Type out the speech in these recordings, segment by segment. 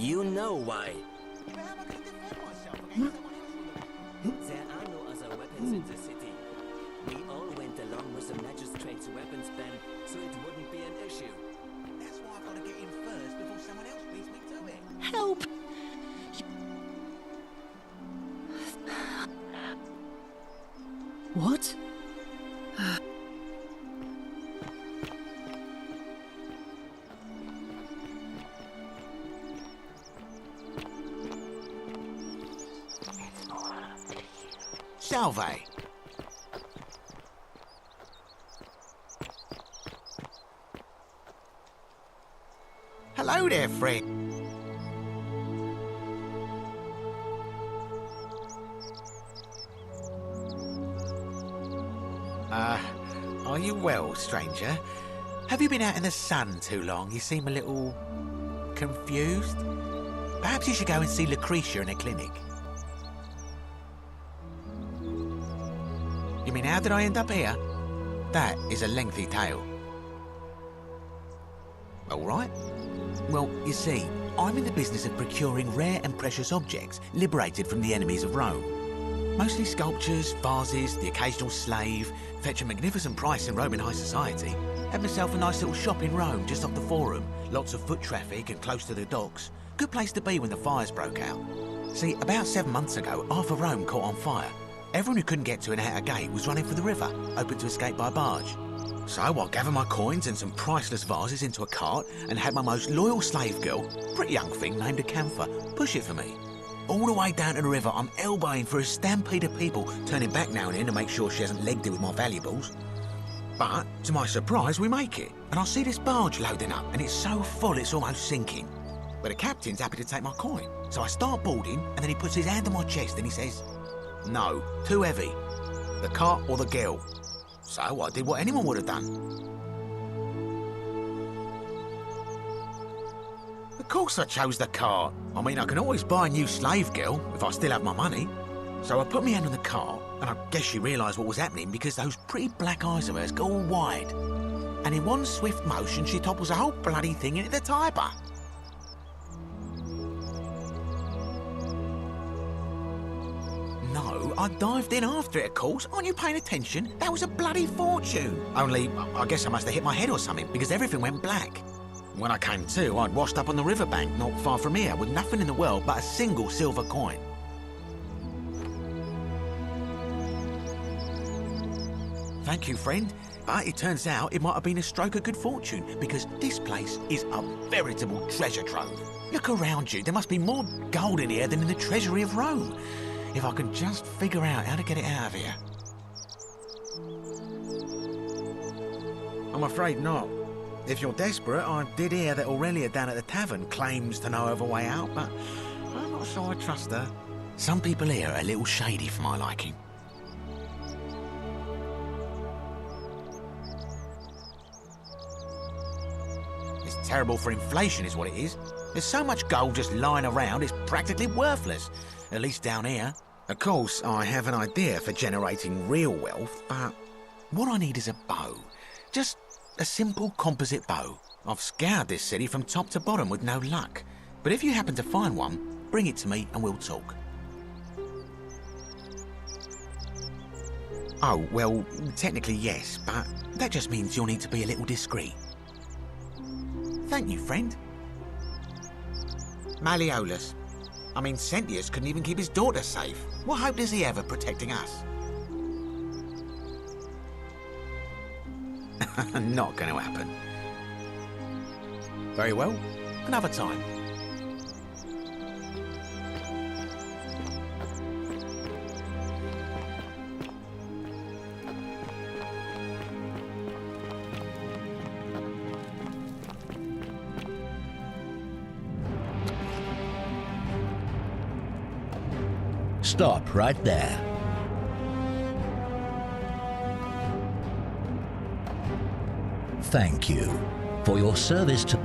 You know why. But how am I going to defend myself against someone else? There are no other weapons in the city. We all went along with the magistrate's weapons ban, so it wouldn't be an issue. That's why I've got to get in first before someone else beats me to it. Help! What? Salve. Hello there, friend. Are you well, stranger? Have you been out in the sun too long? You seem a little confused. Perhaps you should go and see Lucretia in a clinic. You mean, how did I end up here? That is a lengthy tale. All right. Well, you see, I'm in the business of procuring rare and precious objects liberated from the enemies of Rome. Mostly sculptures, vases, the occasional slave, fetch a magnificent price in Roman high society. Had myself a nice little shop in Rome, just off the Forum. Lots of foot traffic and close to the docks. Good place to be when the fires broke out. See, about 7 months ago, half of Rome caught on fire. Everyone who couldn't get to an outer gate was running for the river, open to escape by barge. So I gathered my coins and some priceless vases into a cart and had my most loyal slave girl, pretty young thing named Acantha, push it for me. All the way down to the river, I'm elbowing for a stampede of people, turning back now and then to make sure she hasn't legged it with my valuables. But, to my surprise, we make it, and I see this barge loading up, and it's so full it's almost sinking. But the captain's happy to take my coin, so I start boarding, and then he puts his hand on my chest and he says, "No, too heavy. The cart or the girl." So I did what anyone would have done. Of course I chose the cart. I mean, I can always buy a new slave girl if I still have my money. So I put my hand on the cart, and I guess she realised what was happening because those pretty black eyes of hers go all wide. And in one swift motion, she topples the whole bloody thing into the Tiber. No, I dived in after it, of course. Aren't you paying attention? That was a bloody fortune. Only, I guess I must have hit my head or something because everything went black. When I came to, I'd washed up on the riverbank not far from here with nothing in the world but a single silver coin. Thank you, friend. But it turns out it might have been a stroke of good fortune because this place is a veritable treasure trove. Look around you. There must be more gold in here than in the treasury of Rome. If I can just figure out how to get it out of here. I'm afraid not. If you're desperate, I did hear that Aurelia down at the tavern claims to know of a way out, but I'm not sure I trust her. Some people here are a little shady for my liking. It's terrible for inflation is what it is. There's so much gold just lying around, it's practically worthless. At least down here. Of course, I have an idea for generating real wealth, but what I need is a bow. Just a simple composite bow. I've scoured this city from top to bottom with no luck. But if you happen to find one, bring it to me and we'll talk. Oh, well, technically yes, but that just means you'll need to be a little discreet. Thank you, friend. Malleolus. I mean, Sentius couldn't even keep his daughter safe. What hope does he have of protecting us? Not going to happen. Very well. Another time. Stop right there. Thank you for your service to...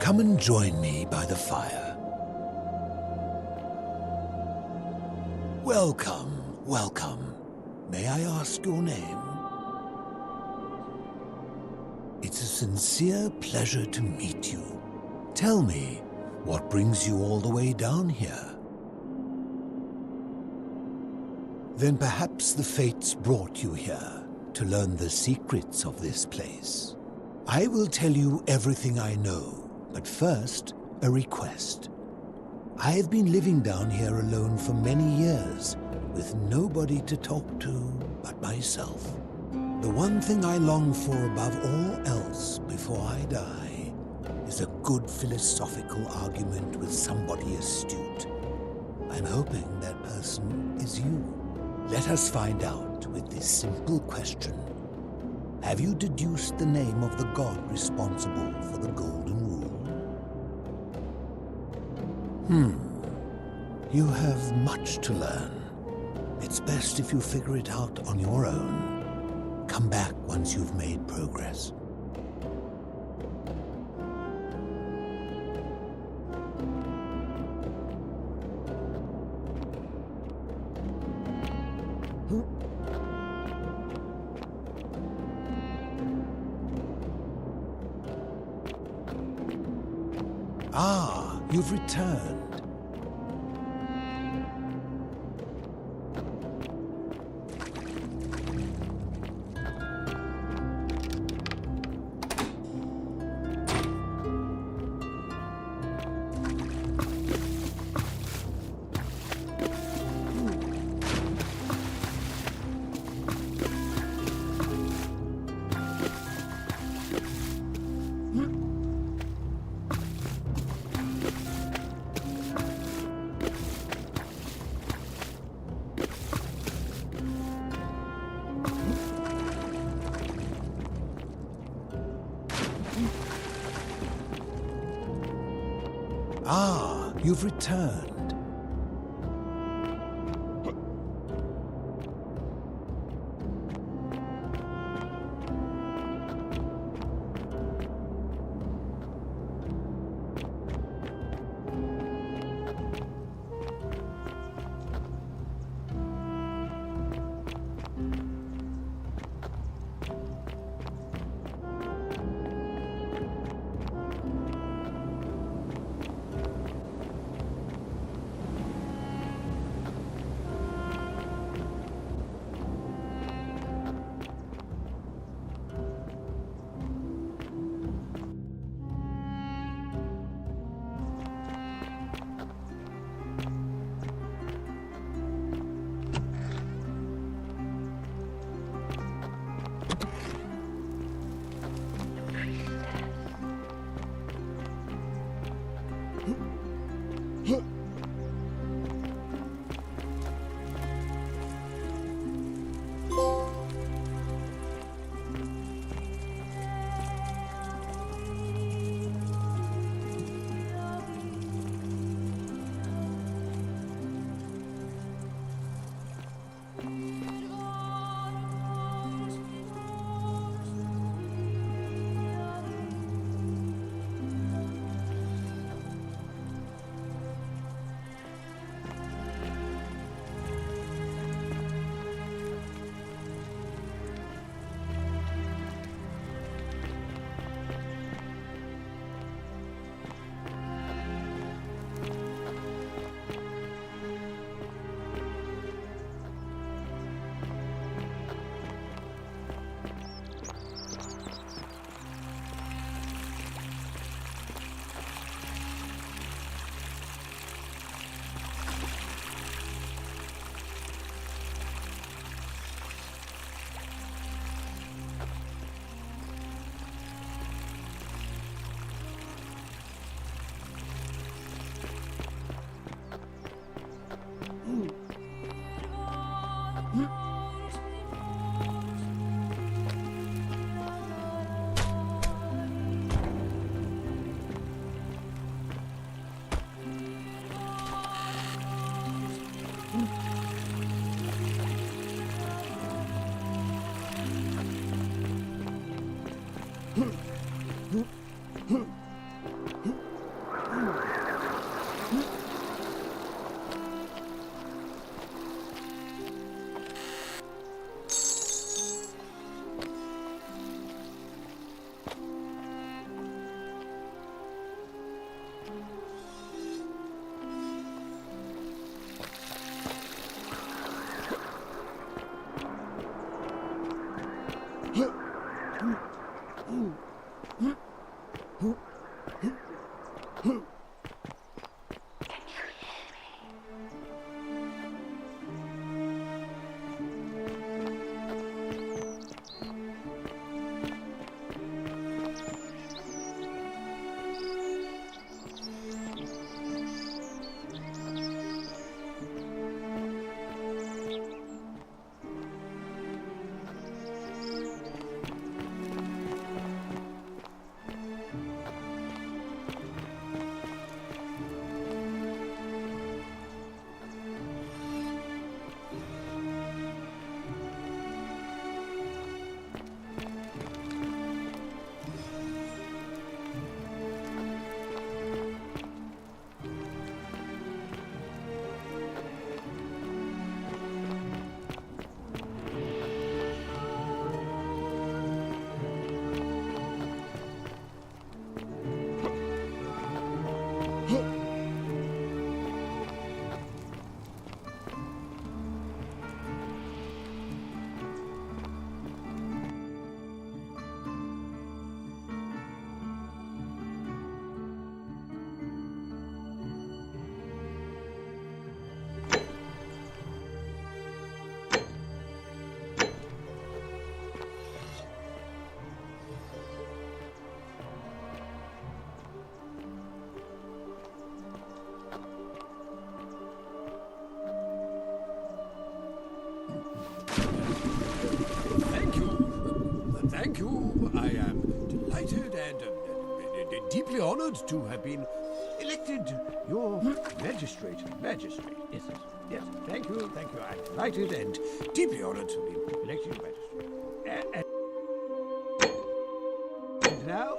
Come and join me by the fire. Welcome, welcome. May I ask your name? It's a sincere pleasure to meet you. Tell me, what brings you all the way down here? Then perhaps the fates brought you here to learn the secrets of this place. I will tell you everything I know. But first, a request. I have been living down here alone for many years, with nobody to talk to but myself. The one thing I long for above all else before I die is a good philosophical argument with somebody astute. I'm hoping that person is you. Let us find out with this simple question. Have you deduced the name of the god responsible for the Golden Rule? You have much to learn. It's best if you figure it out on your own. Come back once you've made progress. Ah, you've returned. Ah, you've returned. Thank you. I am delighted and deeply honored to have been elected your magistrate. Magistrate, yes, yes, yes. Thank you, thank you. I'm delighted and deeply honored to be elected your magistrate. And now,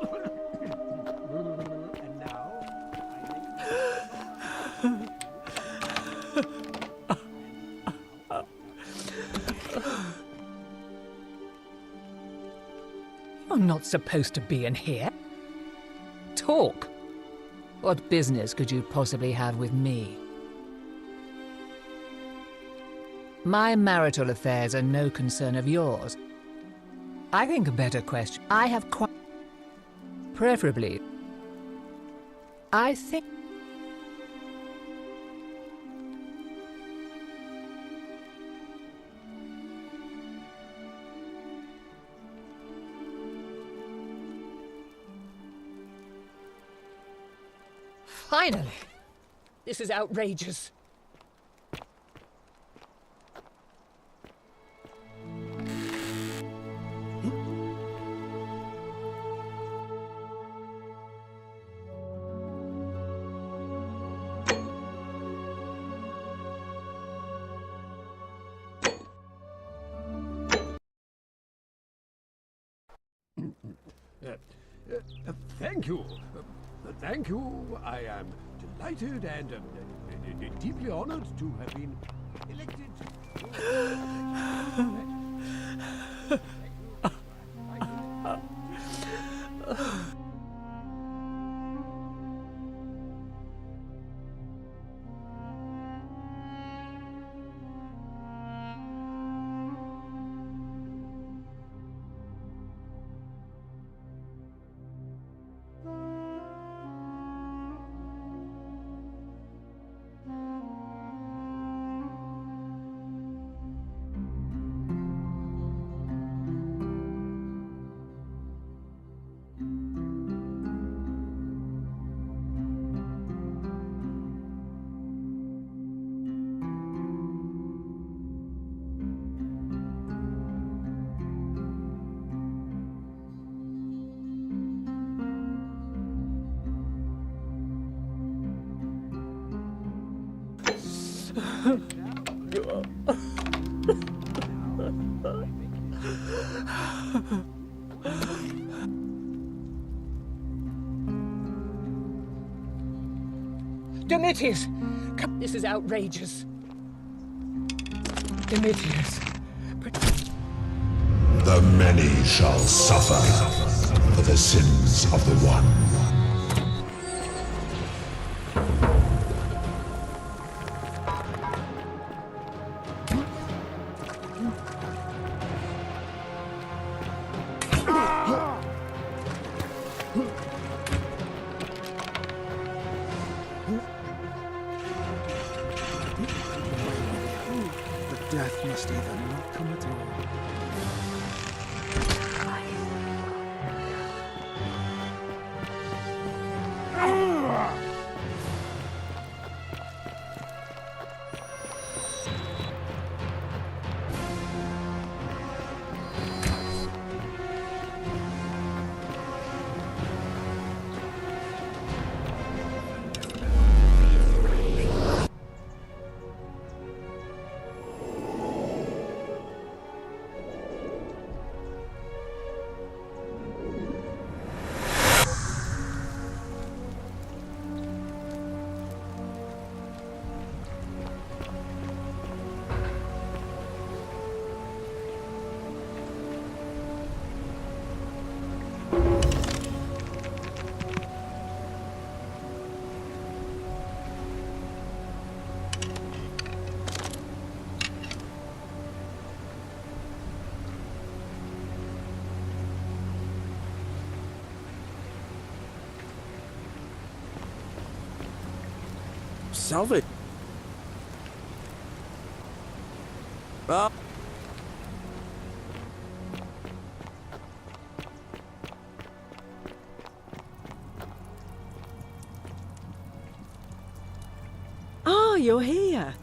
and now, You're not supposed to be in here. Talk. What business could you possibly have with me? My marital affairs are no concern of yours. I think a better question. I have quite... Preferably. I think... Finally! This is outrageous. Thank you. Thank you. I am delighted and deeply honored to have been elected. Domitius! Come, this is outrageous. Domitius. The many shall suffer for the sins of the one. Death must either not come at all. Salve. Ah. Oh, you're here.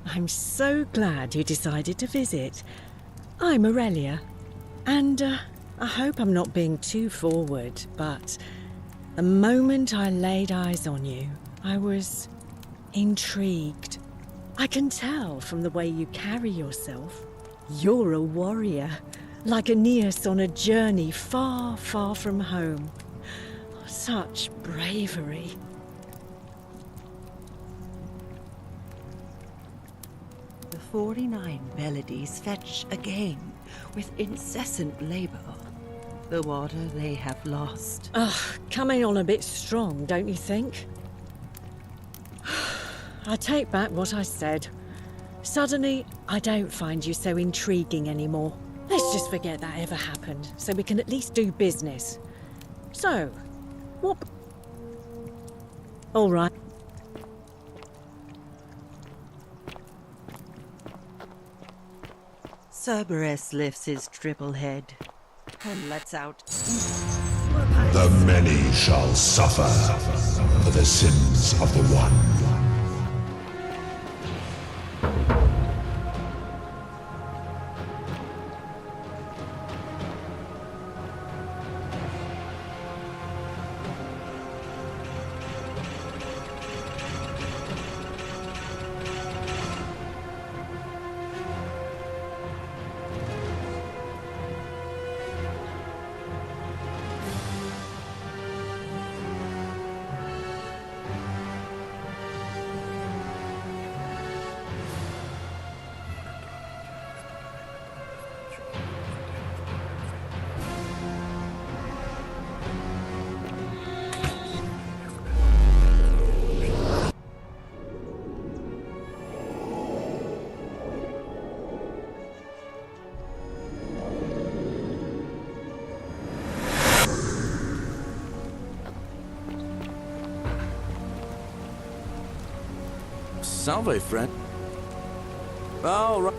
I'm so glad you decided to visit. I'm Aurelia, and I hope I'm not being too forward, but the moment I laid eyes on you, I was intrigued. I can tell from the way you carry yourself. You're a warrior, like Aeneas on a journey far, far from home. Such bravery. The 49 melodies fetch again with incessant labor the water they have lost. Ugh, coming on a bit strong, don't you think? I take back what I said. Suddenly, I don't find you so intriguing anymore. Let's just forget that ever happened, so we can at least do business. So, what... All right. Cerberus lifts his triple head and lets out. The many shall suffer for the sins of the one. Salve, friend. All right.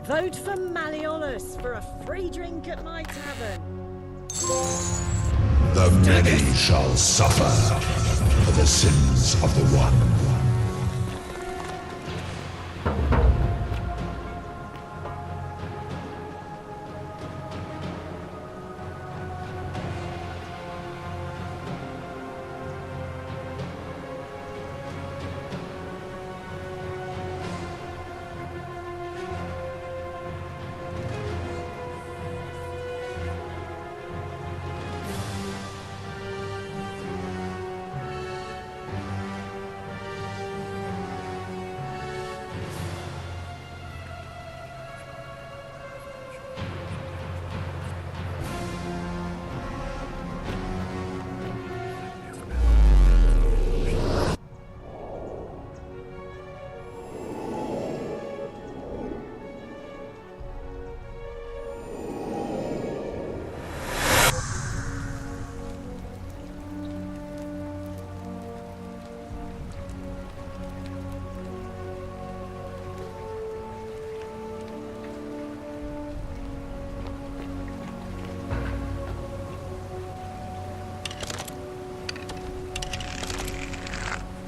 Vote for Malleolus for a free drink at my tavern. The many shall suffer for the sins of the one.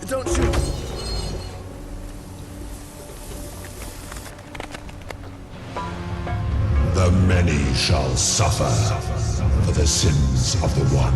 don't shoot! The many shall suffer for the sins of the one.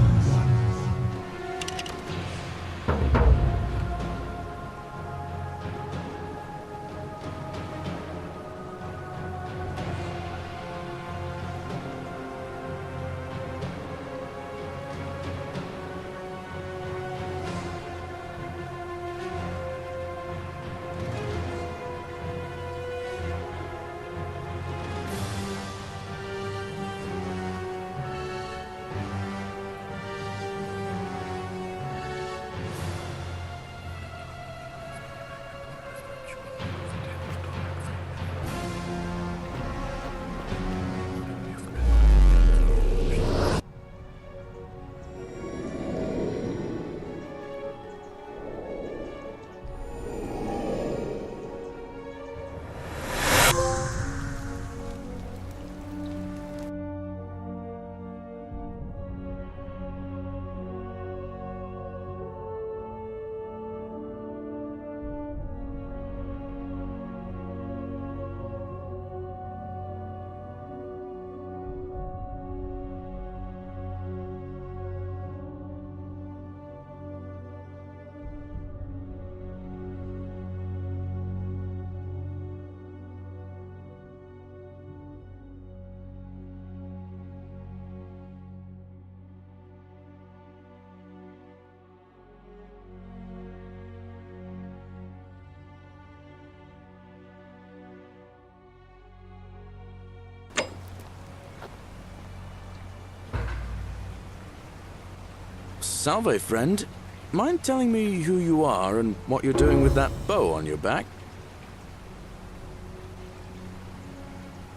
Salve, friend. Mind telling me who you are and what you're doing with that bow on your back?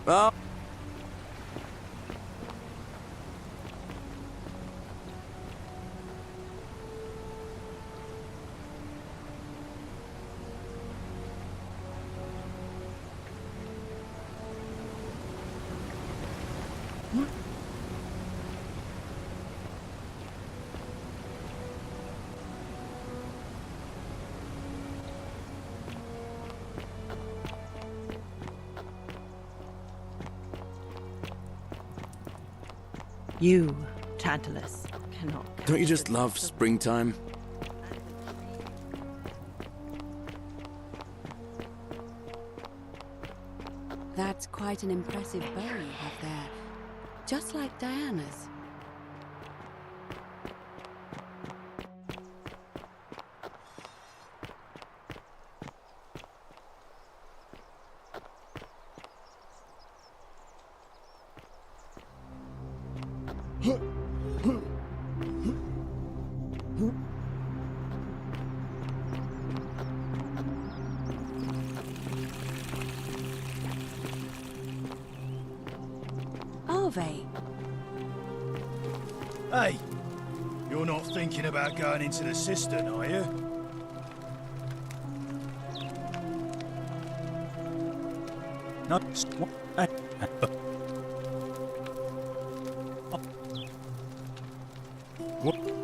Oh. You, Tantalus, cannot... Don't you just love springtime? That's quite an impressive bow you have there. Just like Diana's. Hey, you're not thinking about going into the cistern, are you? No. What?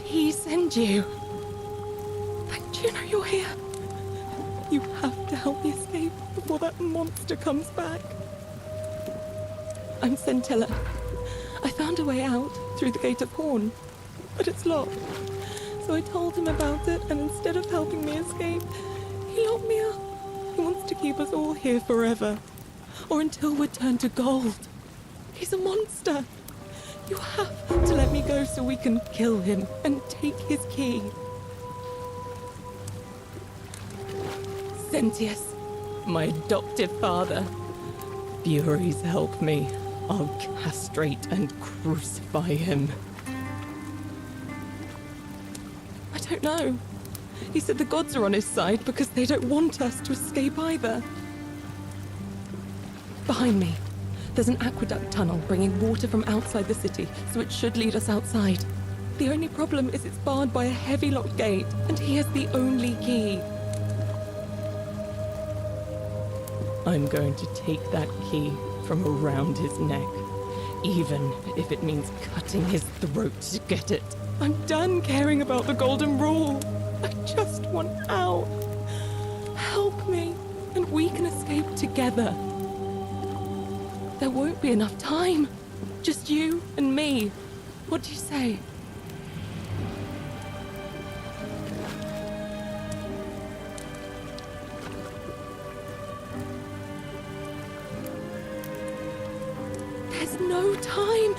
he send you? And do you know you're here? You have to help me escape before that monster comes back. I'm Scintilla. I found a way out through the Gate of Horn, but it's locked. So I told him about it, and instead of helping me escape, he locked me up. He wants to keep us all here forever, or until we're turned to gold. He's a monster. You have to let me go so we can kill him and take his key. Sentius, my adoptive father. Furies help me. I'll castrate and crucify him. I don't know. He said the gods are on his side because they don't want us to escape either. Behind me, there's an aqueduct tunnel bringing water from outside the city, so it should lead us outside. The only problem is it's barred by a heavy locked gate, and he has the only key. I'm going to take that key from around his neck, even if it means cutting his throat to get it. I'm done caring about the golden rule. I just want out. Help me, and we can escape together. There won't be enough time. Just you and me. What do you say? There's no time.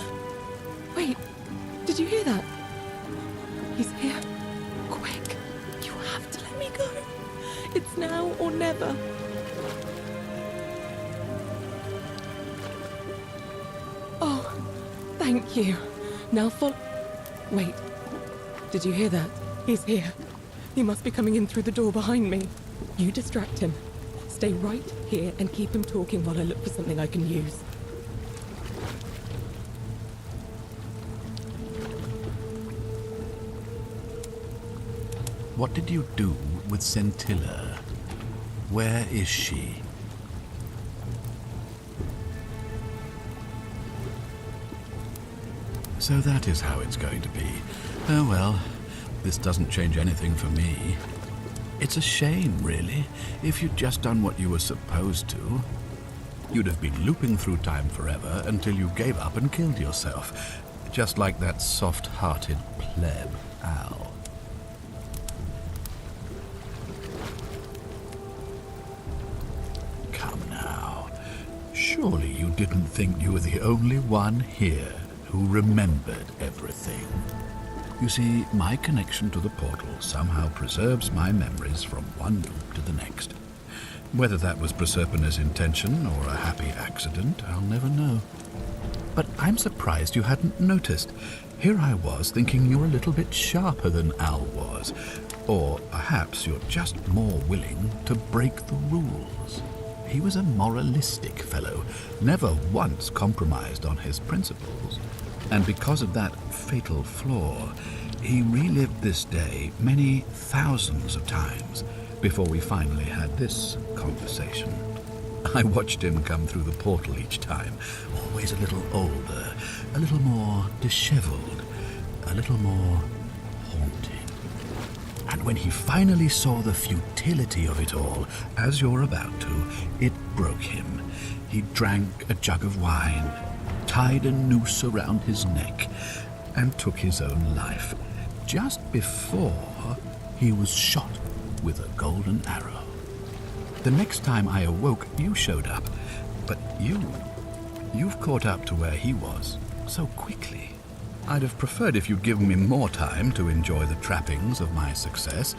Wait, did you hear that? He's here. Quick, you have to let me go. It's now or never. Oh, thank you. Now follow. Wait, did you hear that? He's here. He must be coming in through the door behind me. You distract him. Stay right here and keep him talking while I look for something I can use. What did you do with Scintilla? Where is she? So that is how it's going to be. Oh well, this doesn't change anything for me. It's a shame, really, if you'd just done what you were supposed to. You'd have been looping through time forever until you gave up and killed yourself, just like that soft-hearted pleb, Al. Surely you didn't think you were the only one here who remembered everything. You see, my connection to the portal somehow preserves my memories from one loop to the next. Whether that was Proserpina's intention or a happy accident, I'll never know. But I'm surprised you hadn't noticed. Here I was thinking you were a little bit sharper than Al was. Or perhaps you're just more willing to break the rules. He was a moralistic fellow, never once compromised on his principles. And because of that fatal flaw, he relived this day many thousands of times before we finally had this conversation. I watched him come through the portal each time, always a little older, a little more disheveled, a little more haunting. And when he finally saw the futility of it all, as you're about to, it broke him. He drank a jug of wine, tied a noose around his neck, and took his own life, just before he was shot with a golden arrow. The next time I awoke, you showed up, but you've caught up to where he was so quickly. I'd have preferred if you'd given me more time to enjoy the trappings of my success.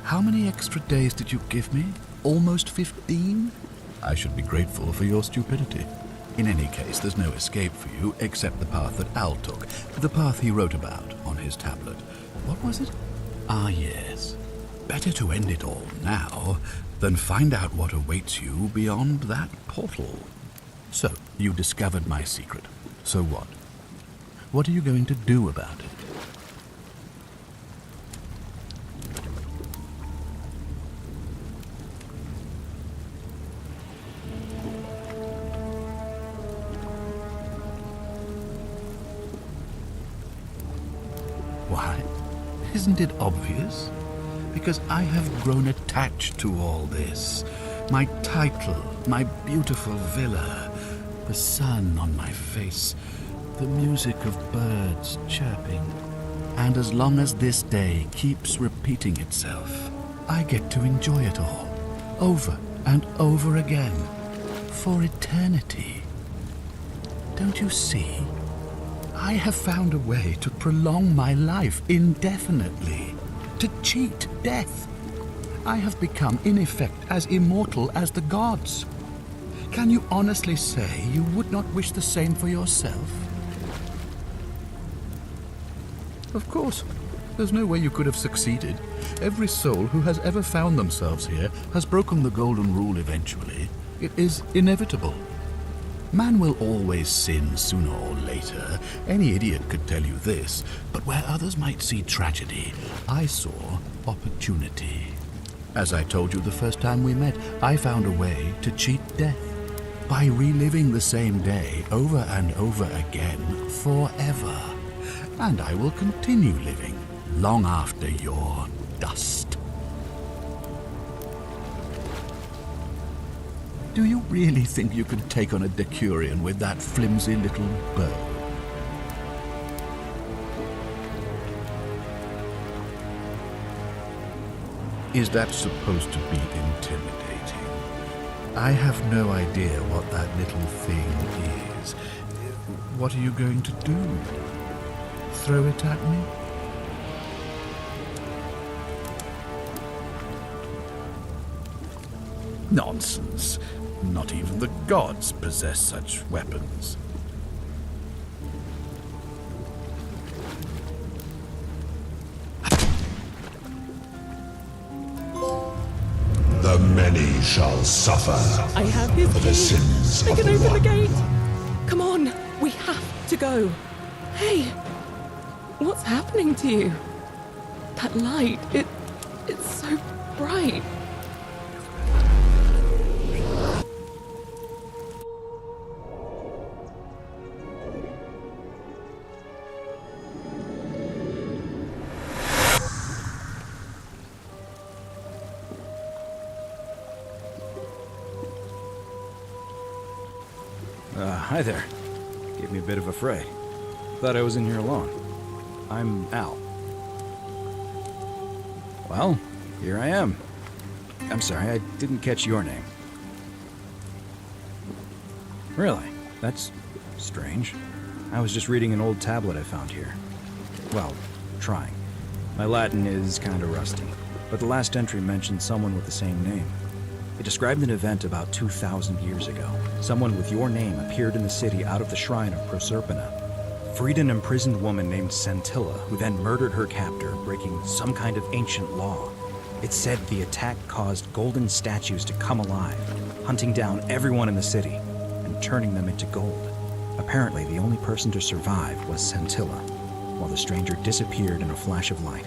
How many extra days did you give me? Almost 15? I should be grateful for your stupidity. In any case, there's no escape for you except the path that Al took, the path he wrote about on his tablet. What was it? Ah, yes. Better to end it all now than find out what awaits you beyond that portal. So, you discovered my secret. So what? What are you going to do about it? Why, Isn't it obvious? Because I have grown attached to all this. My title, my beautiful villa, the sun on my face, the music of birds chirping. And as long as this day keeps repeating itself, I get to enjoy it all, over and over again, for eternity. Don't you see? I have found a way to prolong my life indefinitely, to cheat death. I have become, in effect, as immortal as the gods. Can you honestly say you would not wish the same for yourself? Of course. There's no way you could have succeeded. Every soul who has ever found themselves here has broken the golden rule eventually. It is inevitable. Man will always sin sooner or later. Any idiot could tell you this. But where others might see tragedy, I saw opportunity. As I told you the first time we met, I found a way to cheat death. By reliving the same day over and over again forever. And I will continue living long after your dust. Do you really think you can take on a Decurion with that flimsy little bow? Is that supposed to be intimidating? I have no idea what that little thing is. What are you going to do? Throw it at me? Nonsense. Not even the gods possess such weapons. The many shall suffer I have his for the key. sins I of can the open the one. gate. Come on, we have to go. Hey, what's happening to you? That light, it's so bright. Hi there. Gave me a bit of a fray. Thought I was in here alone. I'm Al. Well, here I am. I'm sorry, I didn't catch your name. Really? That's strange. I was just reading an old tablet I found here. Well, trying. My Latin is kinda rusty, but the last entry mentioned someone with the same name. It described an event about 2,000 years ago. Someone with your name appeared in the city out of the shrine of Proserpina. Freed an imprisoned woman named Scintilla, who then murdered her captor, breaking some kind of ancient law. It said the attack caused golden statues to come alive, hunting down everyone in the city and turning them into gold. Apparently, the only person to survive was Scintilla, while the stranger disappeared in a flash of light.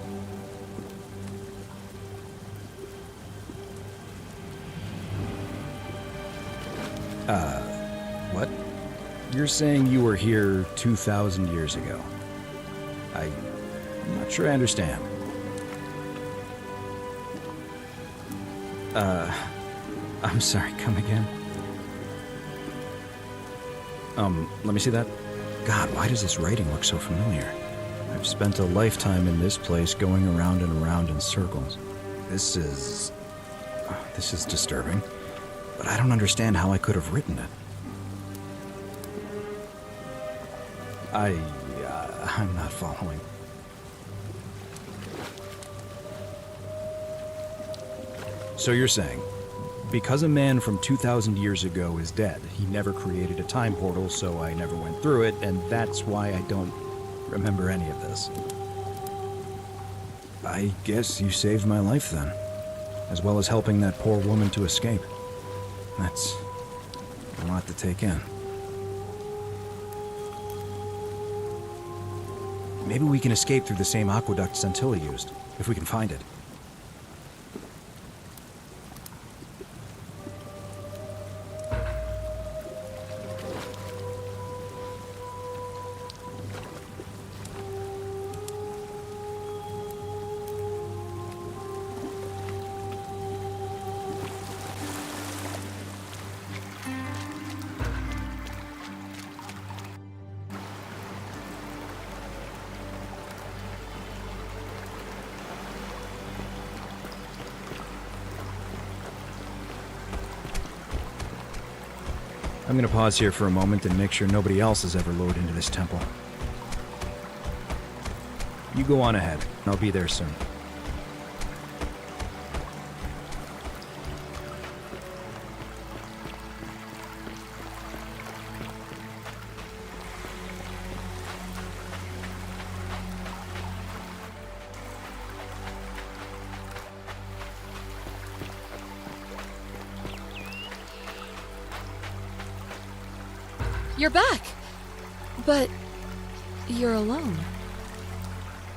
What? You're saying you were here 2,000 years ago? I'm not sure I understand. I'm sorry, come again? Let me see that. God, why does this writing look so familiar? I've spent a lifetime in this place going around and around in circles. This is disturbing. But I don't understand how I could have written it. I'm not following. So you're saying, because a man from 2,000 years ago is dead, he never created a time portal, so I never went through it, and that's why I don't remember any of this. I guess you saved my life then, as well as helping that poor woman to escape. That's a lot to take in. Maybe we can escape through the same aqueduct Scintilla used, if we can find it. I'm gonna pause here for a moment and make sure nobody else has ever lured into this temple. You go on ahead. I'll be there soon. You're back! But you're alone.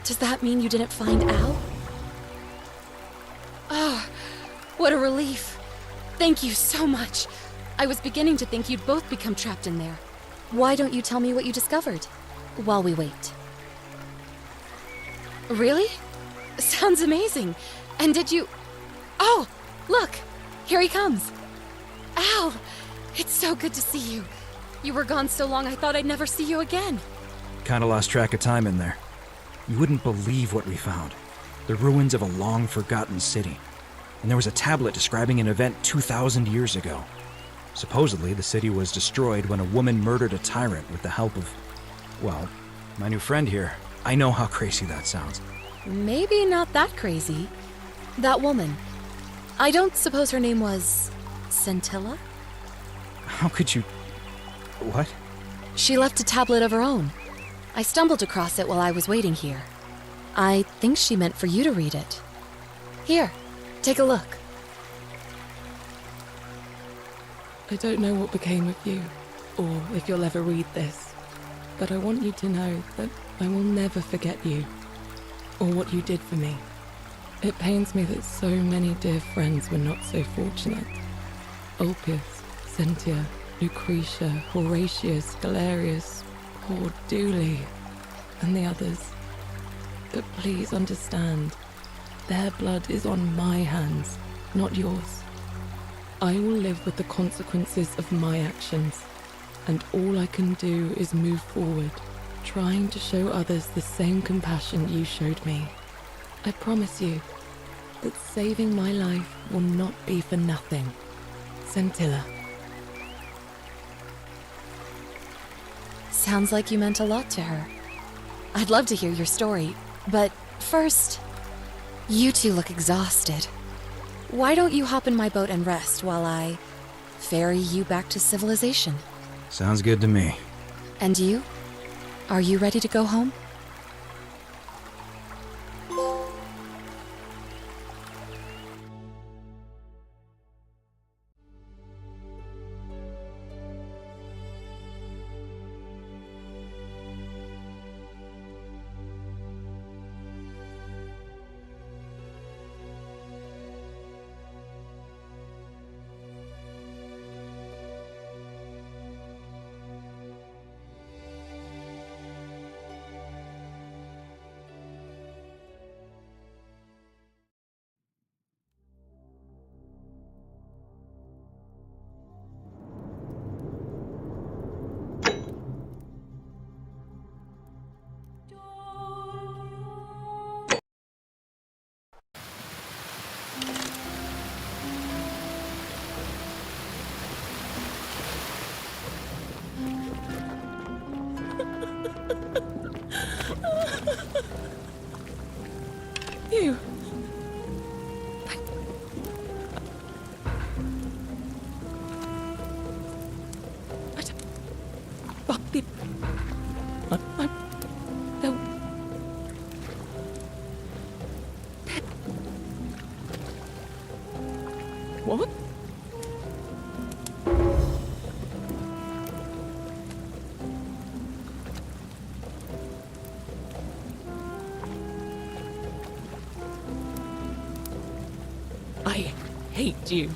Does that mean you didn't find Al? Oh, what a relief. Thank you so much. I was beginning to think you'd both become trapped in there. Why don't you tell me what you discovered while we wait? Really? Sounds amazing. And did you... Oh, look! Here he comes. Al! It's so good to see you. You were gone so long I thought I'd never see you again. Kinda lost track of time in there. You wouldn't believe what we found. The ruins of a long-forgotten city. And there was a tablet describing an event 2,000 years ago. Supposedly, the city was destroyed when a woman murdered a tyrant with the help of... well, my new friend here. I know how crazy that sounds. Maybe not that crazy. That woman. I don't suppose her name was... Scintilla? How could you... What? She left a tablet of her own. I stumbled across it while I was waiting here. I think she meant for you to read it. Here, take a look. I don't know what became of you, or if you'll ever read this, but I want you to know that I will never forget you, or what you did for me. It pains me that so many dear friends were not so fortunate. Ulpius, Cynthia, Lucretia, Horatius, Galerius, poor Dooley, and the others. But please understand, their blood is on my hands, not yours. I will live with the consequences of my actions, and all I can do is move forward, trying to show others the same compassion you showed me. I promise you that saving my life will not be for nothing. Scintilla. Sounds like you meant a lot to her. I'd love to hear your story, but first, you two look exhausted. Why don't you hop in my boat and rest while I ferry you back to civilization? Sounds good to me. And you? Are you ready to go home? You. What? I hate you.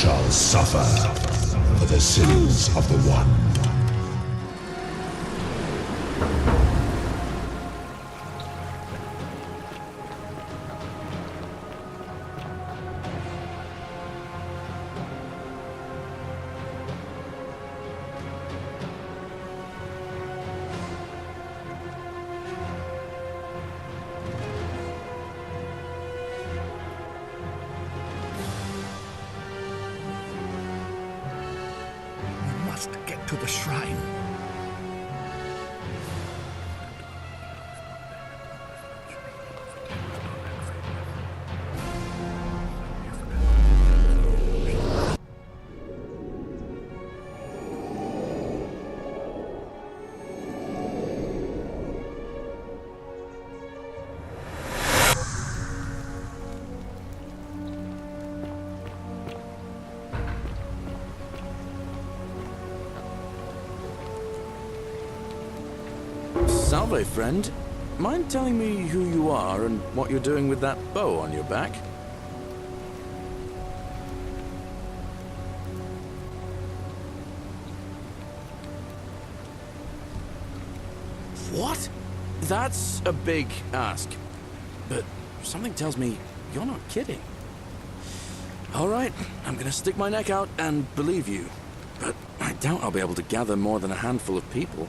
shall suffer for the sins of the one. Get to the shrine. Salve, friend. Mind telling me who you are and what you're doing with that bow on your back? What? That's a big ask. But something tells me you're not kidding. All right, I'm gonna stick my neck out and believe you. But I doubt I'll be able to gather more than a handful of people.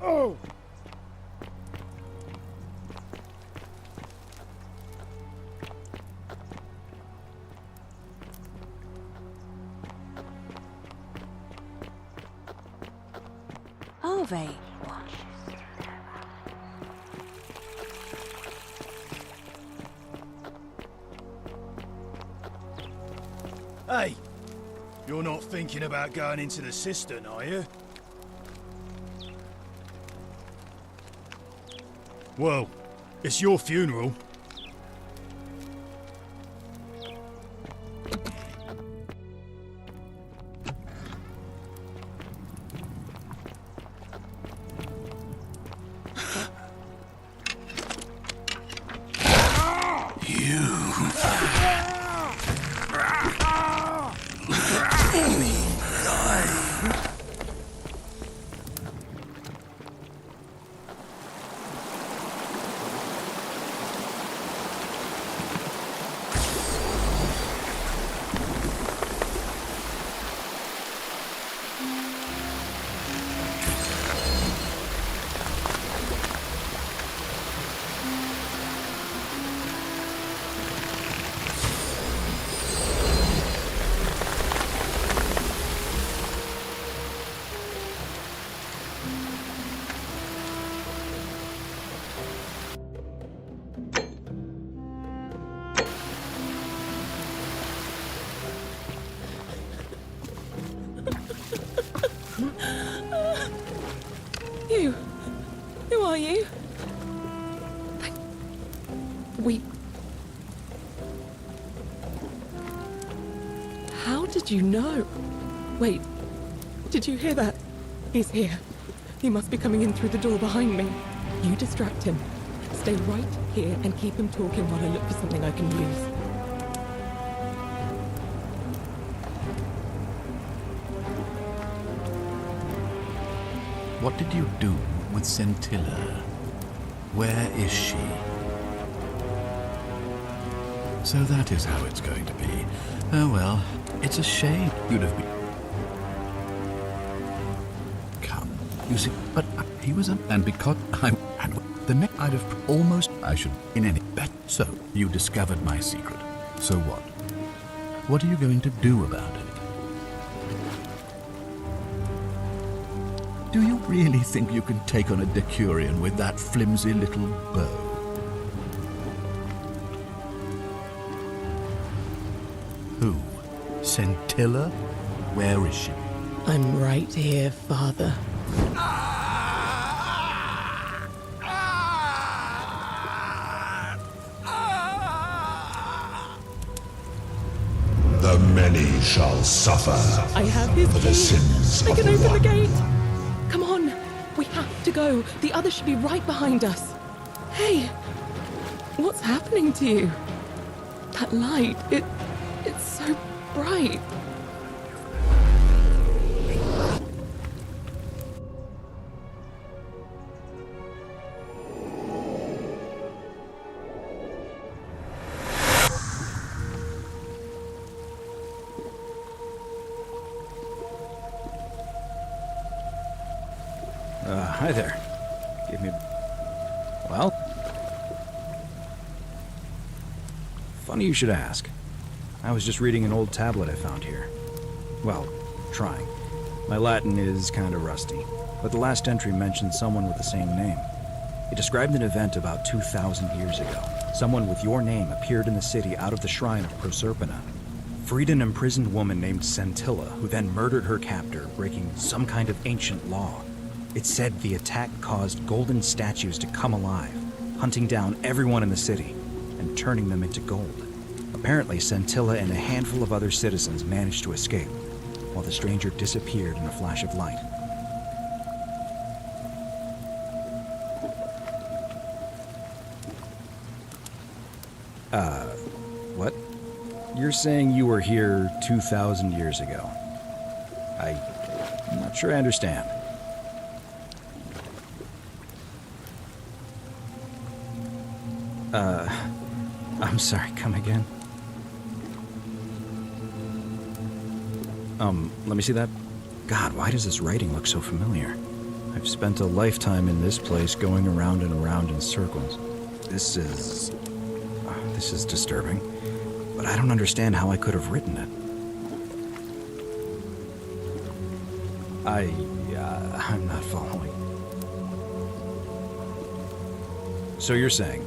Oh! Ove. Hey! You're not thinking about going into the cistern, are you? Well, it's your funeral. You? Who are you? We... How did you know? Wait, did you hear that? He's here. He must be coming in through the door behind me. You distract him. Stay right here and keep him talking while I look for something I can use. What did you do with Scintilla? Where is she? So that is how it's going to be. Oh well, it's a shame you'd have been... Come, you see, but he was a... And because I'm... And the next I'd have almost... I should... In any bet. So, you discovered my secret. So what? What are you going to do about it? Do you really think you can take on a Decurion with that flimsy little bow? Who? Scintilla? Where is she? I'm right here, Father. The many shall suffer I have his for the key. sins I of can the open one. the gate. Come on, we to go. The others should be right behind us. Hey, what's happening to you? That light, it's so bright. Hi there. Give me... Well? Funny you should ask. I was just reading an old tablet I found here. Well, trying. My Latin is kind of rusty, but the last entry mentioned someone with the same name. It described an event about 2,000 years ago. Someone with your name appeared in the city out of the shrine of Proserpina. Freed an imprisoned woman named Scintilla, who then murdered her captor, breaking some kind of ancient law. It said the attack caused golden statues to come alive, hunting down everyone in the city and turning them into gold. Apparently, Scintilla and a handful of other citizens managed to escape, while the stranger disappeared in a flash of light. What? You're saying you were here 2,000 years ago? I'm not sure I understand. I'm sorry, come again? Let me see that. God, why does this writing look so familiar? I've spent a lifetime in this place going around and around in circles. This is disturbing, but I don't understand how I could have written it. I'm not following. So you're saying,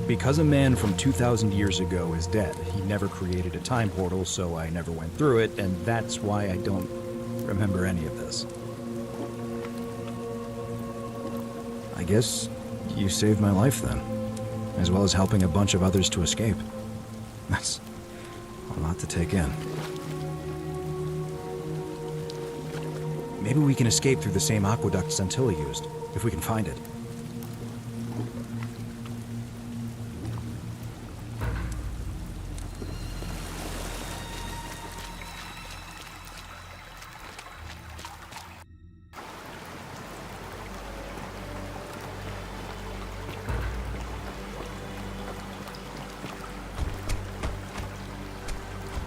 because a man from 2,000 years ago is dead, he never created a time portal, so I never went through it, and that's why I don't remember any of this. I guess you saved my life then, as well as helping a bunch of others to escape. That's a lot to take in. Maybe we can escape through the same aqueduct Scintilla used, if we can find it.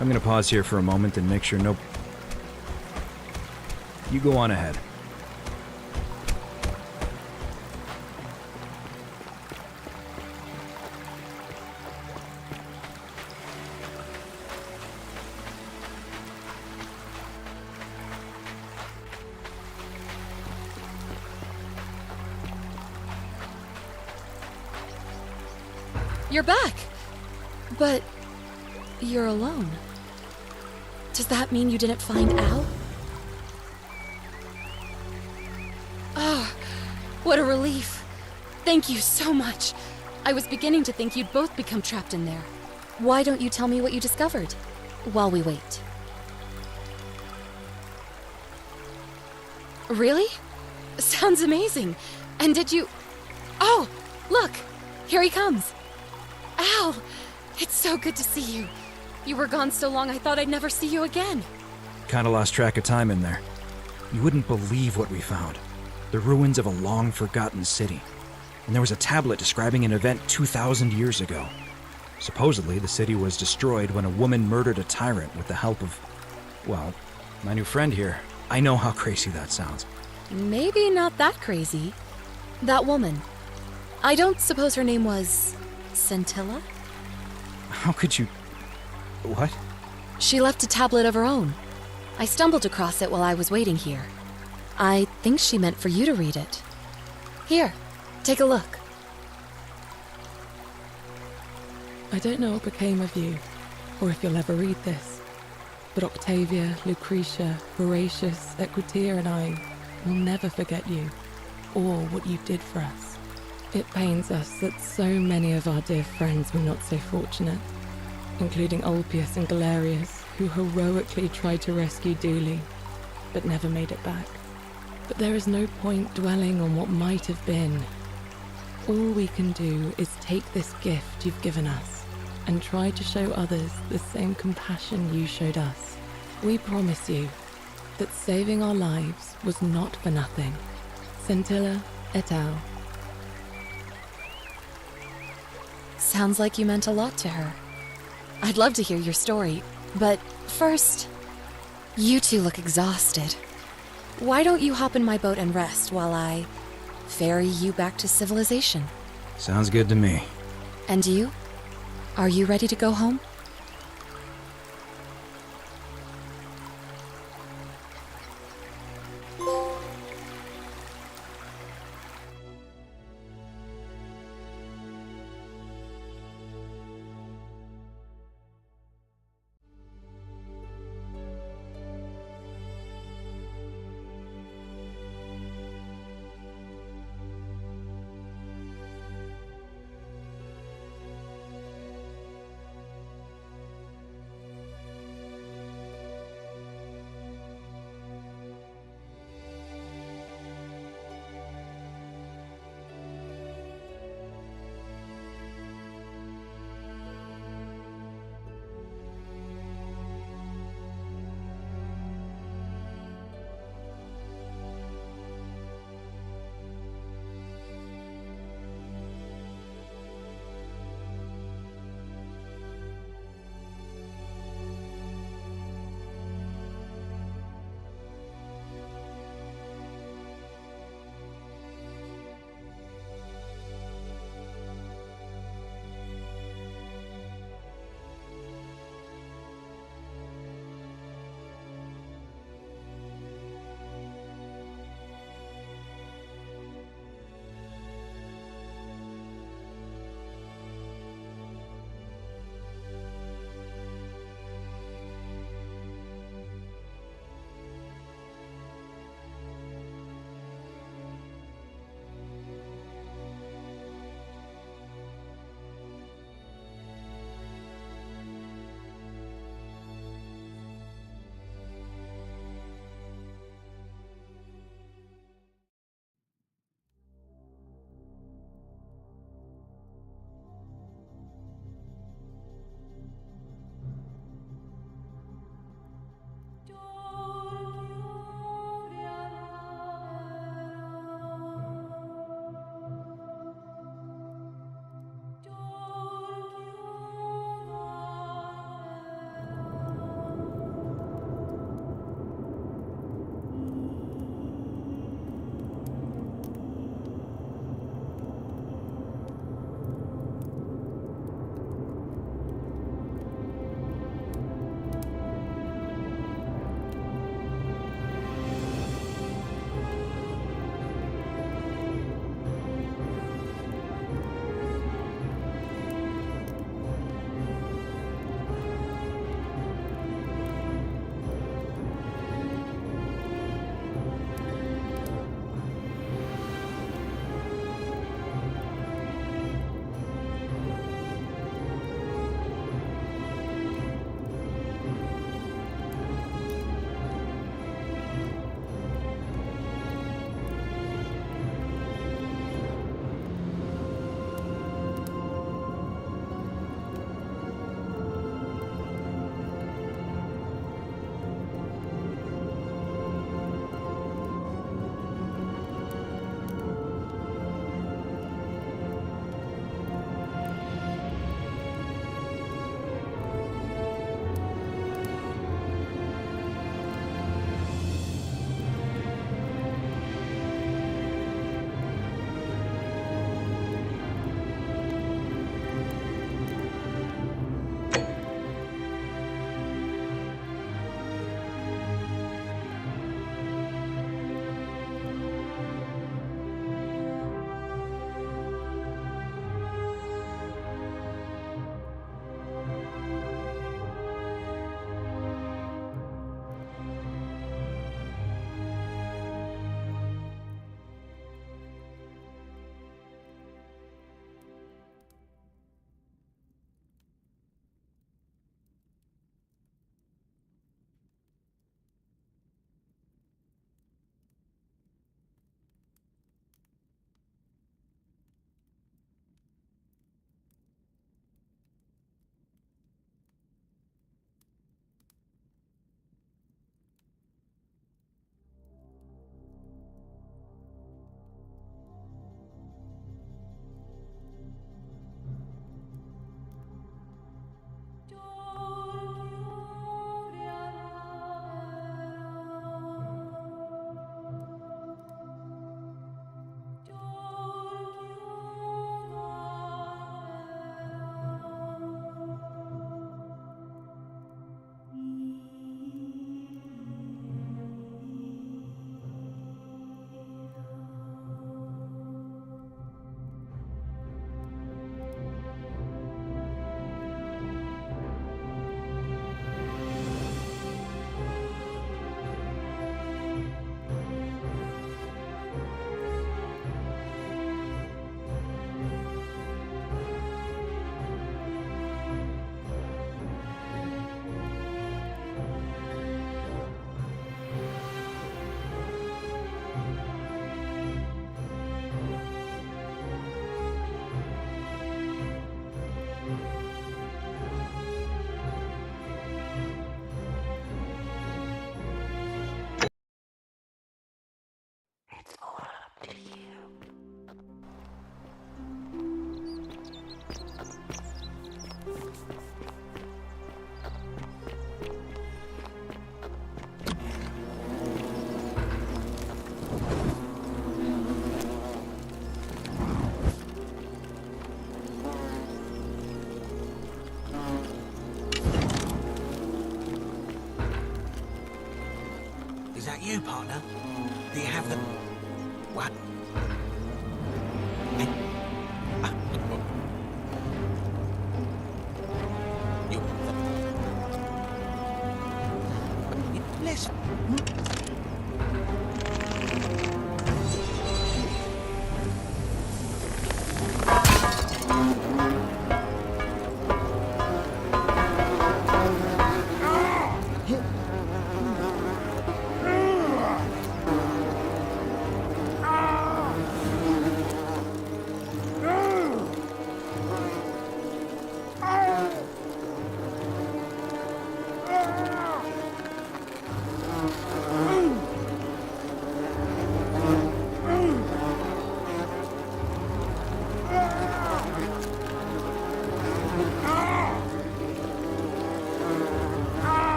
I'm gonna pause here for a moment and make sure You go on ahead. You're back! But you're alone. Does that mean you didn't find Al? Oh, what a relief. Thank you so much. I was beginning to think you'd both become trapped in there. Why don't you tell me what you discovered while we wait? Really? Sounds amazing. And did you... Oh, look! Here he comes. Al! It's so good to see you. You were gone so long I thought I'd never see you again. Kinda lost track of time in there. You wouldn't believe what we found. The ruins of a long-forgotten city. And there was a tablet describing an event 2,000 years ago. Supposedly, the city was destroyed when a woman murdered a tyrant with the help of... well, my new friend here. I know how crazy that sounds. Maybe not that crazy. That woman. I don't suppose her name was... Scintilla? How could you... What? She left a tablet of her own. I stumbled across it while I was waiting here. I think she meant for you to read it. Here, take a look. I don't know what became of you, or if you'll ever read this, but Octavia, Lucretia, Horatius, Equitia and I will never forget you, or what you did for us. It pains us that so many of our dear friends were not so fortunate, including Ulpius and Galerius, who heroically tried to rescue Dooley, but never made it back. But there is no point dwelling on what might have been. All we can do is take this gift you've given us and try to show others the same compassion you showed us. We promise you that saving our lives was not for nothing. Scintilla et al. Sounds like you meant a lot to her. I'd love to hear your story, but first, you two look exhausted. Why don't you hop in my boat and rest while I ferry you back to civilization? Sounds good to me. And you? Are you ready to go home? Is that you, partner? Do you have the... What? Listen.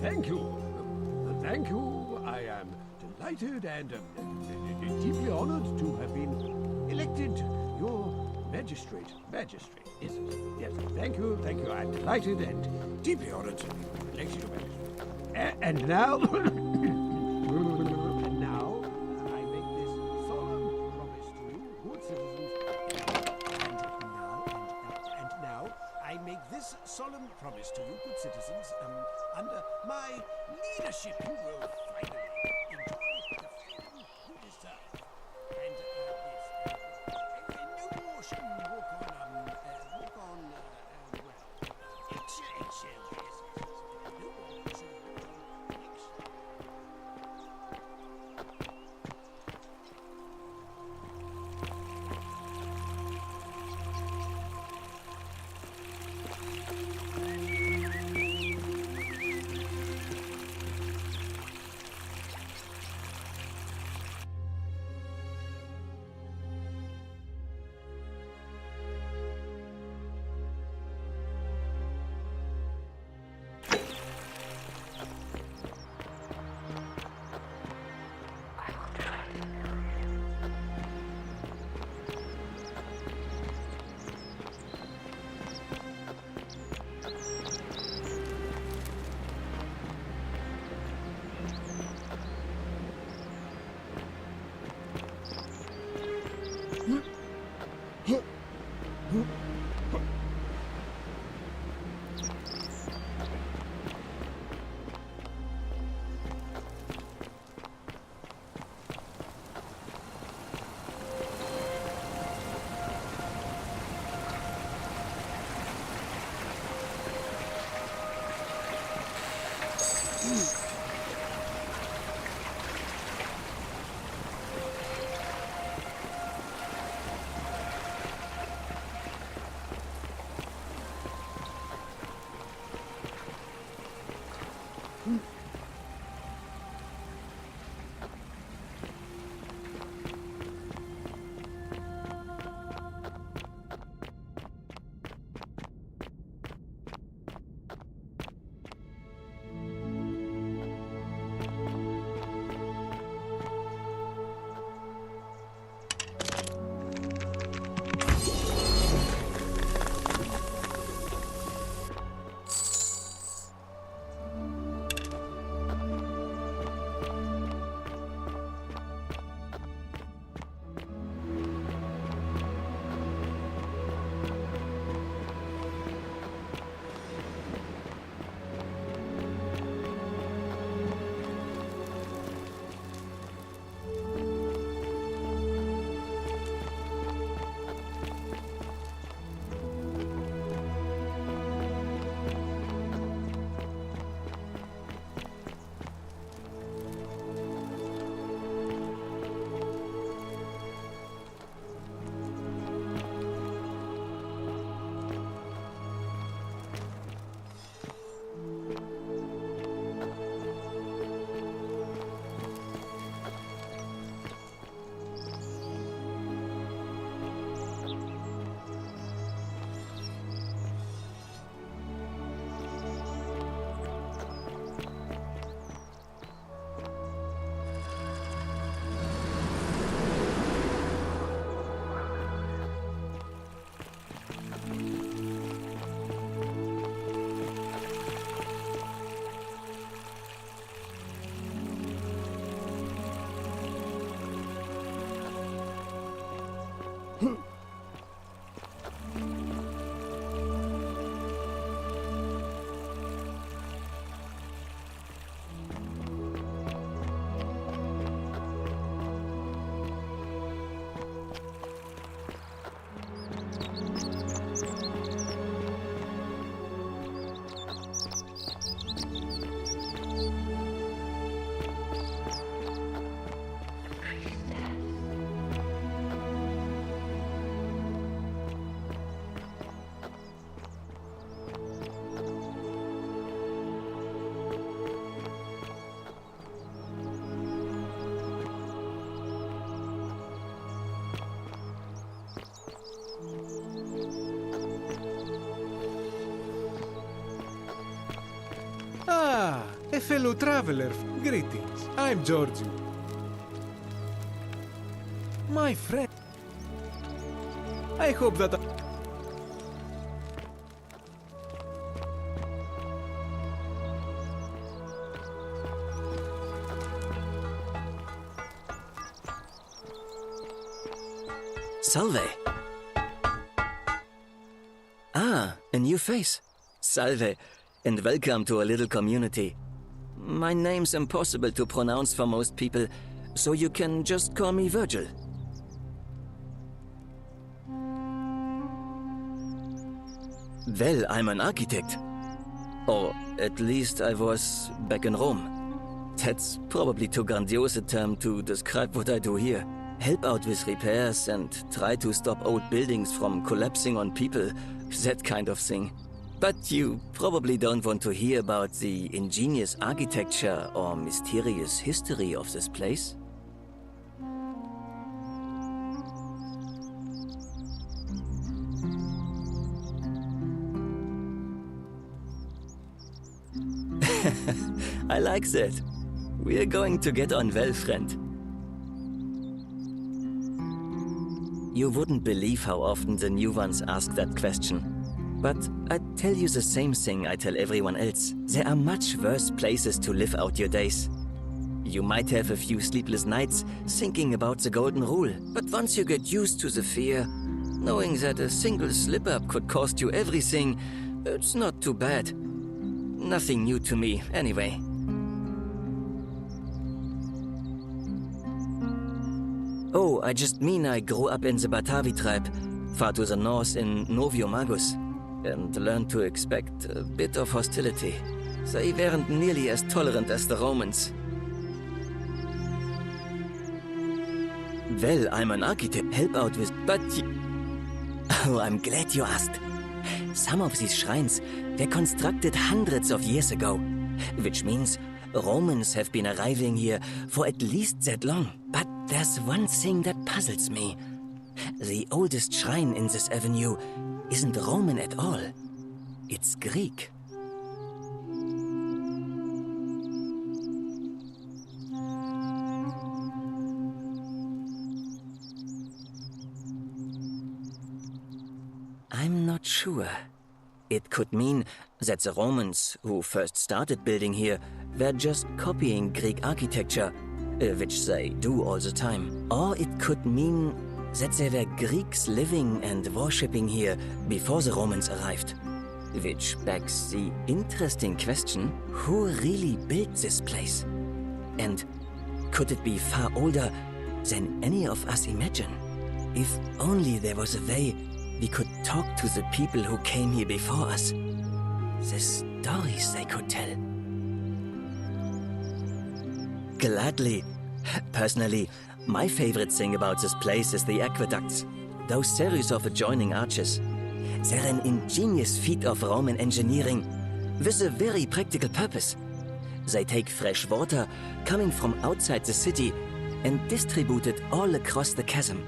Thank you. Thank you. I am delighted and deeply honored to have been elected your magistrate. Magistrate, yes, yes. Thank you, thank you. I'm delighted and deeply honored to be elected your magistrate. And now, and now, I make this solemn promise to you, good citizens. And now, I make this solemn promise to you, good citizens. Under my leadership, you will finally enjoy the freedom you deserve. And no more shall you walk on, well, eggshells, yes. No more shall you walk on eggshells. Ah, a fellow traveler. Greetings. I'm Giorgio. My friend. I hope that... Salve. Ah, a new face. Salve, and welcome to a little community. My name's impossible to pronounce for most people, so you can just call me Virgil. Well, I'm an architect. Or at least I was back in Rome. That's probably too grandiose a term to describe what I do here. Help out with repairs and try to stop old buildings from collapsing on people, that kind of thing. But you probably don't want to hear about the ingenious architecture or mysterious history of this place. I like that. We're going to get on well, friend. You wouldn't believe how often the new ones ask that question. But I tell you the same thing I tell everyone else. There are much worse places to live out your days. You might have a few sleepless nights thinking about the golden rule, but once you get used to the fear, knowing that a single slip-up could cost you everything, it's not too bad. Nothing new to me, anyway. Oh, I just mean I grew up in the Batavi tribe, far to the north in Novio Magus, and learned to expect a bit of hostility. They weren't nearly as tolerant as the Romans. Well, I'm an architect, help out with... but... Oh, I'm glad you asked. Some of these shrines were constructed hundreds of years ago, which means Romans have been arriving here for at least that long. But there's one thing that puzzles me. The oldest shrine in this avenue isn't Roman at all. It's Greek. I'm not sure. It could mean that the Romans, who first started building here, were just copying Greek architecture, which they do all the time. Or it could mean that there were Greeks living and worshipping here before the Romans arrived. Which begs the interesting question, who really built this place? And could it be far older than any of us imagine? If only there was a way we could talk to the people who came here before us. The stories they could tell. Gladly. Personally, my favorite thing about this place is the aqueducts. Those series of adjoining arches. They're an ingenious feat of Roman engineering with a very practical purpose. They take fresh water coming from outside the city and distribute it all across the chasm.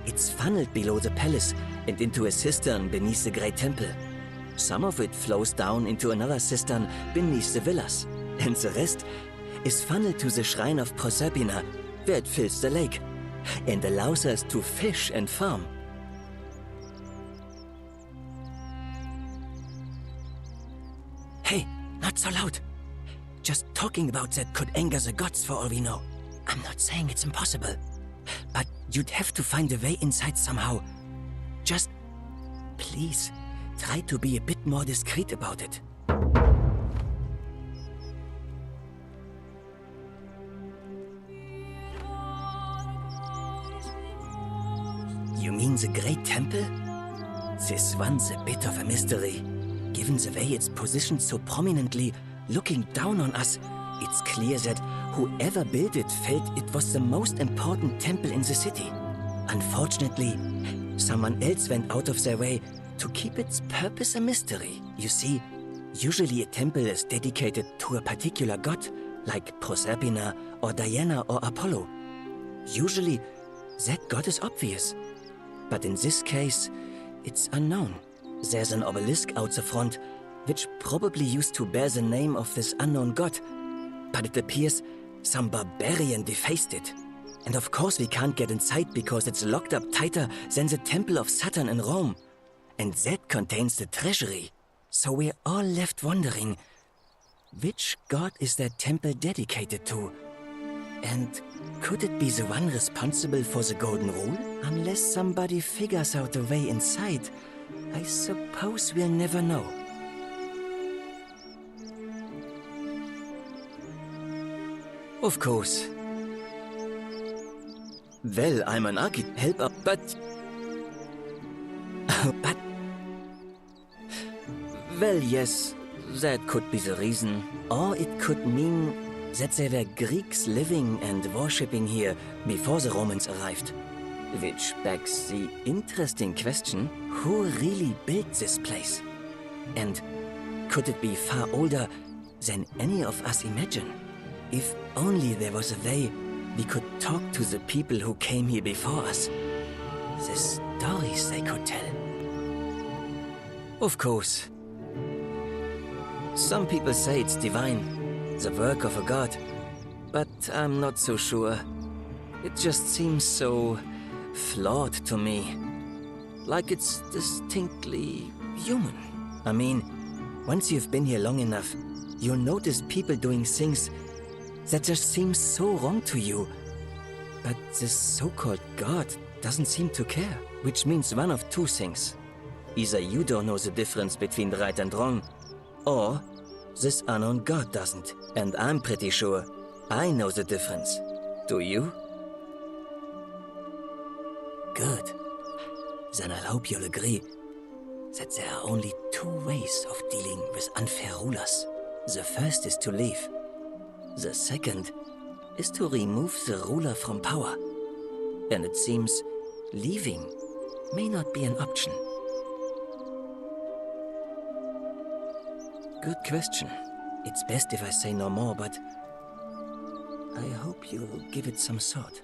It's funneled below the palace and into a cistern beneath the great temple. Some of it flows down into another cistern beneath the villas, and the rest is funneled to the shrine of Proserpina, where it fills the lake and allows us to fish and farm. Hey, not so loud. Just talking about that could anger the gods for all we know. I'm not saying it's impossible, but you'd have to find a way inside somehow Just, please, try to be a bit more discreet about it. You mean the Great Temple? This one's a bit of a mystery. Given the way it's positioned so prominently, looking down on us, it's clear that whoever built it felt it was the most important temple in the city. Unfortunately, someone else went out of their way to keep its purpose a mystery. You see, usually a temple is dedicated to a particular god, like Proserpina or Diana or Apollo. Usually, that god is obvious. But in this case, it's unknown. There's an obelisk out the front, which probably used to bear the name of this unknown god. But it appears some barbarian defaced it. And of course we can't get inside because it's locked up tighter than the Temple of Saturn in Rome. And that contains the treasury. So we're all left wondering, which god is that temple dedicated to? And could it be the one responsible for the Golden Rule? Unless somebody figures out a way inside, I suppose we'll never know. Of course. Well, I'm an architect helper, but... Well, yes, that could be the reason. Or it could mean that there were Greeks living and worshipping here before the Romans arrived. Which begs the interesting question, who really built this place? And could it be far older than any of us imagine? If only there was a way we could talk to the people who came here before us. The stories they could tell. Of course. Some people say it's divine, the work of a god, but I'm not so sure. It just seems so flawed to me. Like it's distinctly human. I mean, once you've been here long enough, you'll notice people doing things that just seem so wrong to you. But this so-called god doesn't seem to care, which means one of two things. Either you don't know the difference between right and wrong, or this unknown god doesn't. And I'm pretty sure I know the difference. Do you? Good. Then I hope you'll agree that there are only two ways of dealing with unfair rulers. The first is to leave. The second is to remove the ruler from power. And it seems leaving may not be an option. Good question. It's best if I say no more, but I hope you'll give it some thought.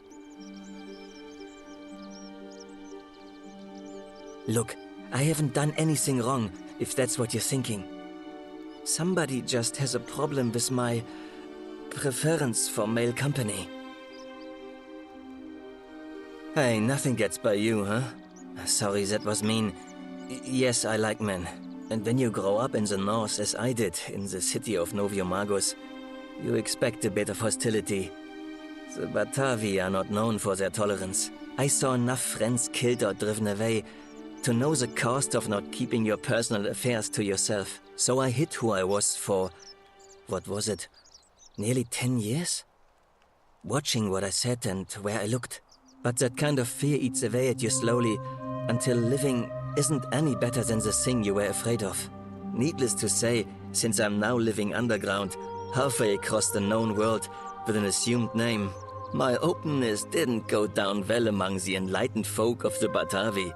Look, I haven't done anything wrong, if that's what you're thinking. Somebody just has a problem with my preference for male company. Hey, nothing gets by you, huh? Sorry, that was mean. Yes, I like men. And when you grow up in the north, as I did, in the city of Noviomagus, you expect a bit of hostility. The Batavi are not known for their tolerance. I saw enough friends killed or driven away to know the cost of not keeping your personal affairs to yourself. So I hid who I was for, what was it, nearly 10 years? Watching what I said and where I looked. But that kind of fear eats away at you slowly, until living isn't any better than the thing you were afraid of. Needless to say, since I'm now living underground, halfway across the known world with an assumed name, my openness didn't go down well among the enlightened folk of the Batavi.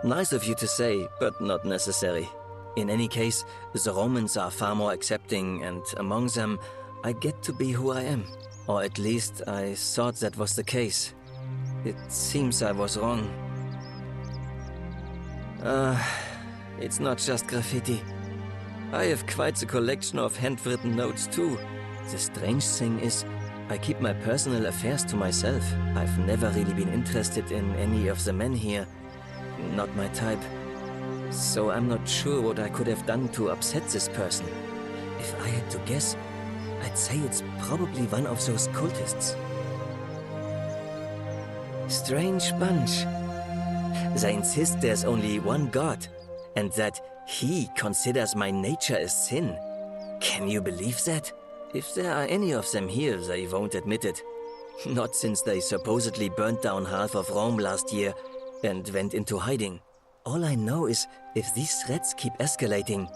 Nice of you to say, but not necessary. In any case, the Romans are far more accepting, and among them, I get to be who I am. Or at least, I thought that was the case. It seems I was wrong. It's not just graffiti. I have quite a collection of handwritten notes too. The strange thing is, I keep my personal affairs to myself. I've never really been interested in any of the men here. Not my type. So I'm not sure what I could have done to upset this person. If I had to guess, I'd say it's probably one of those cultists. Strange bunch. They insist there's only one God, and that he considers my nature a sin. Can you believe that? If there are any of them here, they won't admit it. Not since they supposedly burnt down half of Rome last year and went into hiding. All I know is if these threats keep escalating,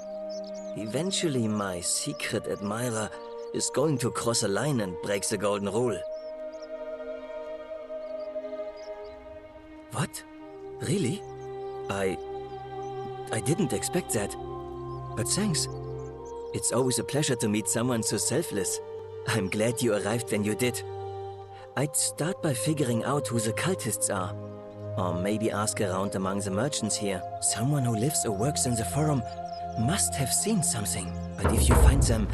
eventually my secret admirer is going to cross a line and break the golden rule. What? Really? I didn't expect that. But thanks. It's always a pleasure to meet someone so selfless. I'm glad you arrived when you did. I'd start by figuring out who the cultists are. Or maybe ask around among the merchants here. Someone who lives or works in the forum must have seen something. But if you find them,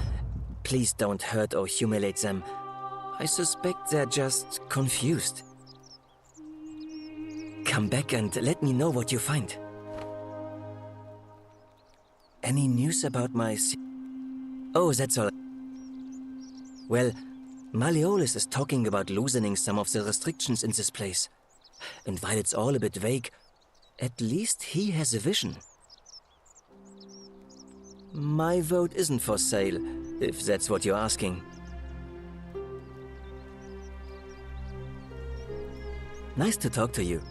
please don't hurt or humiliate them. I suspect they're just confused. Come back and let me know what you find. Any news about my... Oh, that's all. Well, Malleolus is talking about loosening some of the restrictions in this place. And while it's all a bit vague, at least he has a vision. My vote isn't for sale, if that's what you're asking. Nice to talk to you.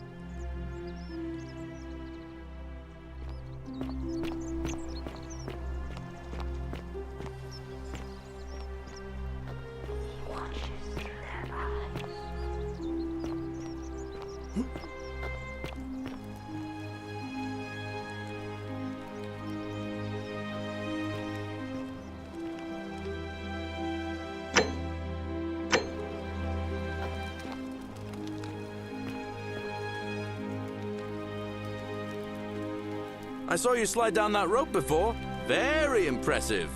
I saw you slide down that rope before. Very impressive.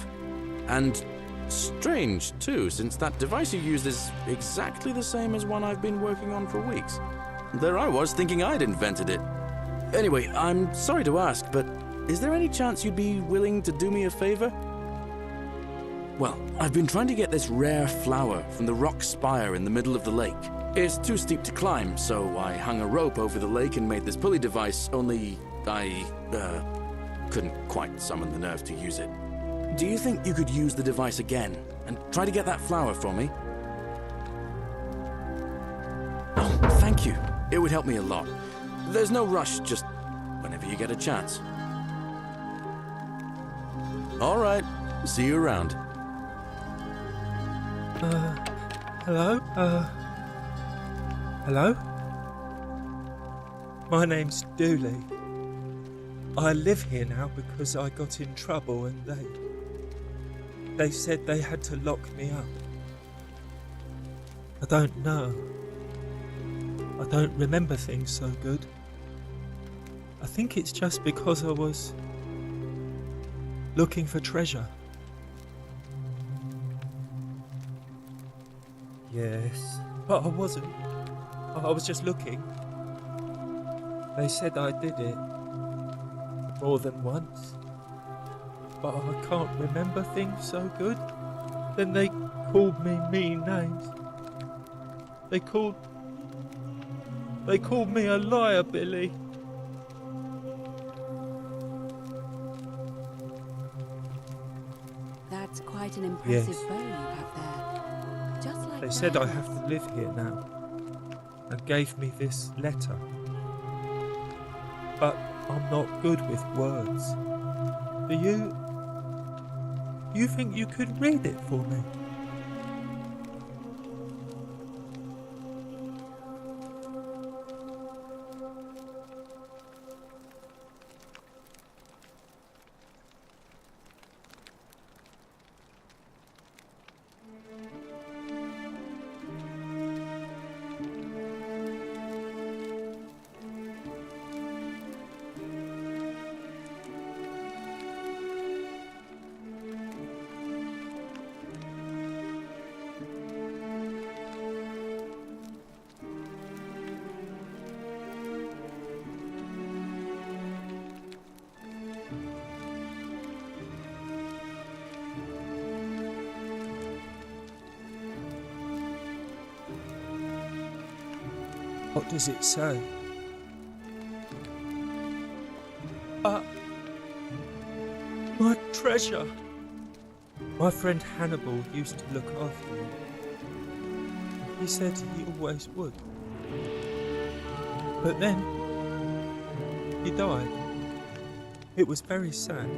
And strange, too, since that device you used is exactly the same as one I've been working on for weeks. There I was, thinking I'd invented it. Anyway, I'm sorry to ask, but is there any chance you'd be willing to do me a favor? Well, I've been trying to get this rare flower from the rock spire in the middle of the lake. It's too steep to climb, so I hung a rope over the lake and made this pulley device, only I couldn't quite summon the nerve to use it. Do you think you could use the device again and try to get that flower for me? Oh, thank you. It would help me a lot. There's no rush, just whenever you get a chance. All right. See you around. Hello? Hello? My name's Dooley. I live here now because I got in trouble and they said they had to lock me up. I don't know. I don't remember things so good. I think it's just because I was looking for treasure. Yes, but I wasn't. I was just looking. They said I did it more than once, but I can't remember things so good. Then they called me mean names. They called me a liar, Billy. That's quite an impressive Yes. bow you have there. Just like They said I Diana's. have to live here now, and gave me this letter. But I'm not good with words. Do you think you could read it for me? What does it say? treasure. My friend Hannibal used to look after me. He said he always would. But then, he died. It was very sad.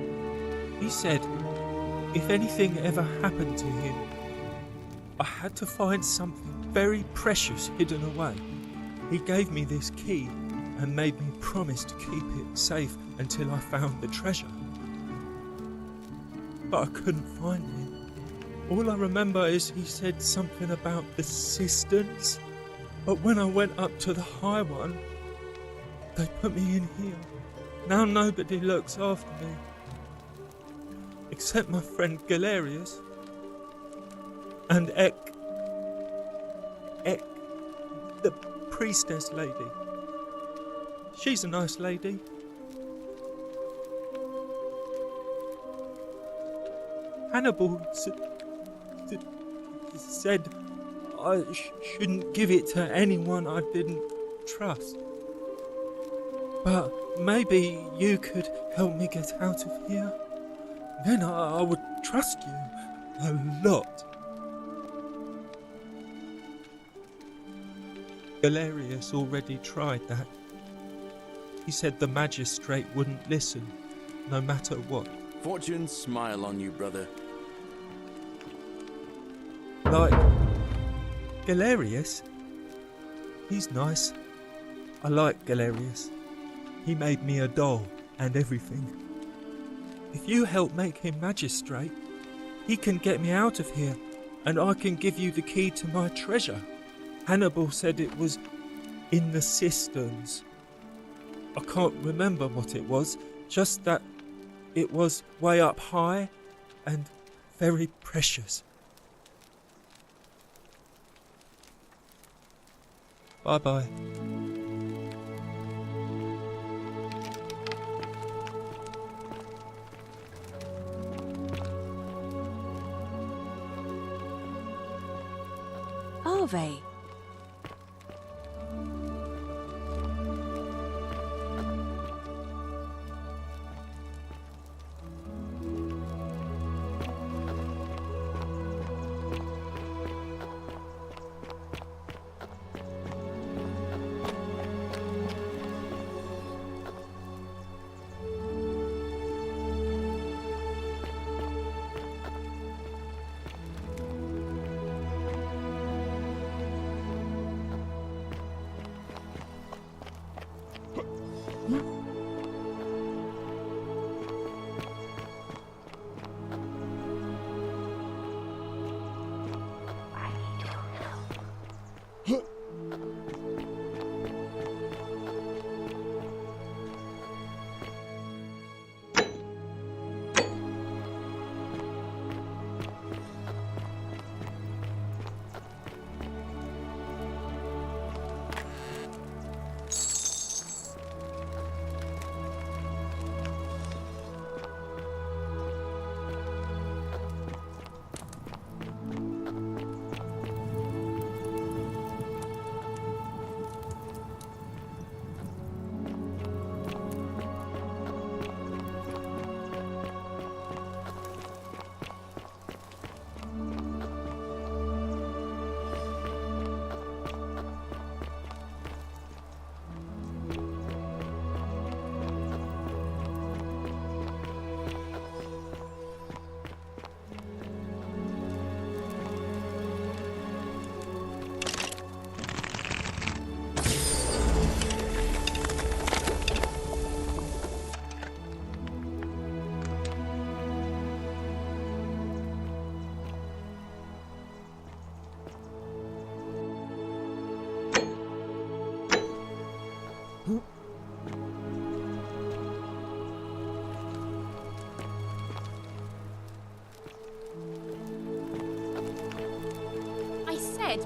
He said if anything ever happened to him, I had to find something very precious hidden away. He gave me this key and made me promise to keep it safe until I found the treasure. But I couldn't find it. All I remember is he said something about the cisterns, but when I went up to the high one, they put me in here. Now nobody looks after me, except my friend Galerius and Ek, the priestess lady. She's a nice lady. Hannibal said I shouldn't give it to anyone I didn't trust. But maybe you could help me get out of here. Then I would trust you a lot. Galerius already tried that. He said the magistrate wouldn't listen, no matter what. Fortune smile on you, brother. Like Galerius? He's nice. I like Galerius. He made me a doll and everything. If you help make him magistrate, he can get me out of here, and I can give you the key to my treasure. Hannibal said it was in the cisterns. I can't remember what it was, just that it was way up high and very precious. Bye-bye. Ave.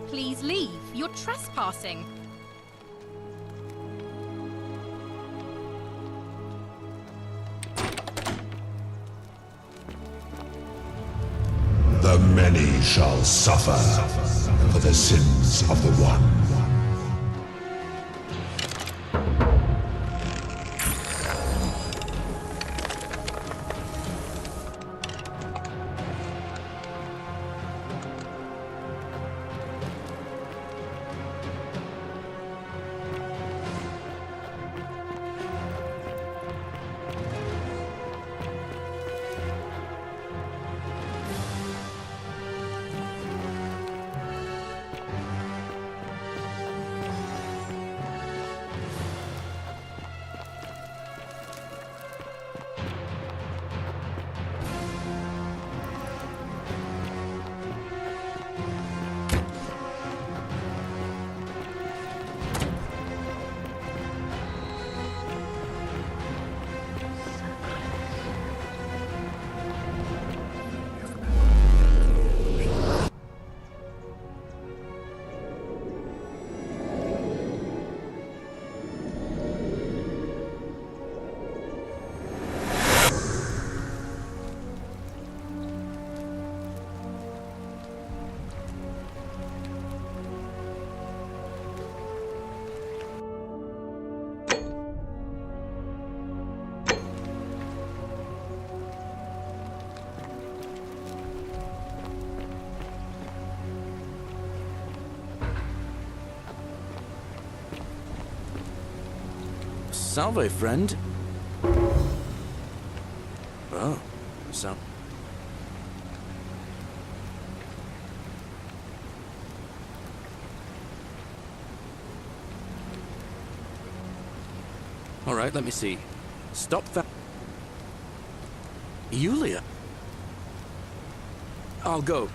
Please leave. You're trespassing. The many shall suffer for the sins of the one. Salve, friend. Oh, so... All right, let me see. Stop that. Yulia. I'll go.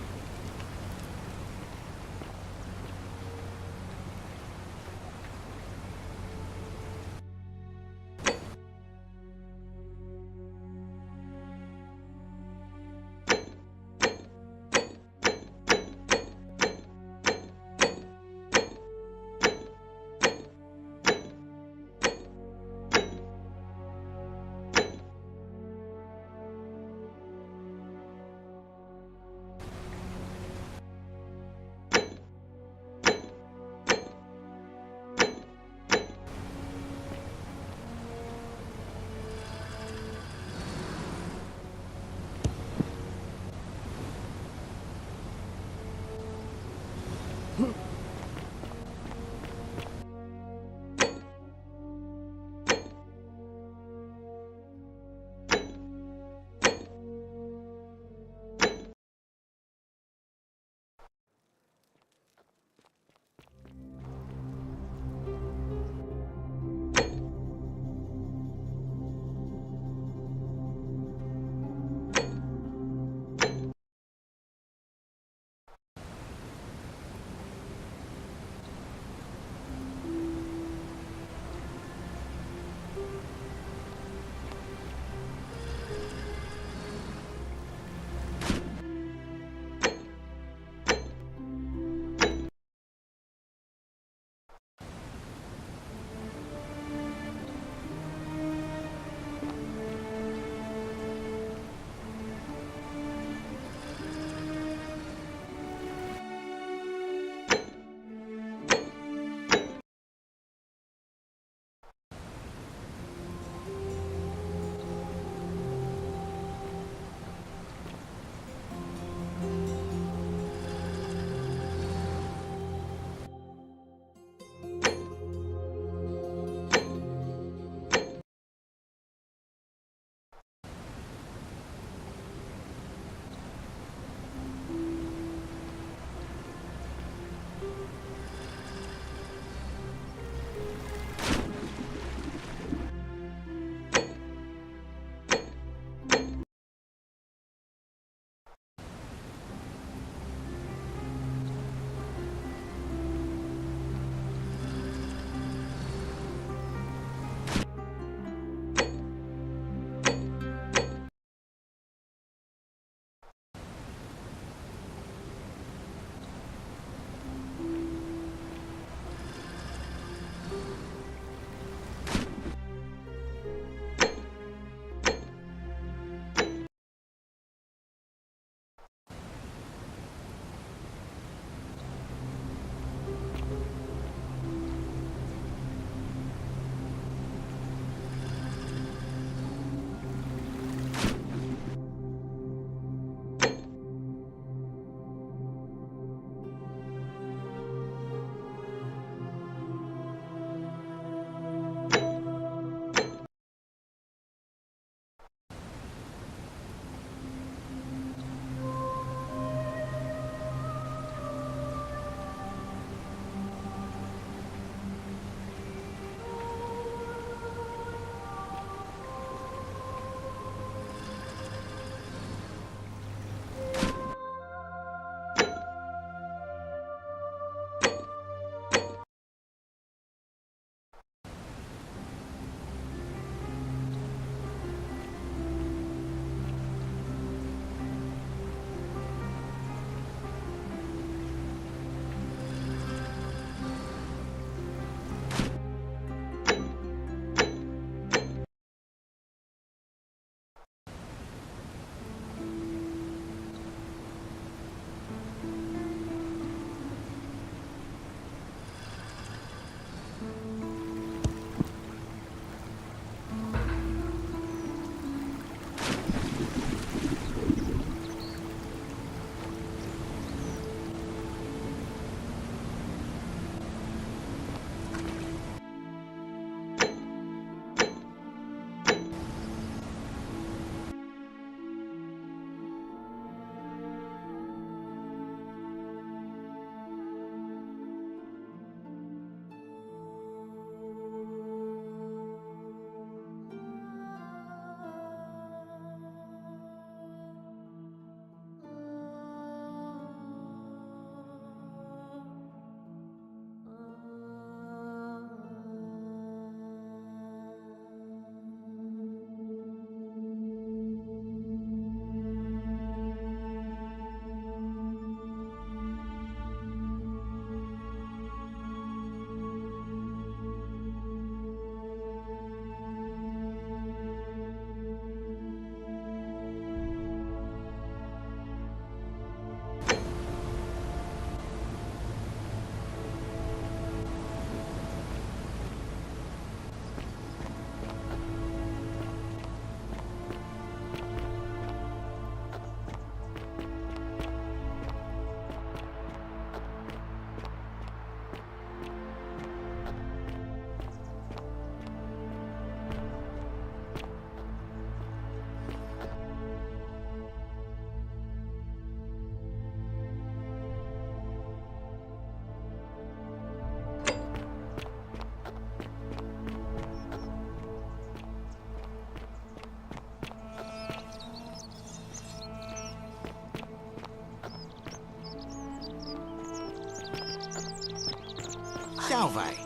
Salve.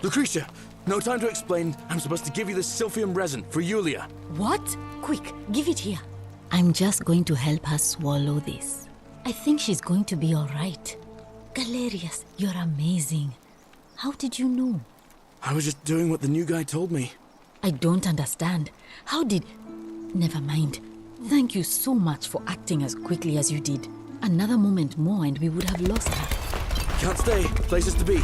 Lucretia, no time to explain. I'm supposed to give you this silphium resin for Yulia. What? Quick, give it here. I'm just going to help her swallow this. I think she's going to be all right. Galerius, you're amazing. How did you know? I was just doing what the new guy told me. I don't understand. How did... Never mind. Thank you so much for acting as quickly as you did. Another moment more and we would have lost her. Can't stay. Places to be.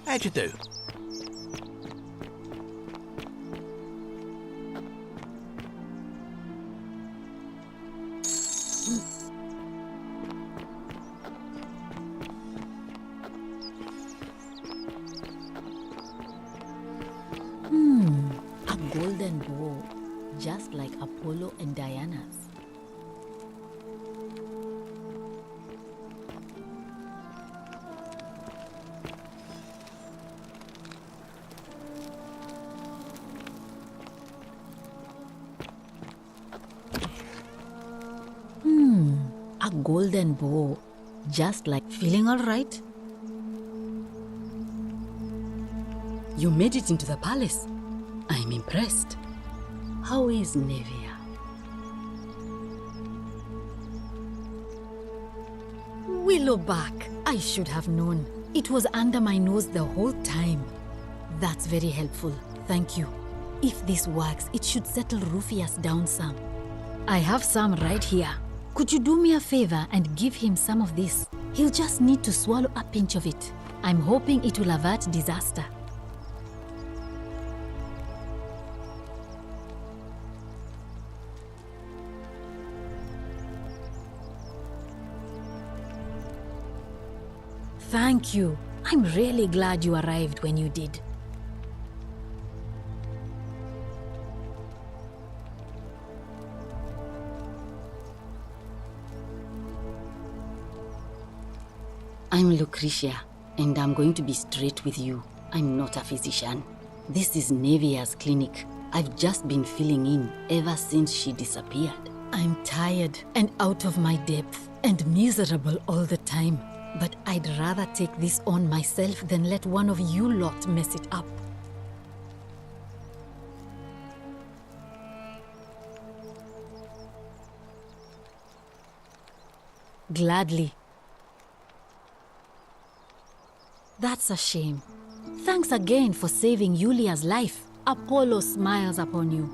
How'd you do? A golden bow, just like Apollo and Diana's. A golden bow, just like... Feeling all right? You made it into the palace. I'm impressed. How is Nevia? Willowback, I should have known. It was under my nose the whole time. That's very helpful, thank you. If this works, it should settle Rufius down some. I have some right here. Could you do me a favor and give him some of this? He'll just need to swallow a pinch of it. I'm hoping it will avert disaster. Thank you. I'm really glad you arrived when you did. I'm Lucretia, and I'm going to be straight with you. I'm not a physician. This is Nevia's clinic. I've just been filling in ever since she disappeared. I'm tired and out of my depth and miserable all the time. But I'd rather take this on myself than let one of you lot mess it up. Gladly. That's a shame. Thanks again for saving Yulia's life. Apollo smiles upon you.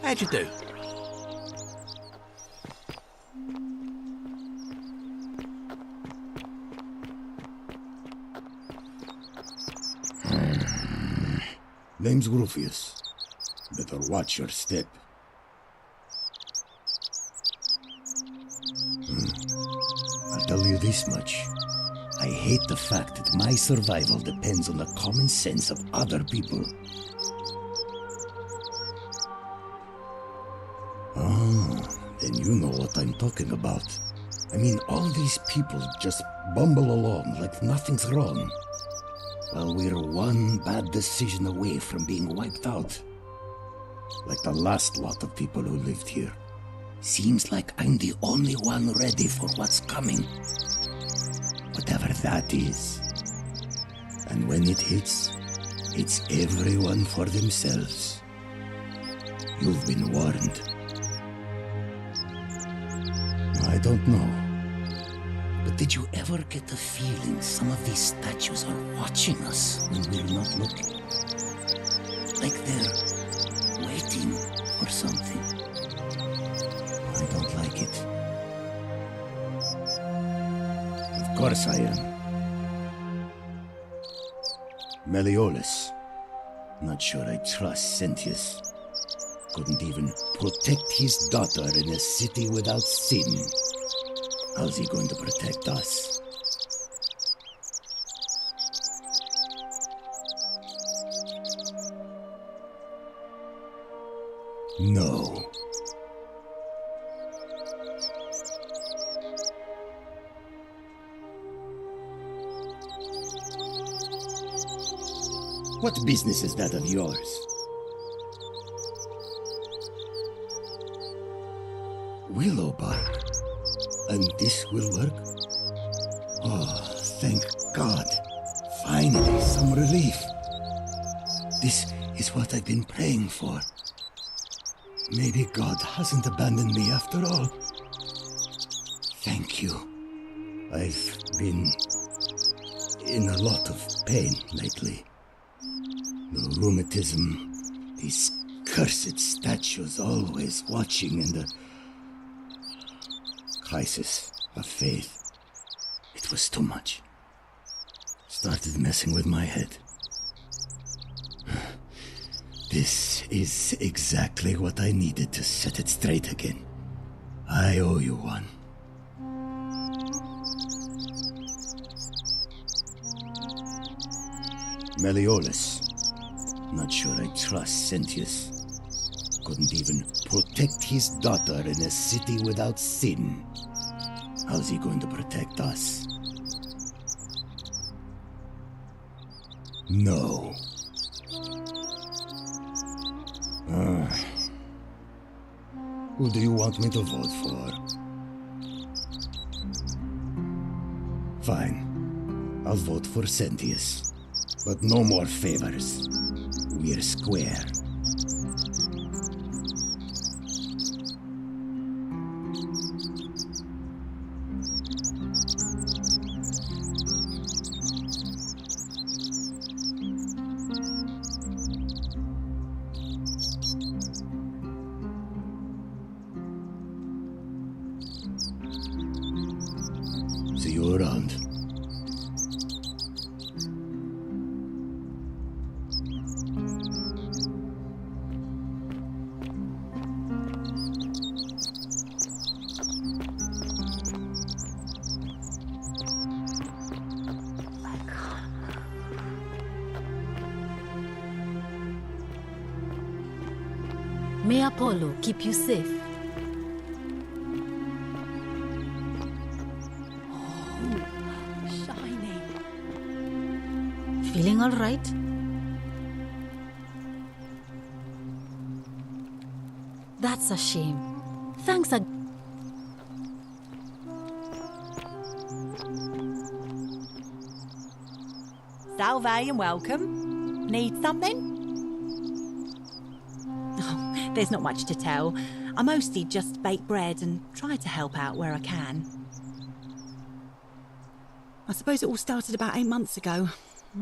How'd you do? Name's Rufius. Better watch your step. I'll tell you this much. I hate the fact that my survival depends on the common sense of other people. Oh, then you know what I'm talking about. I mean, all these people just bumble along like nothing's wrong, while we're one bad decision away from being wiped out. Like the last lot of people who lived here. Seems like I'm the only one ready for what's coming. Whatever that is. And when it hits, it's everyone for themselves. You've been warned. I don't know. But did you ever get the feeling some of these statues are watching us when we're not looking? Like they're waiting for something. I don't like it. Of course I am. Meliodas. Not sure I trust Sentius. Couldn't even protect his daughter in a city without sin. How's he going to protect us? No. What business is that of yours? Willow bark. And this will work? Oh, thank God. Finally, some relief. This is what I've been praying for. Maybe God hasn't abandoned me after all. Thank you. I've been in a lot of pain lately. The rheumatism, these cursed statues always watching, and the crisis of faith. It was too much. Started messing with my head. This is exactly what I needed to set it straight again. I owe you one. Meliodas. Not sure I trust Sentius. Couldn't even protect his daughter in a city without sin. How's he going to protect us? No. Who do you want me to vote for? Fine. I'll vote for Sentius. But no more favors. We're square. See you around. May Apollo keep you safe. Oh, shiny. Feeling all right? That's a shame. Thanks again. Salve and welcome. Need something? Oh, there's not much to tell. I mostly just bake bread and try to help out where I can. I suppose it all started about 8 months ago.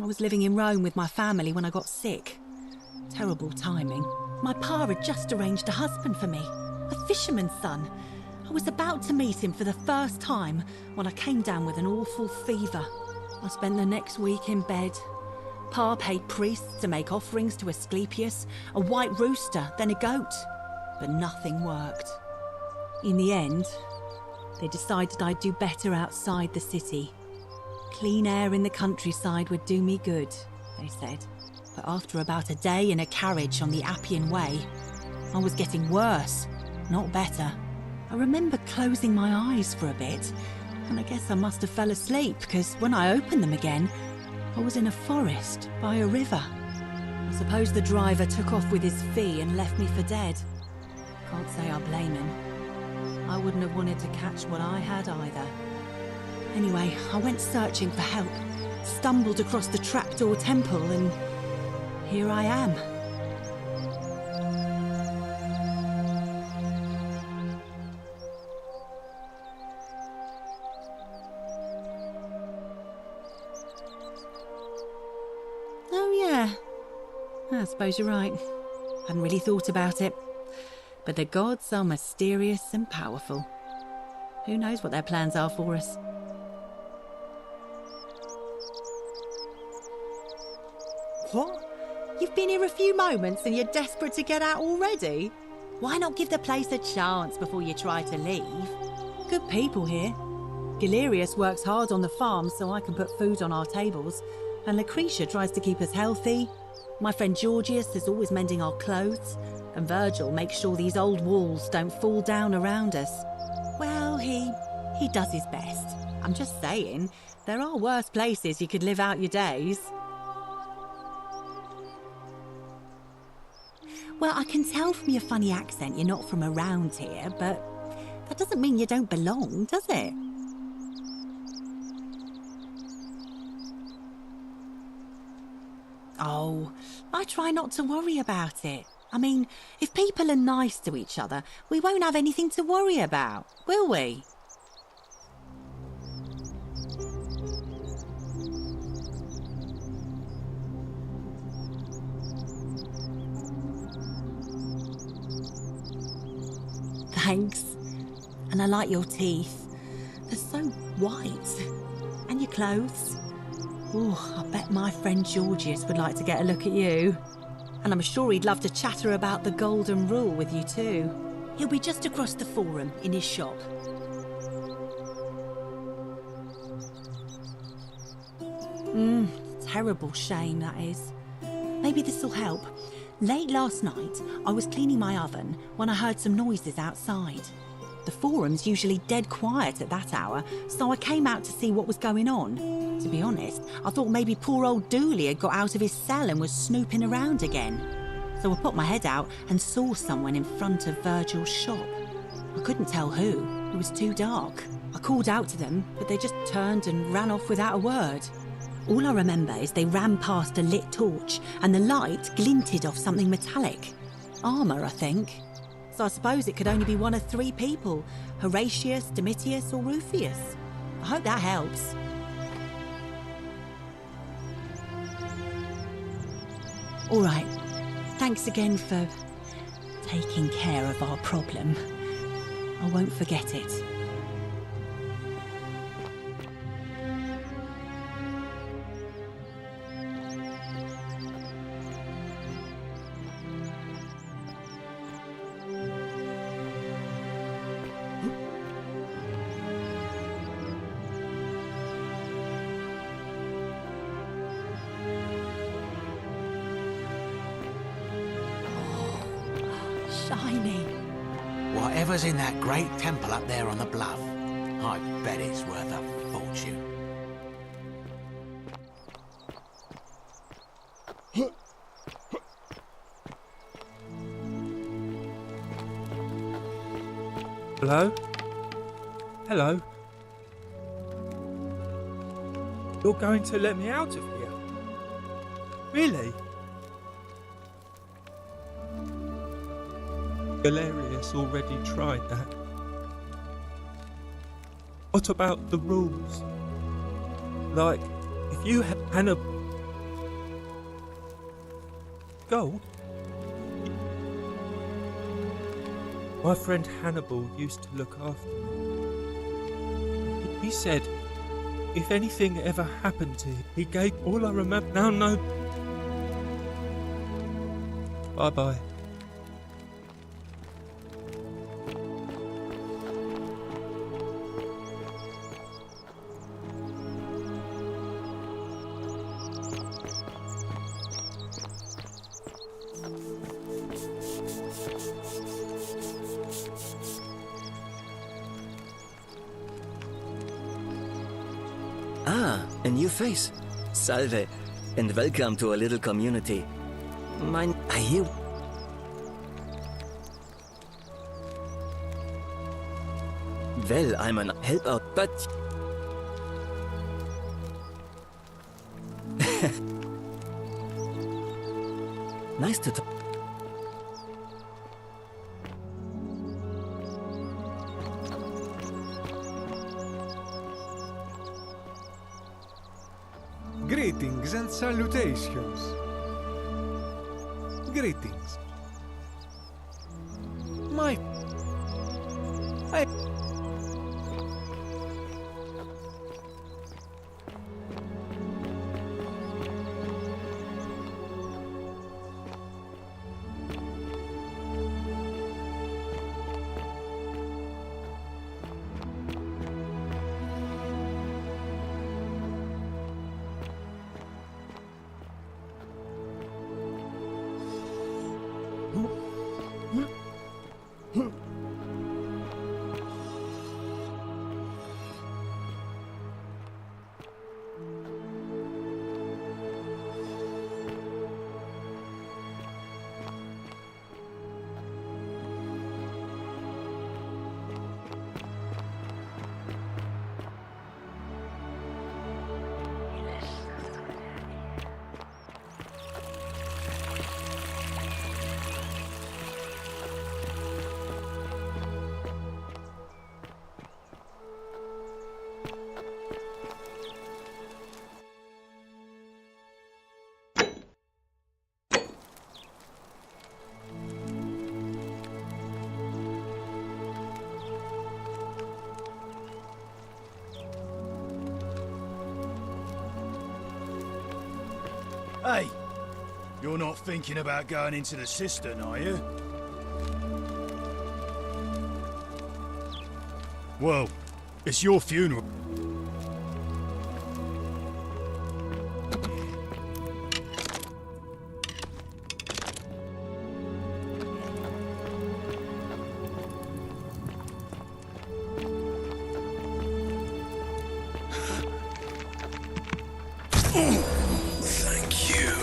I was living in Rome with my family when I got sick. Terrible timing. My pa had just arranged a husband for me, a fisherman's son. I was about to meet him for the first time when I came down with an awful fever. I spent the next week in bed. Pa paid priests to make offerings to Asclepius, a white rooster, then a goat. But nothing worked. In the end, they decided I'd do better outside the city. Clean air in the countryside would do me good, they said. But after about a day in a carriage on the Appian Way, I was getting worse, not better. I remember closing my eyes for a bit, and I guess I must have fell asleep, because when I opened them again, I was in a forest by a river. I suppose the driver took off with his fee and left me for dead. Can't say I blame him. I wouldn't have wanted to catch what I had either. Anyway, I went searching for help, stumbled across the trapdoor temple, and here I am. Oh yeah, I suppose you're right. Hadn't really thought about it. But the gods are mysterious and powerful. Who knows what their plans are for us? What? You've been here a few moments and you're desperate to get out already? Why not give the place a chance before you try to leave? Good people here. Galerius works hard on the farm so I can put food on our tables, and Lucretia tries to keep us healthy. My friend Georgius is always mending our clothes, and Virgil makes sure these old walls don't fall down around us. Well, he does his best. I'm just saying, there are worse places you could live out your days. Well, I can tell from your funny accent you're not from around here, but that doesn't mean you don't belong, does it? Oh, I try not to worry about it. I mean, if people are nice to each other, we won't have anything to worry about, will we? Thanks. And I like your teeth. They're so white. And your clothes. Oh, I bet my friend Georgius would like to get a look at you. And I'm sure he'd love to chatter about the Golden Rule with you too. He'll be just across the forum in his shop. Terrible shame, that is. Maybe this'll help. Late last night, I was cleaning my oven when I heard some noises outside. The forum's usually dead quiet at that hour, so I came out to see what was going on. To be honest, I thought maybe poor old Dooley had got out of his cell and was snooping around again. So I put my head out and saw someone in front of Virgil's shop. I couldn't tell who, it was too dark. I called out to them, but they just turned and ran off without a word. All I remember is they ran past a lit torch and the light glinted off something metallic. Armour, I think. So I suppose it could only be one of three people, Horatius, Domitius or Rufius. I hope that helps. All right, thanks again for taking care of our problem. I won't forget it. Whatever's in that great temple up there on the bluff, I bet it's worth a fortune. Hello? Hello? You're going to let me out of here? Really? Galerius already tried that. What about the rules? Like, if you had gold? My friend Hannibal used to look after me. He said if anything ever happened to him, he gave all I remember. Now, no. Bye-bye. Ah, a new face. Salve, and welcome to a little community. I hear... Well, I'm an help out, but... Nice to talk. Greetings and salutations. Greetings. Hey, you're not thinking about going into the cistern, are you? Well, it's your funeral. Thank you.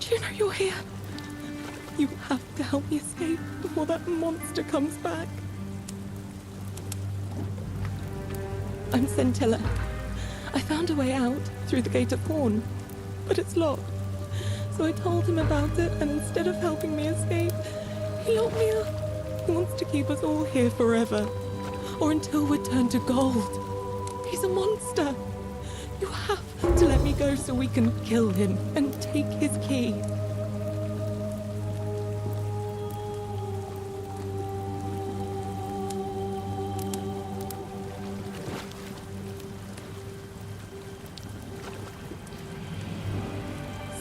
Do you know you're here? You have to help me escape before that monster comes back. I'm Scintilla. I found a way out through the Gate of Horn, but it's locked. So I told him about it, and instead of helping me escape, he locked me up. He wants to keep us all here forever, or until we're turned to gold. He's a monster. You have to let me go so we can kill him and take his key.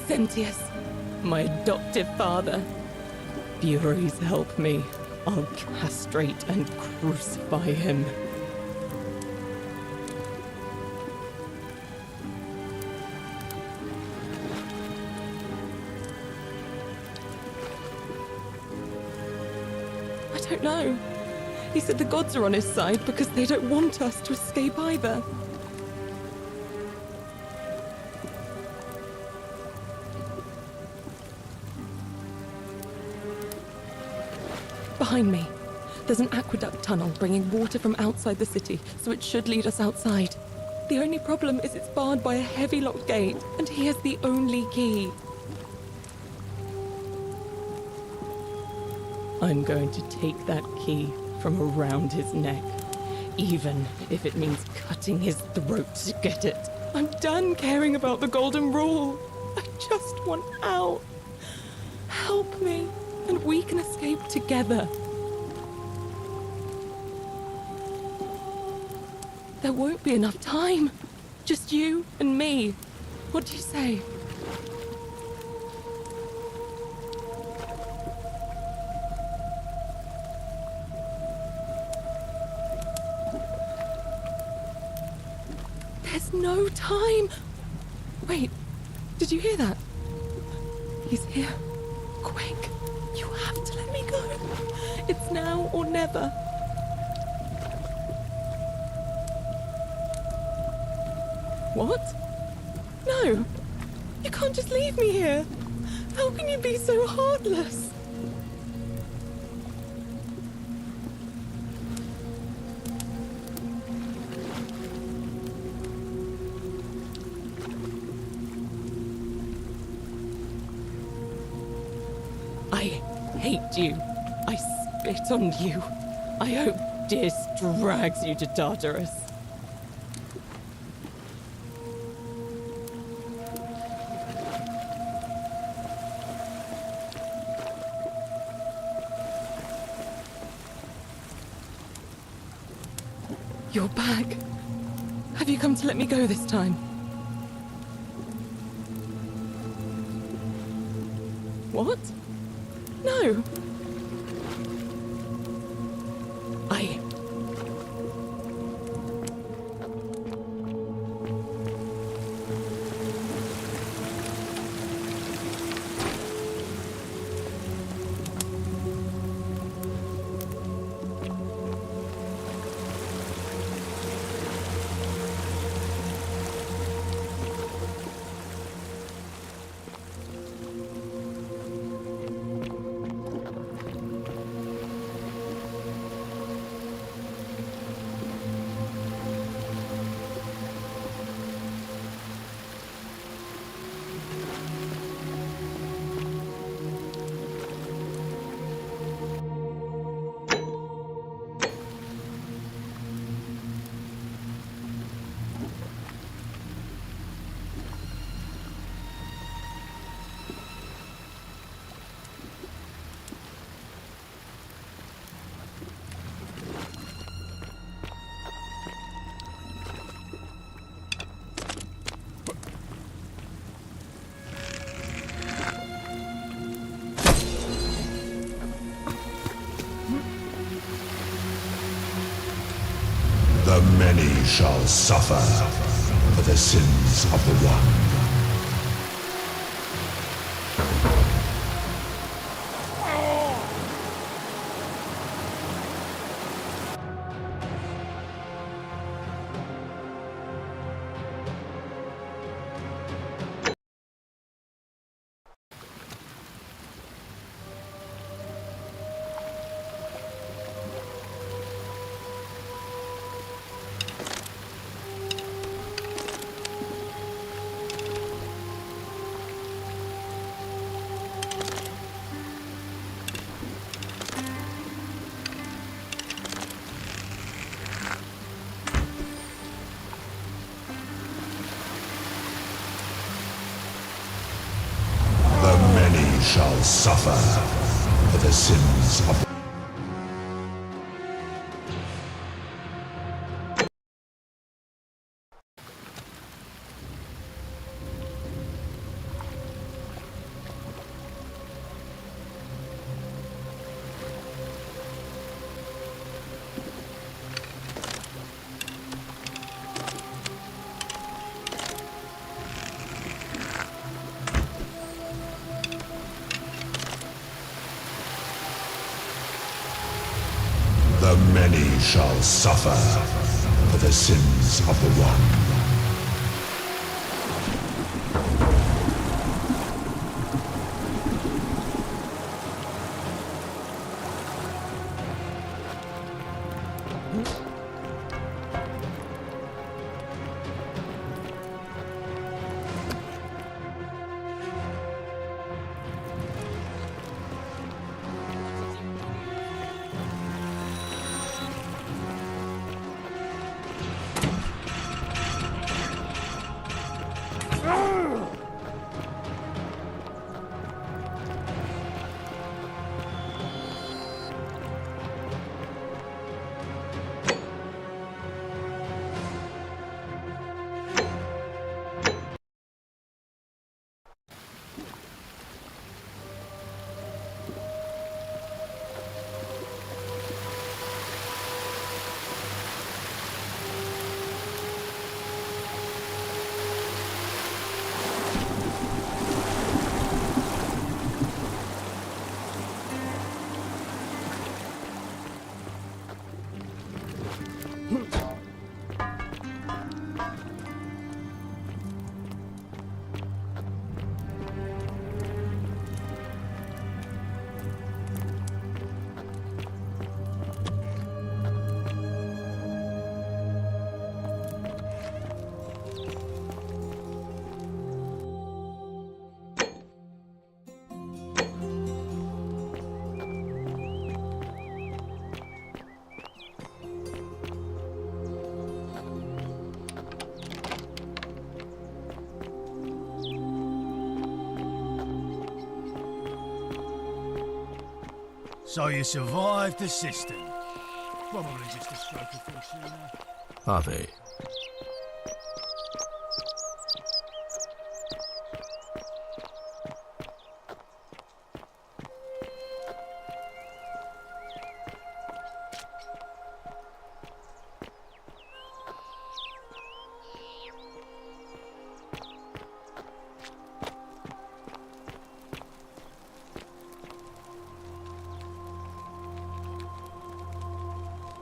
Sentius, my adoptive father. Furies help me. I'll castrate and crucify him. I don't know. He said the gods are on his side because they don't want us to escape either. Behind me, there's an aqueduct tunnel bringing water from outside the city, so it should lead us outside. The only problem is it's barred by a heavy locked gate, and he has the only key. I'm going to take that key from around his neck, even if it means cutting his throat to get it. I'm done caring about the golden rule. I just want out. Help me, and we can escape together. There won't be enough time. Just you and me. What do you say? There's no time. Wait, did you hear that? He's here. Quick, you have to let me go. It's now or never. What? No, you can't just leave me here. How can you be so heartless? I hate you. I spit on you. I hope Dis drags you to Tartarus. You're back. Have you come to let me go this time? What? No. The many shall suffer for the sins of the one. shall suffer for the sins of the many shall suffer for the sins of the one. So you survived the system. Probably just a stroke of fortune. Are they?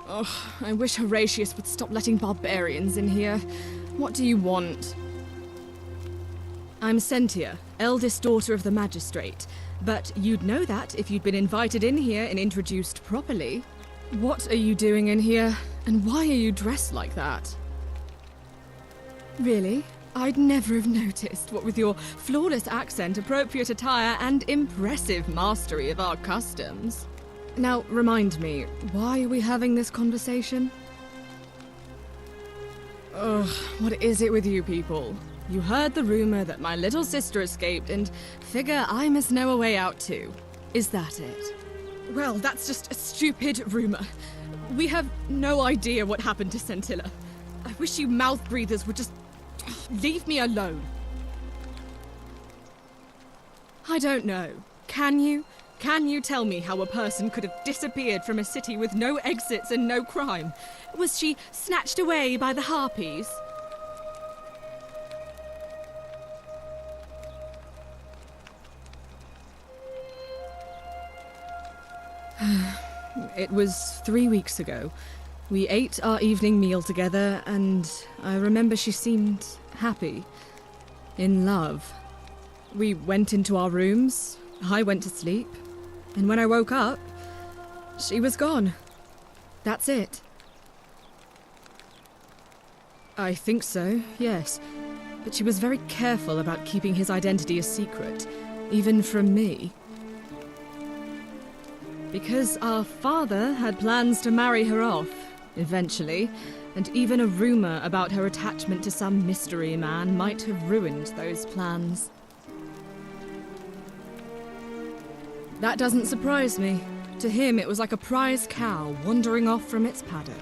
Oh, I wish Horatius would stop letting barbarians in here. What do you want? I'm Sentia, eldest daughter of the magistrate. But you'd know that if you'd been invited in here and introduced properly. What are you doing in here? And why are you dressed like that? Really? I'd never have noticed, what with your flawless accent, appropriate attire, and impressive mastery of our customs. Now, remind me, why are we having this conversation? Ugh, what is it with you people? You heard the rumor that my little sister escaped and figure I must know a way out too. Is that it? Well, that's just a stupid rumor. We have no idea what happened to Scintilla. I wish you mouth breathers would just leave me alone. I don't know. Can you? Can you tell me how a person could have disappeared from a city with no exits and no crime? Was she snatched away by the harpies? It was 3 weeks ago. We ate our evening meal together, and I remember she seemed happy. In love. We went into our rooms, I went to sleep, and when I woke up, she was gone. That's it. I think so, yes. But she was very careful about keeping his identity a secret, even from me. Because our father had plans to marry her off, eventually, and even a rumor about her attachment to some mystery man might have ruined those plans. That doesn't surprise me. To him, it was like a prize cow wandering off from its paddock.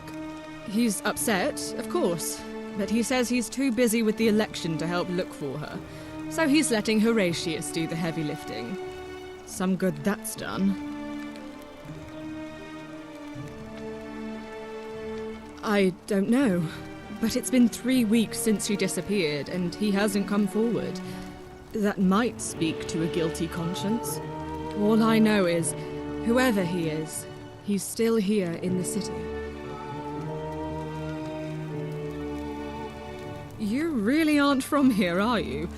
He's upset, of course, but he says he's too busy with the election to help look for her. So he's letting Horatius do the heavy lifting. Some good that's done. I don't know, but it's been 3 weeks since she disappeared, and he hasn't come forward. That might speak to a guilty conscience. All I know is, whoever he is, he's still here in the city. You really aren't from here, are you?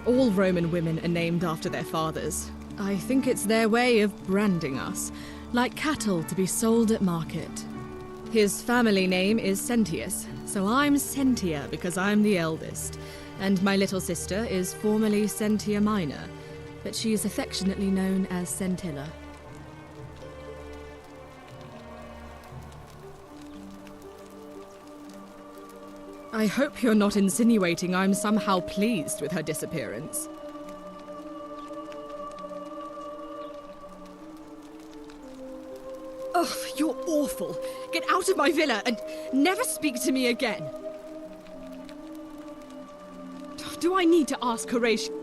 All Roman women are named after their fathers. I think it's their way of branding us, like cattle to be sold at market. His family name is Sentius, so I'm Sentia because I'm the eldest, and my little sister is formerly Sentia Minor, but she is affectionately known as Sentilla. I hope you're not insinuating I'm somehow pleased with her disappearance. Ugh, you're awful. Get out of my villa and never speak to me again. Do I need to ask Horatius?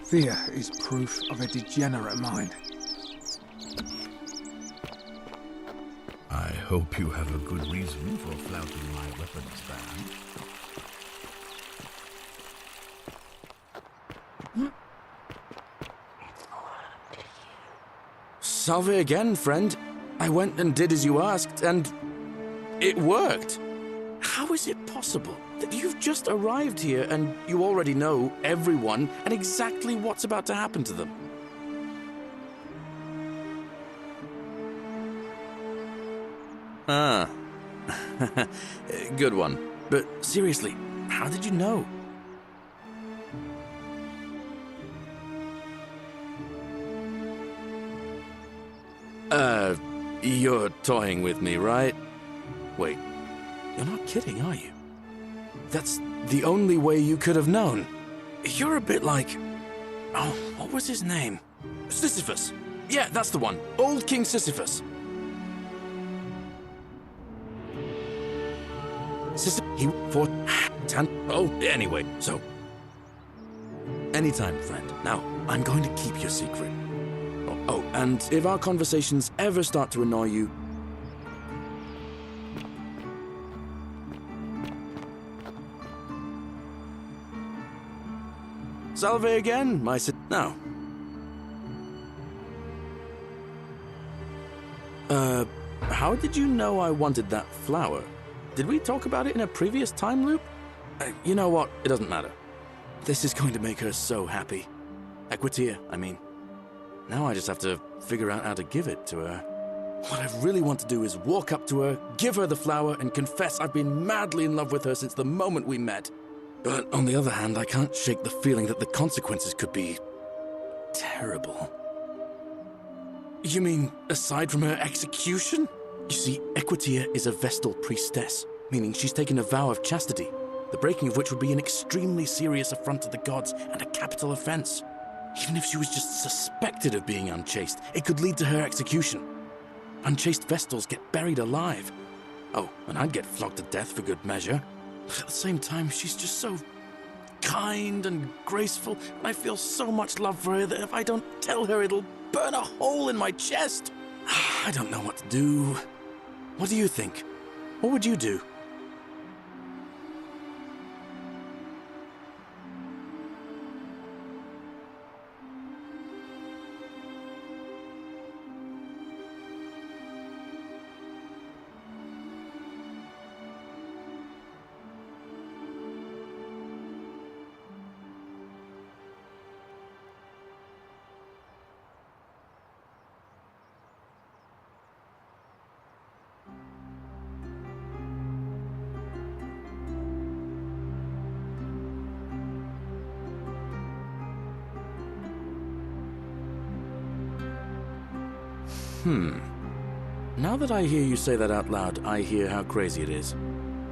Fear is proof of a degenerate mind. I hope you have a good reason for flouting my weapons ban. Salve again, friend. I went and did as you asked, and it worked. How is it possible that you've just arrived here and you already know everyone and exactly what's about to happen to them? Ah. Good one. But seriously, how did you know? You're toying with me, right? Wait, you're not kidding, are you? That's the only way you could have known. You're a bit like... Oh, what was his name? Sisyphus. Yeah, that's the one. Old King Sisyphus. He fought... Oh, anyway, so... Anytime, friend. Now, I'm going to keep your secret. Oh, and if our conversations ever start to annoy you... Salve again, my Now. How did you know I wanted that flower? Did we talk about it in a previous time loop? You know what? It doesn't matter. This is going to make her so happy. Equitia, I mean. Now I just have to figure out how to give it to her. What I really want to do is walk up to her, give her the flower, and confess I've been madly in love with her since the moment we met. But on the other hand, I can't shake the feeling that the consequences could be... terrible. You mean, aside from her execution? You see, Equitia is a Vestal priestess, meaning she's taken a vow of chastity, the breaking of which would be an extremely serious affront to the gods and a capital offense. Even if she was just suspected of being unchaste, it could lead to her execution. Unchaste Vestals get buried alive. Oh, and I'd get flogged to death for good measure. But at the same time, she's just so kind and graceful, and I feel so much love for her that if I don't tell her, it'll burn a hole in my chest. I don't know what to do. What do you think? What would you do? Now that I hear you say that out loud, I hear how crazy it is.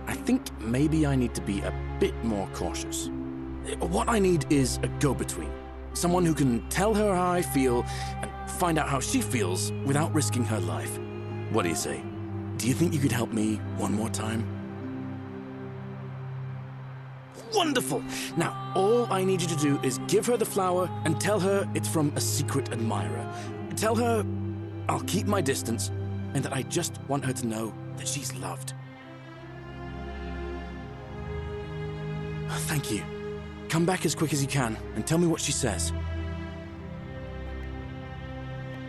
I think maybe I need to be a bit more cautious. What I need is a go-between. Someone who can tell her how I feel and find out how she feels without risking her life. What do you say? Do you think you could help me one more time? Wonderful! Now, all I need you to do is give her the flower and tell her it's from a secret admirer. Tell her I'll keep my distance and that I just want her to know that she's loved. Thank you. Come back as quick as you can and tell me what she says.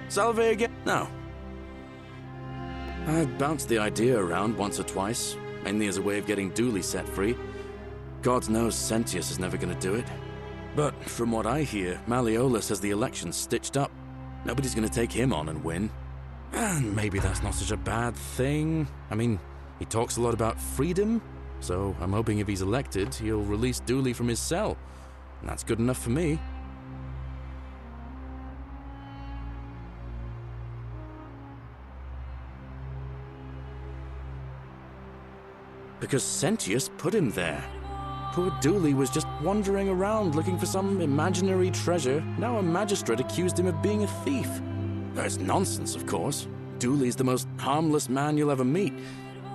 Salve again? No. I've bounced the idea around once or twice, mainly as a way of getting Dooley set free. God knows Sentius is never going to do it. But from what I hear, Malleolus has the election stitched up. Nobody's going to take him on and win. And maybe that's not such a bad thing. I mean, he talks a lot about freedom, so I'm hoping if he's elected, he'll release Dooley from his cell. And that's good enough for me. Because Sentius put him there. Poor Dooley was just wandering around looking for some imaginary treasure. Now a magistrate accused him of being a thief. That's nonsense, of course. Dooley's the most harmless man you'll ever meet.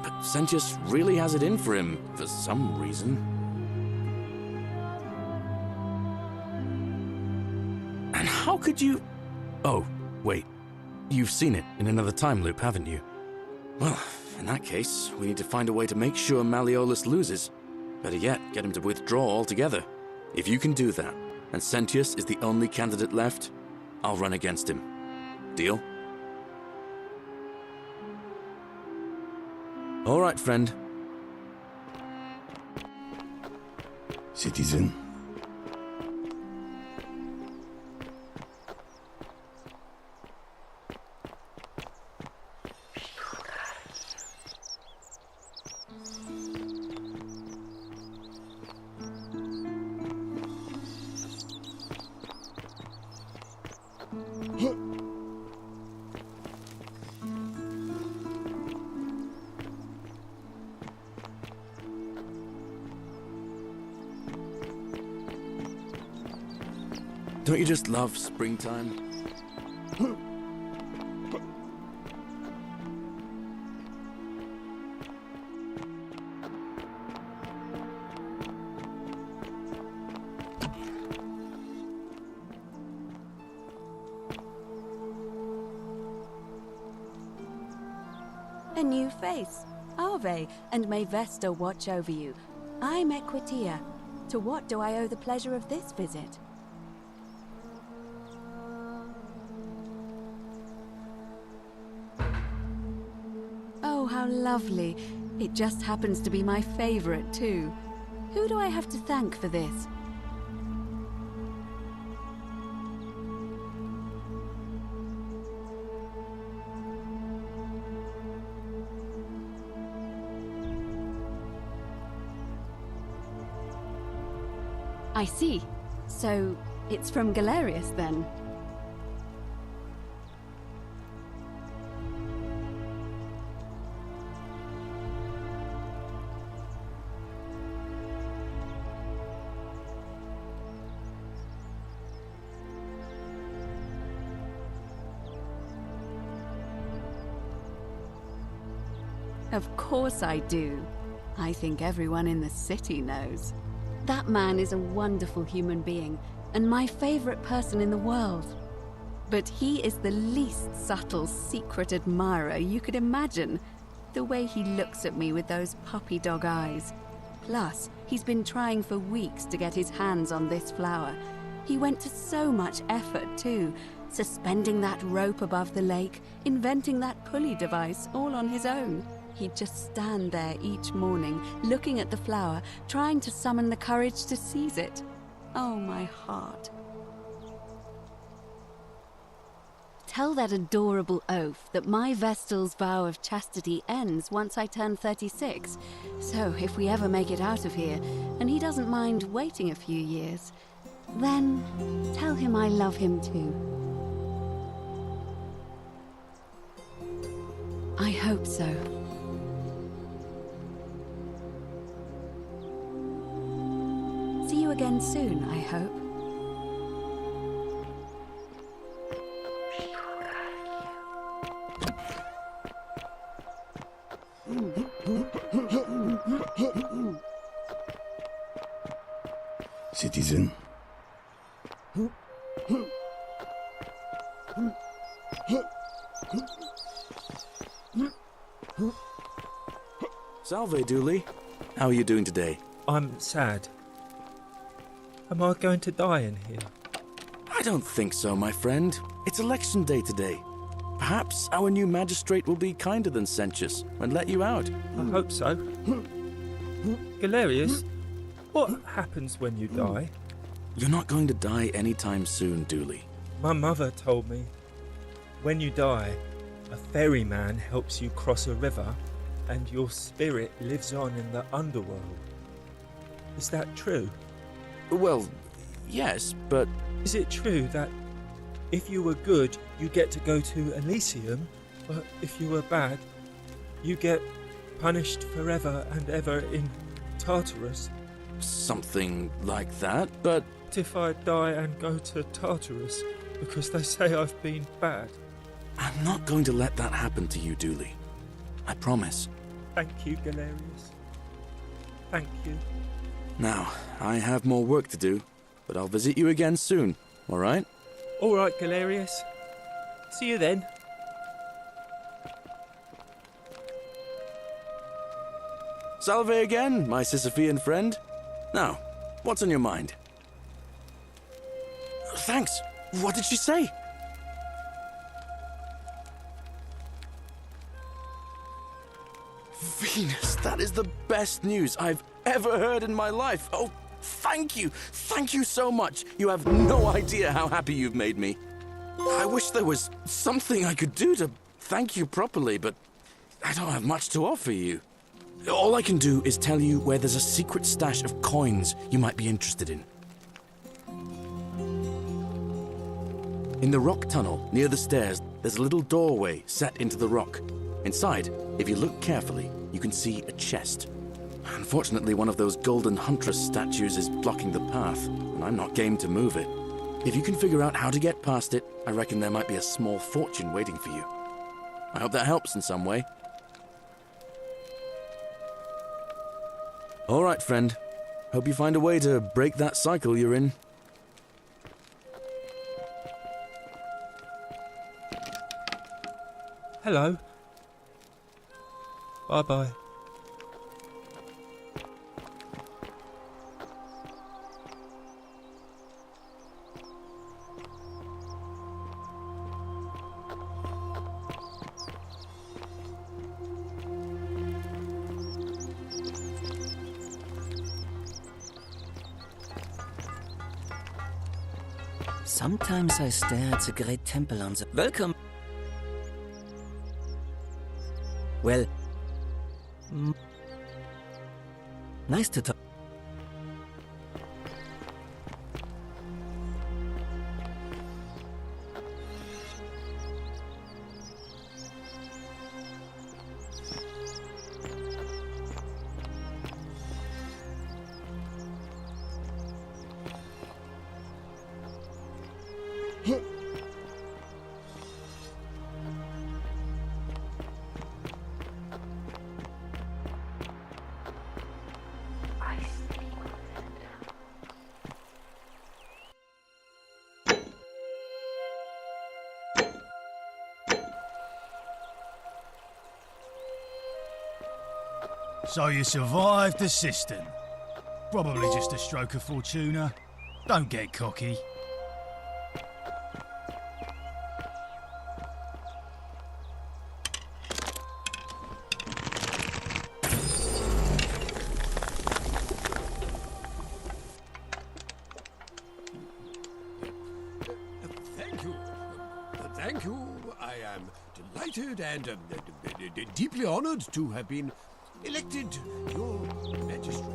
But Sentius really has it in for him, for some reason. And how could you... Oh, wait. You've seen it in another time loop, haven't you? Well, in that case, we need to find a way to make sure Malleolus loses. Better yet, get him to withdraw altogether. If you can do that, and Sentius is the only candidate left, I'll run against him. Deal? All right, friend. Citizen. Don't you just love springtime? A new face. Ave, and may Vesta watch over you. I'm Equitia. To what do I owe the pleasure of this visit? Oh, how lovely. It just happens to be my favorite, too. Who do I have to thank for this? I see. So, it's from Galerius, then? Of course I do. I think everyone in the city knows. That man is a wonderful human being, and my favorite person in the world. But he is the least subtle secret admirer you could imagine. The way he looks at me with those puppy dog eyes. Plus, he's been trying for weeks to get his hands on this flower. He went to so much effort, too. Suspending that rope above the lake, inventing that pulley device all on his own. He'd just stand there each morning, looking at the flower, trying to summon the courage to seize it. Oh, my heart. Tell that adorable oaf that my Vestal's vow of chastity ends once I turn 36. So if we ever make it out of here, and he doesn't mind waiting a few years, then tell him I love him too. I hope so. See you again soon, I hope. Citizen. Salve, Dooley. How are you doing today? I'm sad. Am I going to die in here? I don't think so, my friend. It's election day today. Perhaps our new magistrate will be kinder than Sentius and let you out. I hope so. Galerius, what happens when you die? You're not going to die anytime soon, Dooley. My mother told me, when you die, a ferryman helps you cross a river and your spirit lives on in the underworld. Is that true? Well, yes, but... Is it true that if you were good, you get to go to Elysium, but if you were bad, you get punished forever and ever in Tartarus? Something like that, but... If I die and go to Tartarus because they say I've been bad? I'm not going to let that happen to you, Dooley. I promise. Thank you, Galerius. Thank you. Now, I have more work to do, but I'll visit you again soon, all right? All right, Galerius. See you then. Salve again, my Sisyphean friend. Now, what's on your mind? Thanks. What did she say? Venus, that is the best news I've ever heard in my life. Oh, thank you. Thank you so much. You have no idea how happy you've made me. I wish there was something I could do to thank you properly, but I don't have much to offer you. All I can do is tell you where there's a secret stash of coins you might be interested in. In the rock tunnel near the stairs, there's a little doorway set into the rock. Inside, if you look carefully, you can see a chest. Unfortunately, one of those golden huntress statues is blocking the path, and I'm not game to move it. If you can figure out how to get past it, I reckon there might be a small fortune waiting for you. I hope that helps in some way. All right, friend. Hope you find a way to break that cycle you're in. Hello. Bye-bye. Sometimes I stare at the great temple on the... Welcome! Well... Nice to talk. So you survived the cistern. Probably just a stroke of fortuna. Don't get cocky. Thank you. I am delighted and deeply honored to have been elected your magistrate.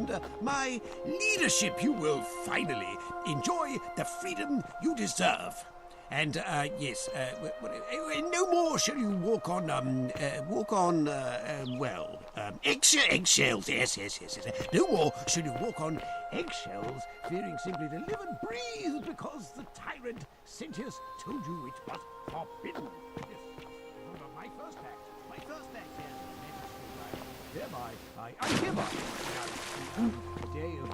under my leadership, you will finally enjoy the freedom you deserve. And, yes, no more shall you walk on, eggshells, yes. No more shall you walk on eggshells, fearing simply to live and breathe, because the tyrant Sentius told you it was forbidden. Yes, remember my first act, yes, thereby, I hereby announce the day of,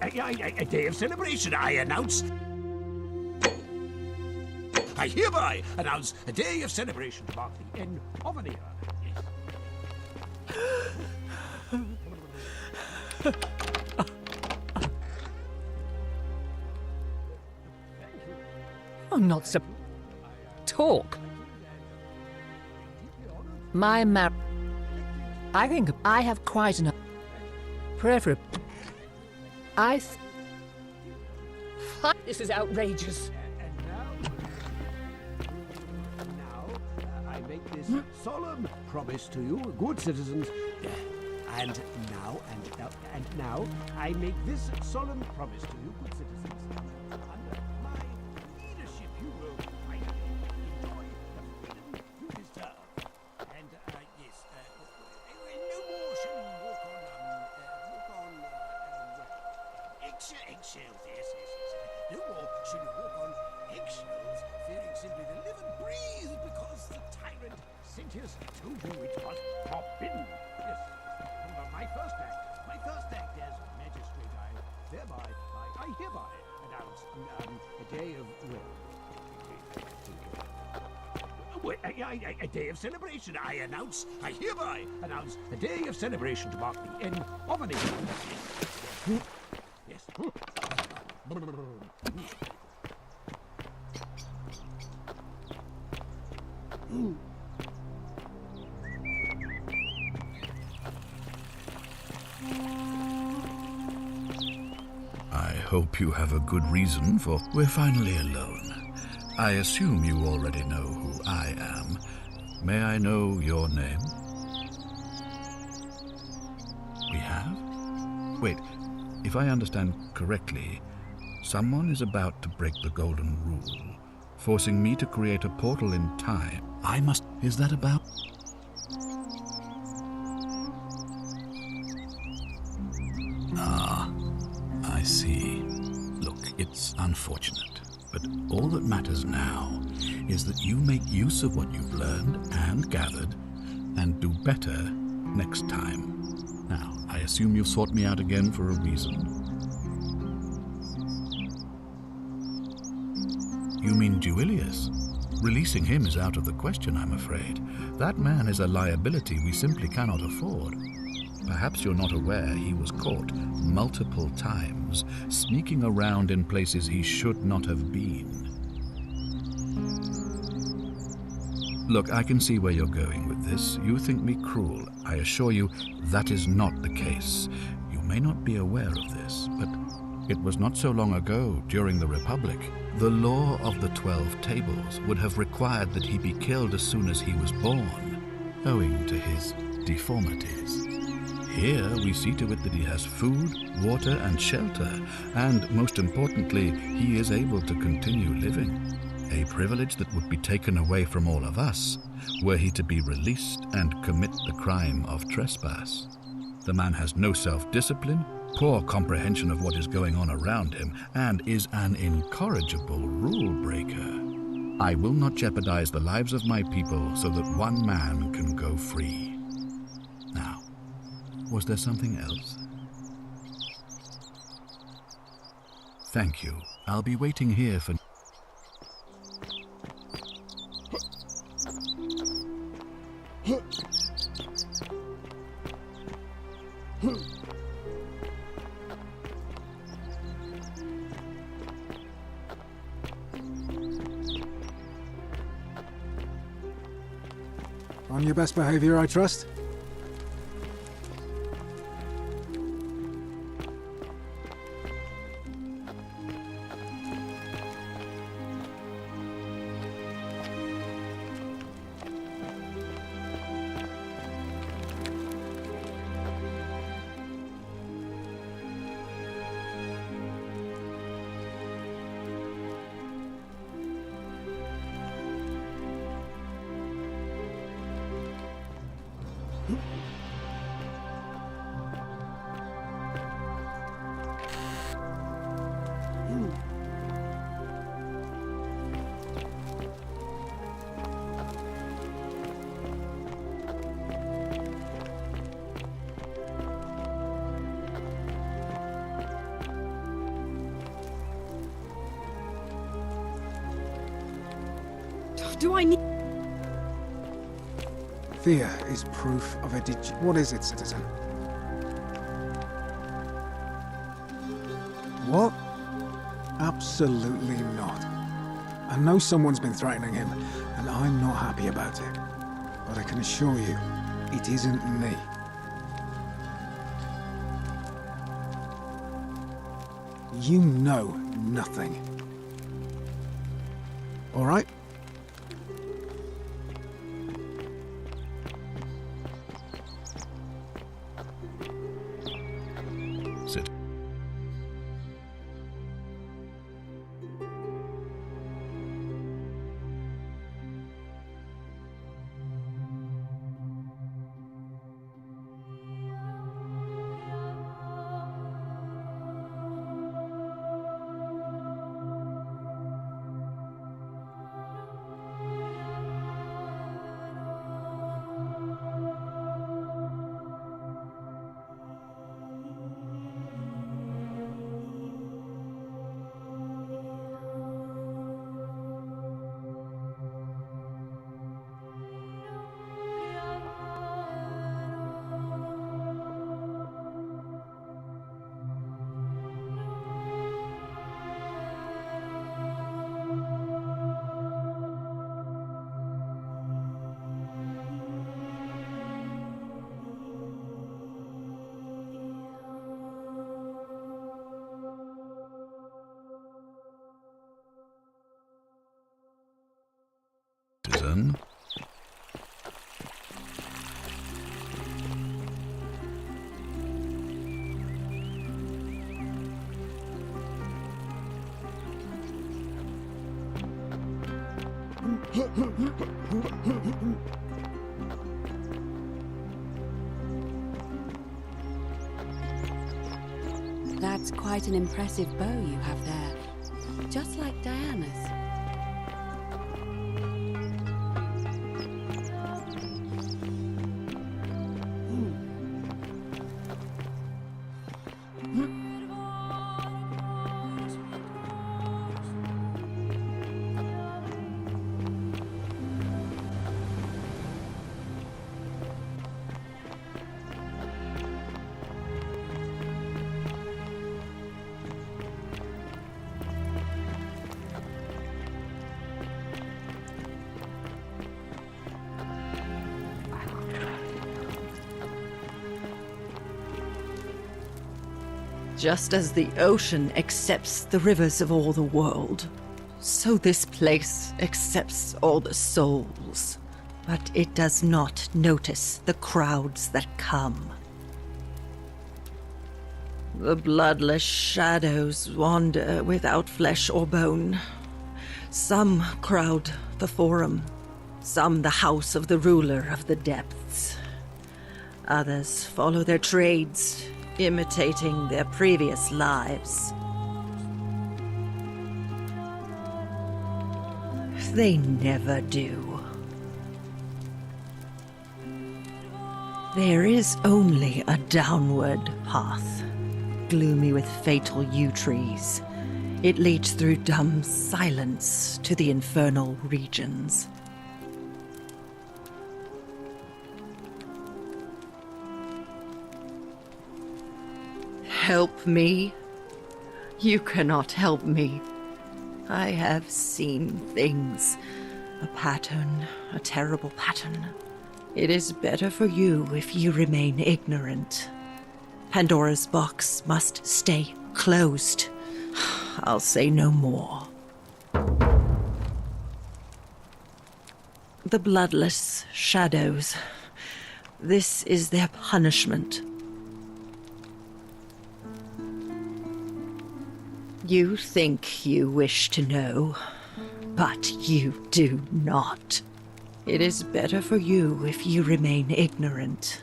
a day of celebration, I hereby announce a day of celebration to mark the end of an era. Yes. I'm not so... Talk. I think I have quite enough... Preferably... This is outrageous. I make this solemn promise to you, good citizens, and now I make this solemn promise to you, good citizens. Under my leadership, you will finally enjoy the freedom you deserve. And yes, no more shall you walk on eggshells. Yes. No more shall you walk on eggshells, fearing simply to live and breathe, because the tyrant Sentius told you it was forbidden. Yes. Remember my first act, as magistrate, I hereby announce a day of, a day of celebration. I hereby announce a day of celebration to mark the end of an era. Yes. I hope you have a good reason for... We're finally alone. I assume you already know who I am. May I know your name? We have? Wait, if I understand correctly, someone is about to break the golden rule, forcing me to create a portal in time. I must... Is that about... Ah, I see. Look, it's unfortunate, but all that matters now is that you make use of what you've learned and gathered and do better next time. Now, I assume you've sought me out again for a reason. You mean Duilius? Releasing him is out of the question, I'm afraid. That man is a liability we simply cannot afford. Perhaps you're not aware he was caught multiple times, sneaking around in places he should not have been. Look, I can see where you're going with this. You think me cruel. I assure you that is not the case. You may not be aware of this, but it was not so long ago, during the Republic, the law of the 12 tables would have required that he be killed as soon as he was born, owing to his deformities. Here we see to it that he has food, water, and shelter, and most importantly, he is able to continue living. A privilege that would be taken away from all of us were he to be released and commit the crime of trespass. The man has no self-discipline, poor comprehension of what is going on around him, and is an incorrigible rule-breaker. I will not jeopardize the lives of my people so that one man can go free. Now, was there something else? Thank you. I'll be waiting here for... On your best behavior, I trust? Do I need... Fear is proof of a What is it, citizen? What? Absolutely not. I know someone's been threatening him, and I'm not happy about it. But I can assure you, it isn't me. You know nothing. All right? Sit. Citizen. That's quite an impressive bow you have there. Just like Diana's. Just as the ocean accepts the rivers of all the world, so this place accepts all the souls. But it does not notice the crowds that come. The bloodless shadows wander without flesh or bone. Some crowd the Forum, some the house of the ruler of the depths. Others follow their trades, imitating their previous lives. They never do. There is only a downward path, gloomy with fatal yew trees. It leads through dumb silence to the infernal regions. Help me? You cannot help me. I have seen things. A pattern, a terrible pattern. It is better for you if you remain ignorant. Pandora's box must stay closed. I'll say no more. The bloodless shadows. This is their punishment. You think you wish to know, but you do not. It is better for you if you remain ignorant.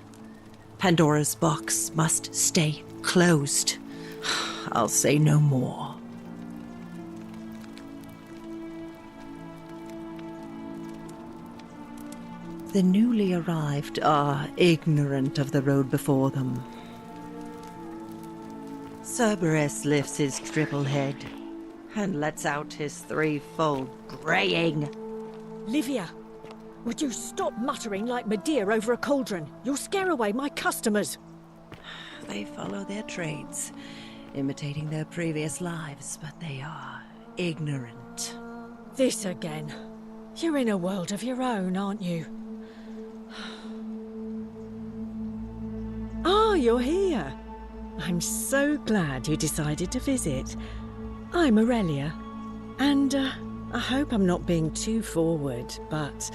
Pandora's box must stay closed. I'll say no more. The newly arrived are ignorant of the road before them. Cerberus lifts his triple head and lets out his threefold braying. Livia, would you stop muttering like Medea over a cauldron? You'll scare away my customers. They follow their trades, imitating their previous lives, but they are ignorant. This again. You're in a world of your own, aren't you? Ah, you're here. I'm so glad you decided to visit. I'm Aurelia, and I hope I'm not being too forward, but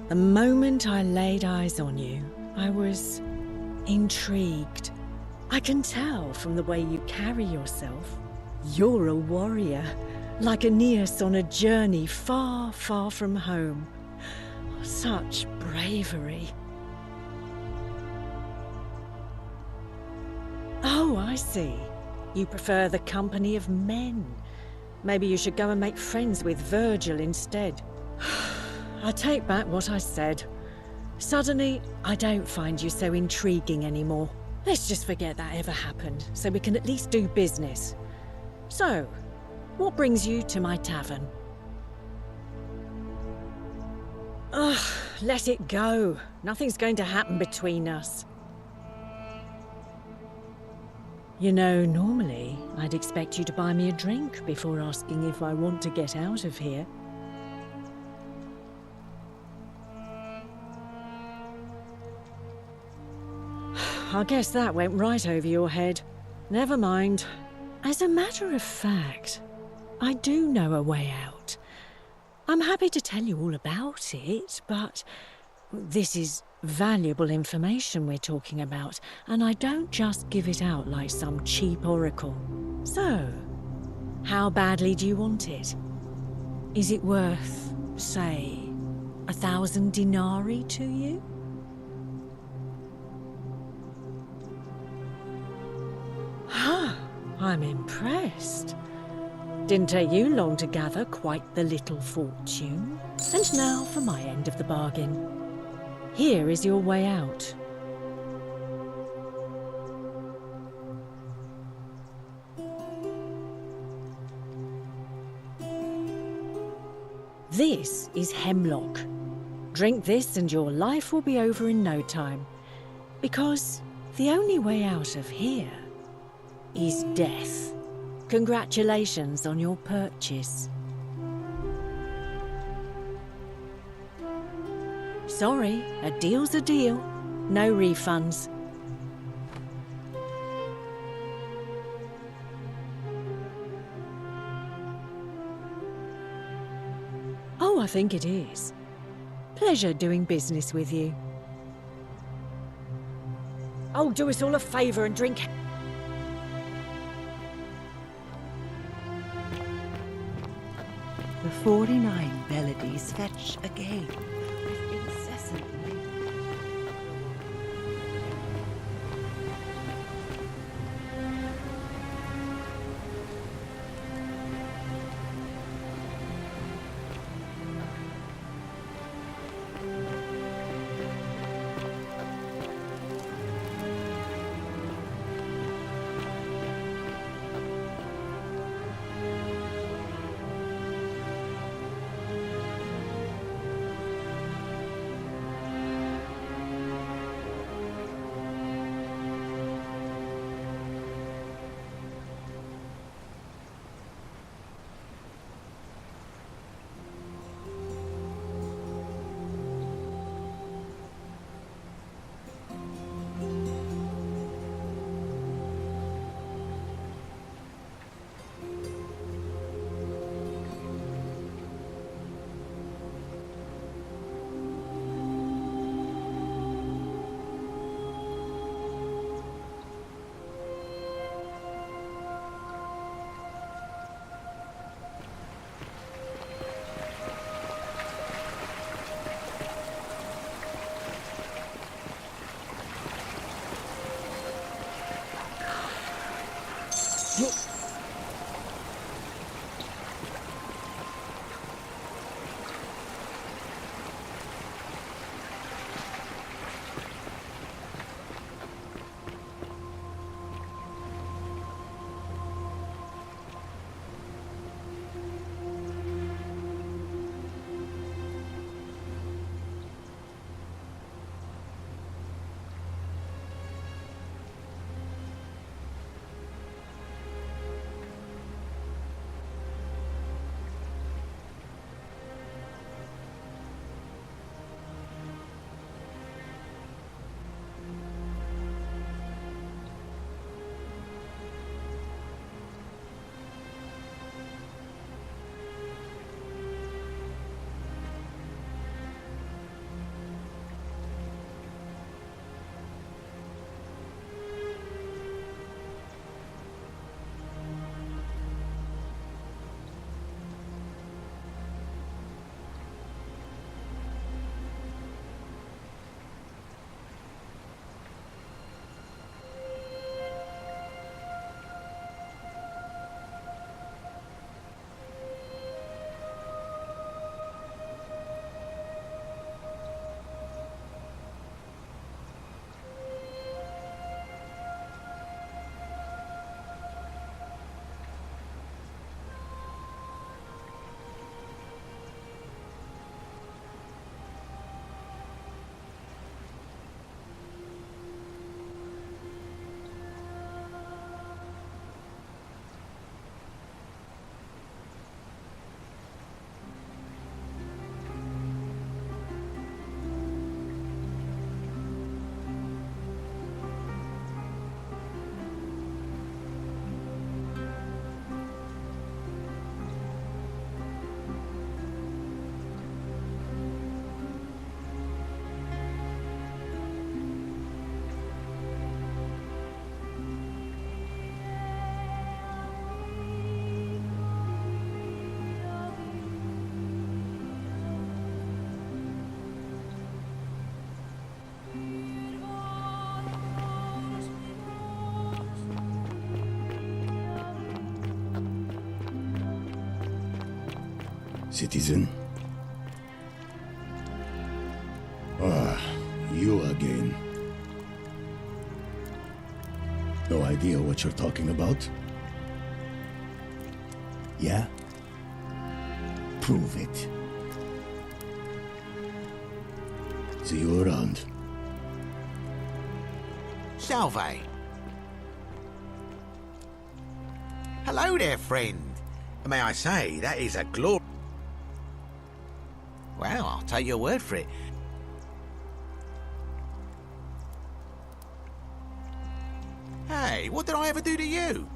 the moment I laid eyes on you, I was intrigued. I can tell from the way you carry yourself. You're a warrior, like Aeneas on a journey far, far from home. Such bravery. Oh, I see. You prefer the company of men. Maybe you should go and make friends with Virgil instead. I take back what I said. Suddenly, I don't find you so intriguing anymore. Let's just forget that ever happened, so we can at least do business. So, what brings you to my tavern? Ugh, let it go. Nothing's going to happen between us. You know, normally, I'd expect you to buy me a drink before asking if I want to get out of here. I guess that went right over your head. Never mind. As a matter of fact, I do know a way out. I'm happy to tell you all about it, but this is valuable information we're talking about, and I don't just give it out like some cheap oracle. So, how badly do you want it? Is it worth, say, 1,000 denarii to you? Ah, I'm impressed. Didn't take you long to gather quite the little fortune. And now for my end of the bargain. Here is your way out. This is hemlock. Drink this and your life will be over in no time. Because the only way out of here is death. Congratulations on your purchase. Sorry, a deal's a deal. No refunds. Oh, I think it is. Pleasure doing business with you. Oh, do us all a favour and drink. The 49 melodies fetch again. Incessantly. Citizen? Ah, you again. No idea what you're talking about? Yeah? Prove it. See you around. Salve. Hello there, friend. May I say, that is a glor... Well, I'll take your word for it. Hey, what did I ever do to you?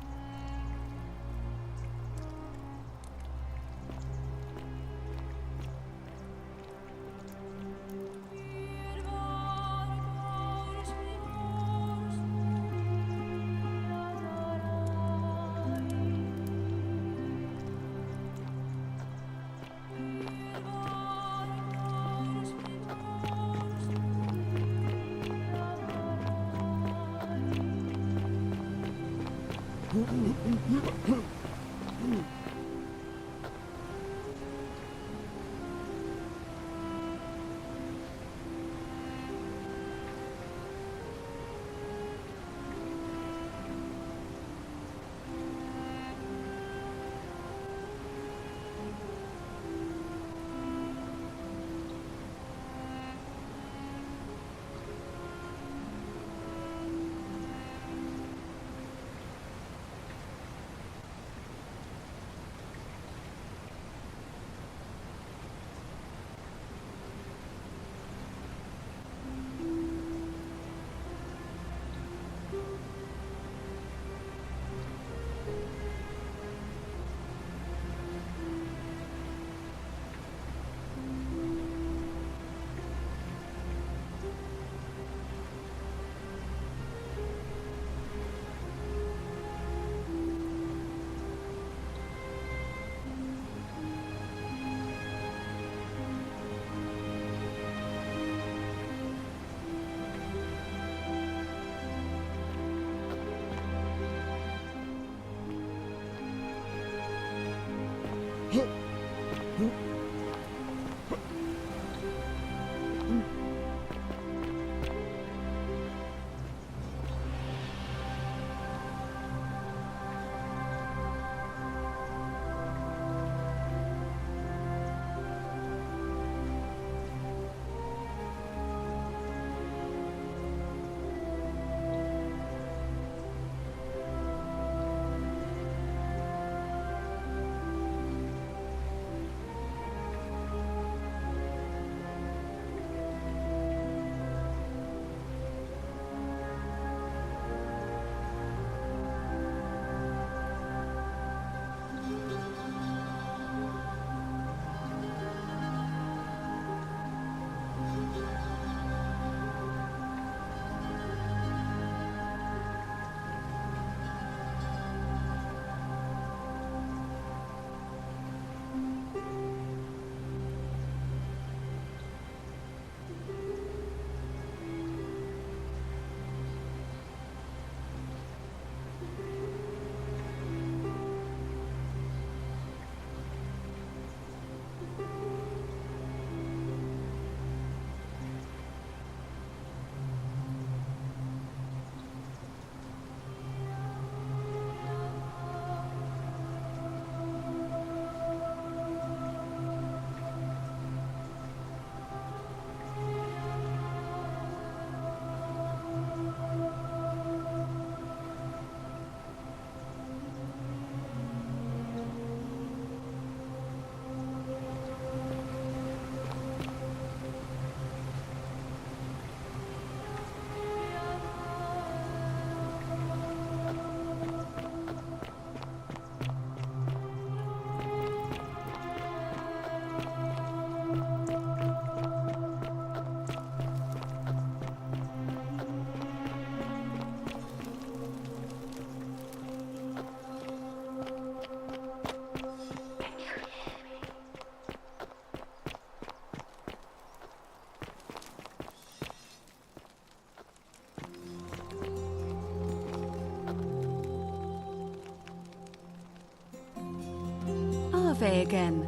Ave again.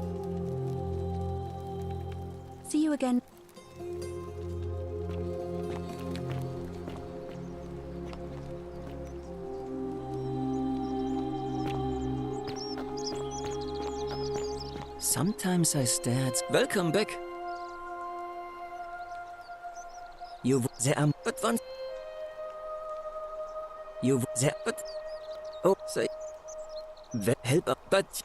you again. Sometimes I stare at... Welcome back. You there but once. You there but... Oh, say... Help up, but...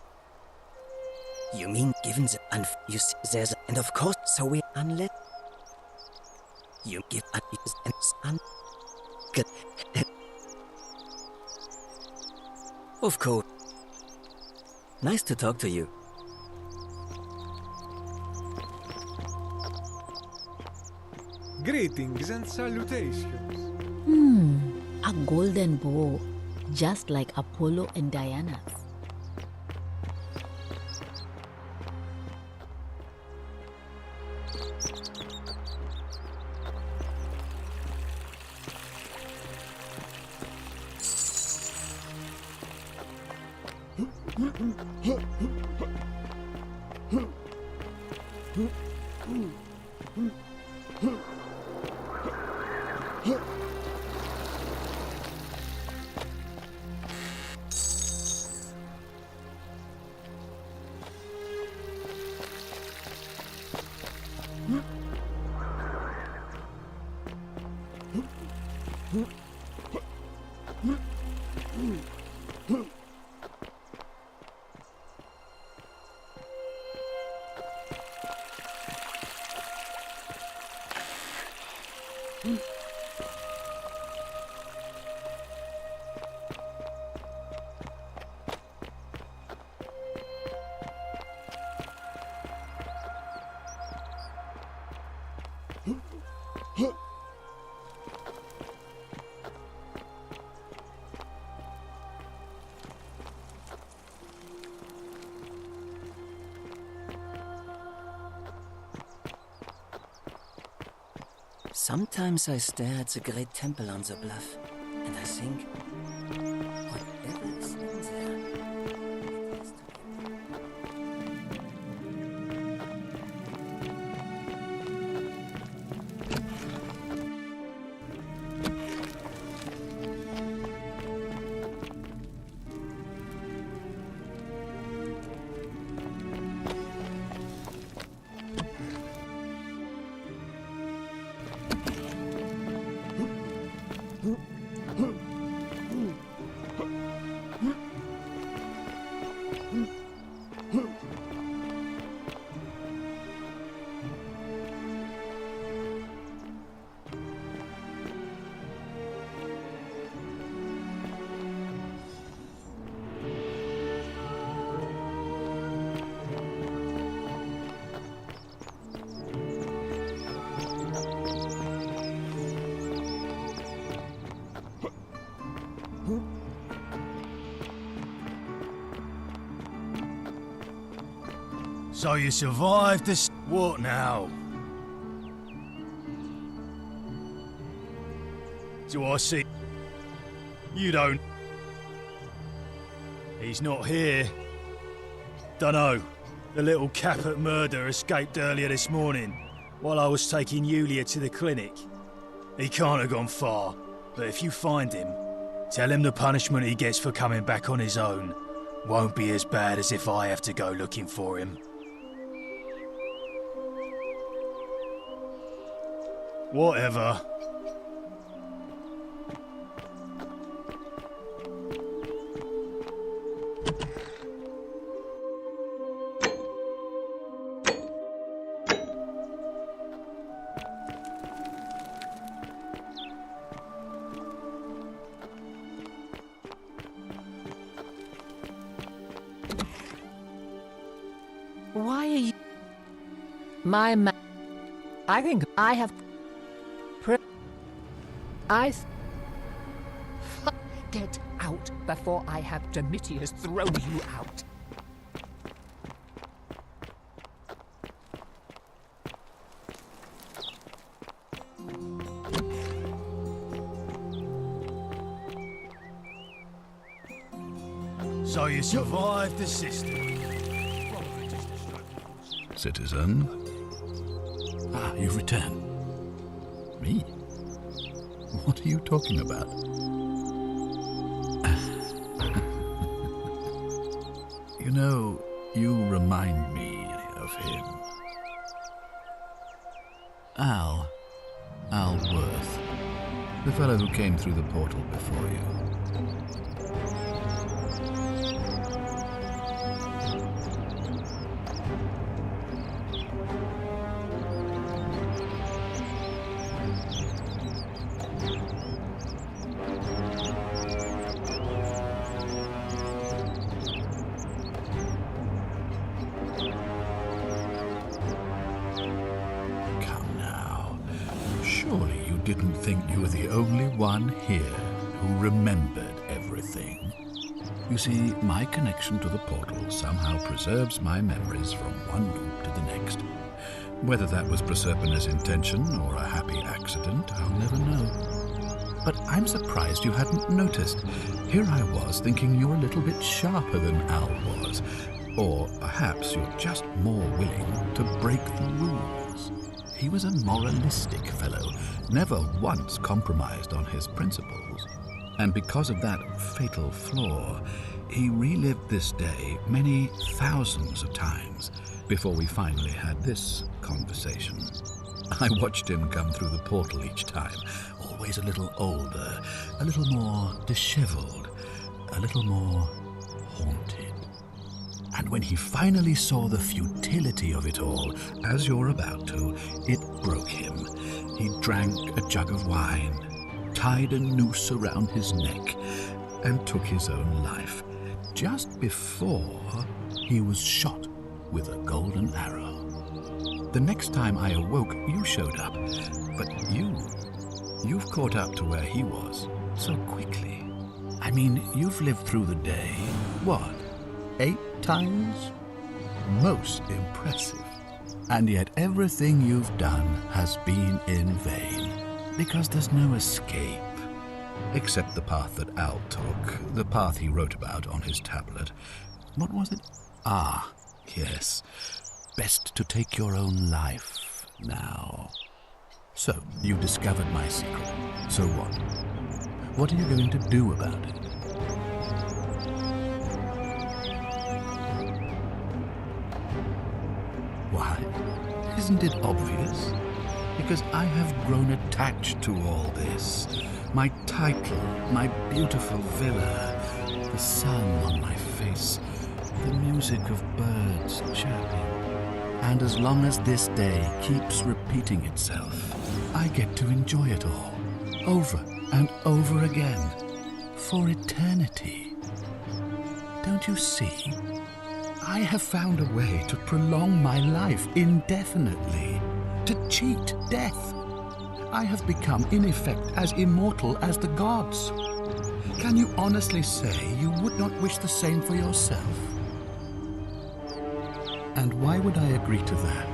You mean given the you see there's and of course so we unless you give un of course. Nice to talk to you. Greetings and salutations. A golden bow, just like Apollo and Diana's. Sometimes I stare at the great temple on the bluff, and I think, whatever is in there, it has to So you survived this... What now? Do I see... You don't... He's not here. Dunno. The little cap at murder escaped earlier this morning, while I was taking Yulia to the clinic. He can't have gone far, but if you find him, tell him the punishment he gets for coming back on his own won't be as bad as if I have to go looking for him. Whatever. Why are you... My man... I think I have... Get out before I have Domitius throw you out. So you survived the system. Citizen, Ah, you've returned. Me? What are you talking about? You know, you remind me of him. Al Worth. The fellow who came through the portal before you. Surely you didn't think you were the only one here who remembered everything. You see, my connection to the portal somehow preserves my memories from one loop to the next. Whether that was Proserpina's intention or a happy accident, I'll never know. But I'm surprised you hadn't noticed. Here I was thinking you were a little bit sharper than Al was. Or perhaps you're just more willing to break the rules. He was a moralistic fellow, never once compromised on his principles. And because of that fatal flaw, he relived this day many thousands of times before we finally had this conversation. I watched him come through the portal each time, always a little older, a little more disheveled, a little more haunted. And when he finally saw the futility of it all, as you're about to, it broke him. He drank a jug of wine, tied a noose around his neck, and took his own life, just before he was shot with a golden arrow. The next time I awoke, you showed up, but you've caught up to where he was so quickly. I mean, you've lived through the day, what, 8 times? Most impressive. And yet everything you've done has been in vain, because there's no escape. Except the path that Al took, the path he wrote about on his tablet. What was it? Ah, yes. Best to take your own life now. So, you discovered my secret. So what? What are you going to do about it? Why? Isn't it obvious? Because I have grown attached to all this. My title, my beautiful villa, the sun on my face, the music of birds chirping. And as long as this day keeps repeating itself, I get to enjoy it all, over and over again, for eternity. Don't you see? I have found a way to prolong my life indefinitely, to cheat death. I have become, in effect, as immortal as the gods. Can you honestly say you would not wish the same for yourself? And why would I agree to that?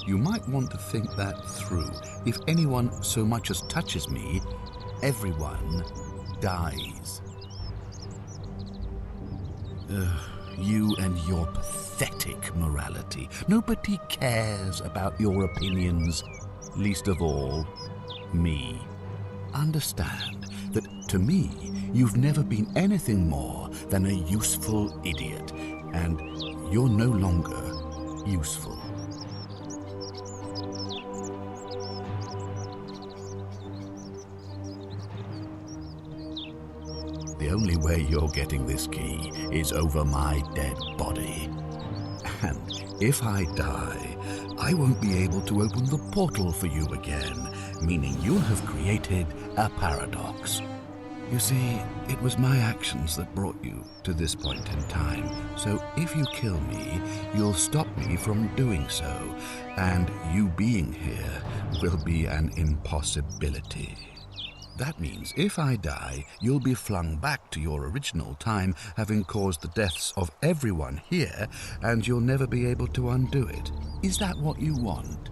You might want to think that through. If anyone so much as touches me, everyone dies. You and your pathetic morality. Nobody cares about your opinions, least of all, me. Understand that, to me, you've never been anything more than a useful idiot, and you're no longer useful. The only way you're getting this key is over my dead body. And if I die, I won't be able to open the portal for you again, meaning you'll have created a paradox. You see, it was my actions that brought you to this point in time, so if you kill me, you'll stop me from doing so, and you being here will be an impossibility. That means if I die, you'll be flung back to your original time, having caused the deaths of everyone here, and you'll never be able to undo it. Is that what you want?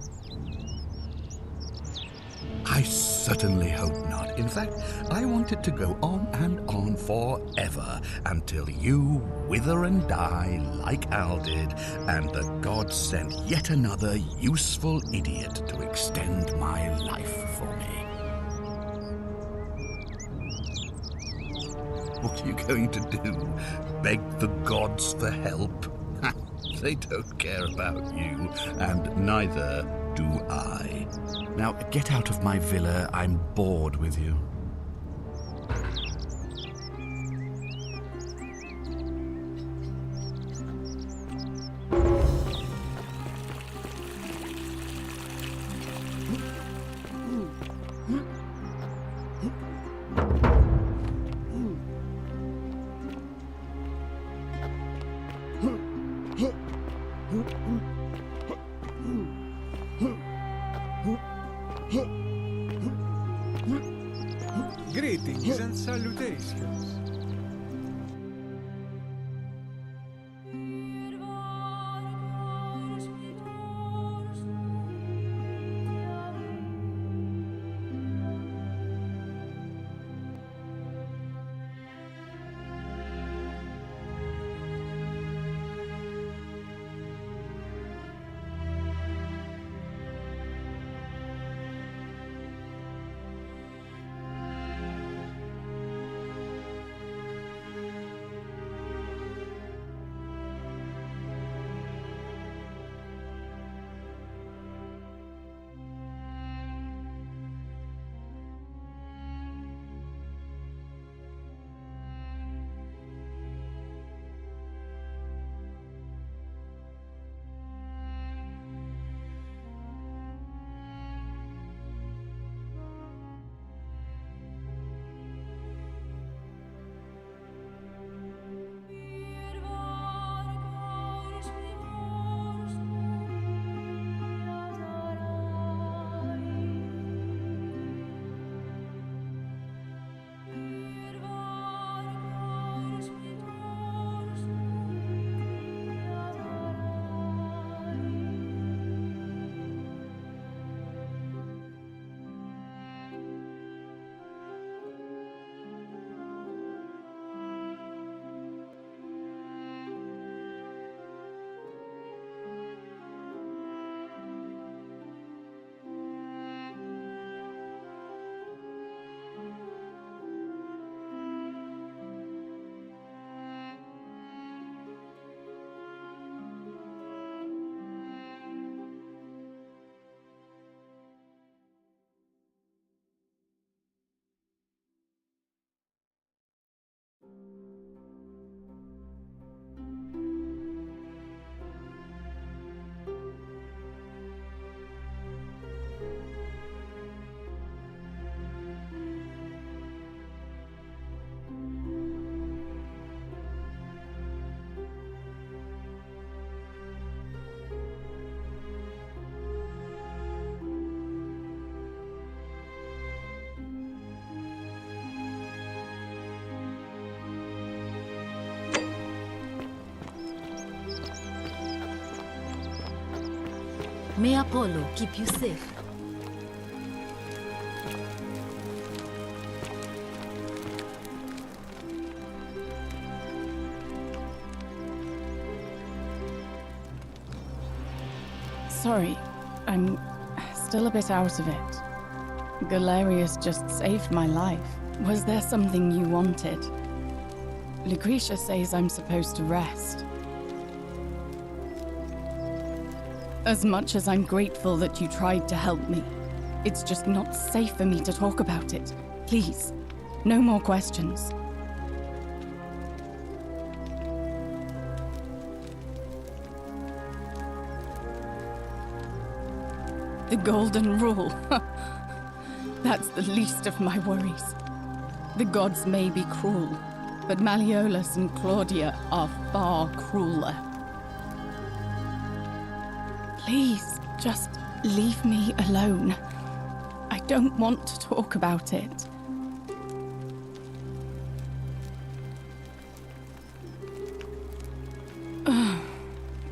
I certainly hope not. In fact, I want it to go on and on forever until you wither and die like Al did, and the gods sent yet another useful idiot to extend my life for me. What are you going to do? Beg the gods for help? They don't care about you, and neither do I. Now, get out of my villa. I'm bored with you. Greetings and salutations. May Apollo keep you safe. Sorry, I'm still a bit out of it. Galerius just saved my life. Was there something you wanted? Lucretia says I'm supposed to rest. As much as I'm grateful that you tried to help me, it's just not safe for me to talk about it. Please, no more questions. The Golden Rule. That's the least of my worries. The gods may be cruel, but Malleolus and Claudia are far crueler. Please, just leave me alone. I don't want to talk about it.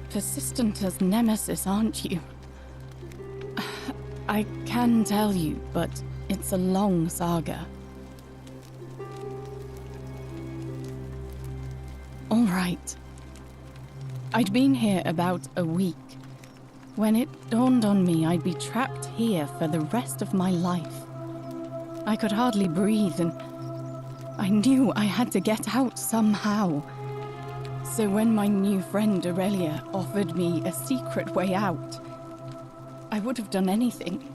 Persistent as Nemesis, aren't you? I can tell you, but it's a long saga. All right. I'd been here about a week when it dawned on me I'd be trapped here for the rest of my life. I could hardly breathe, and I knew I had to get out somehow. So when my new friend Aurelia offered me a secret way out, I would have done anything.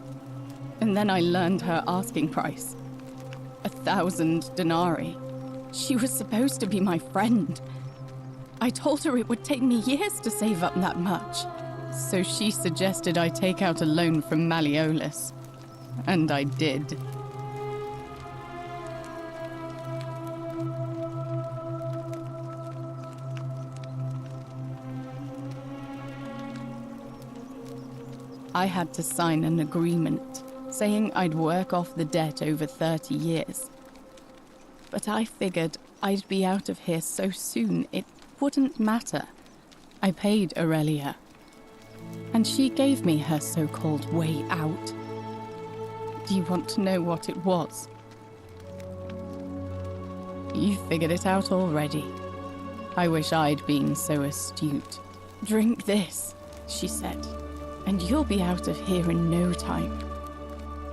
And then I learned her asking price. 1,000 denarii. She was supposed to be my friend. I told her it would take me years to save up that much. So she suggested I take out a loan from Malleolus. And I did. I had to sign an agreement saying I'd work off the debt over 30 years. But I figured I'd be out of here so soon it wouldn't matter. I paid Aurelia, and she gave me her so-called way out. Do you want to know what it was? You figured it out already. I wish I'd been so astute. Drink this, she said, and you'll be out of here in no time.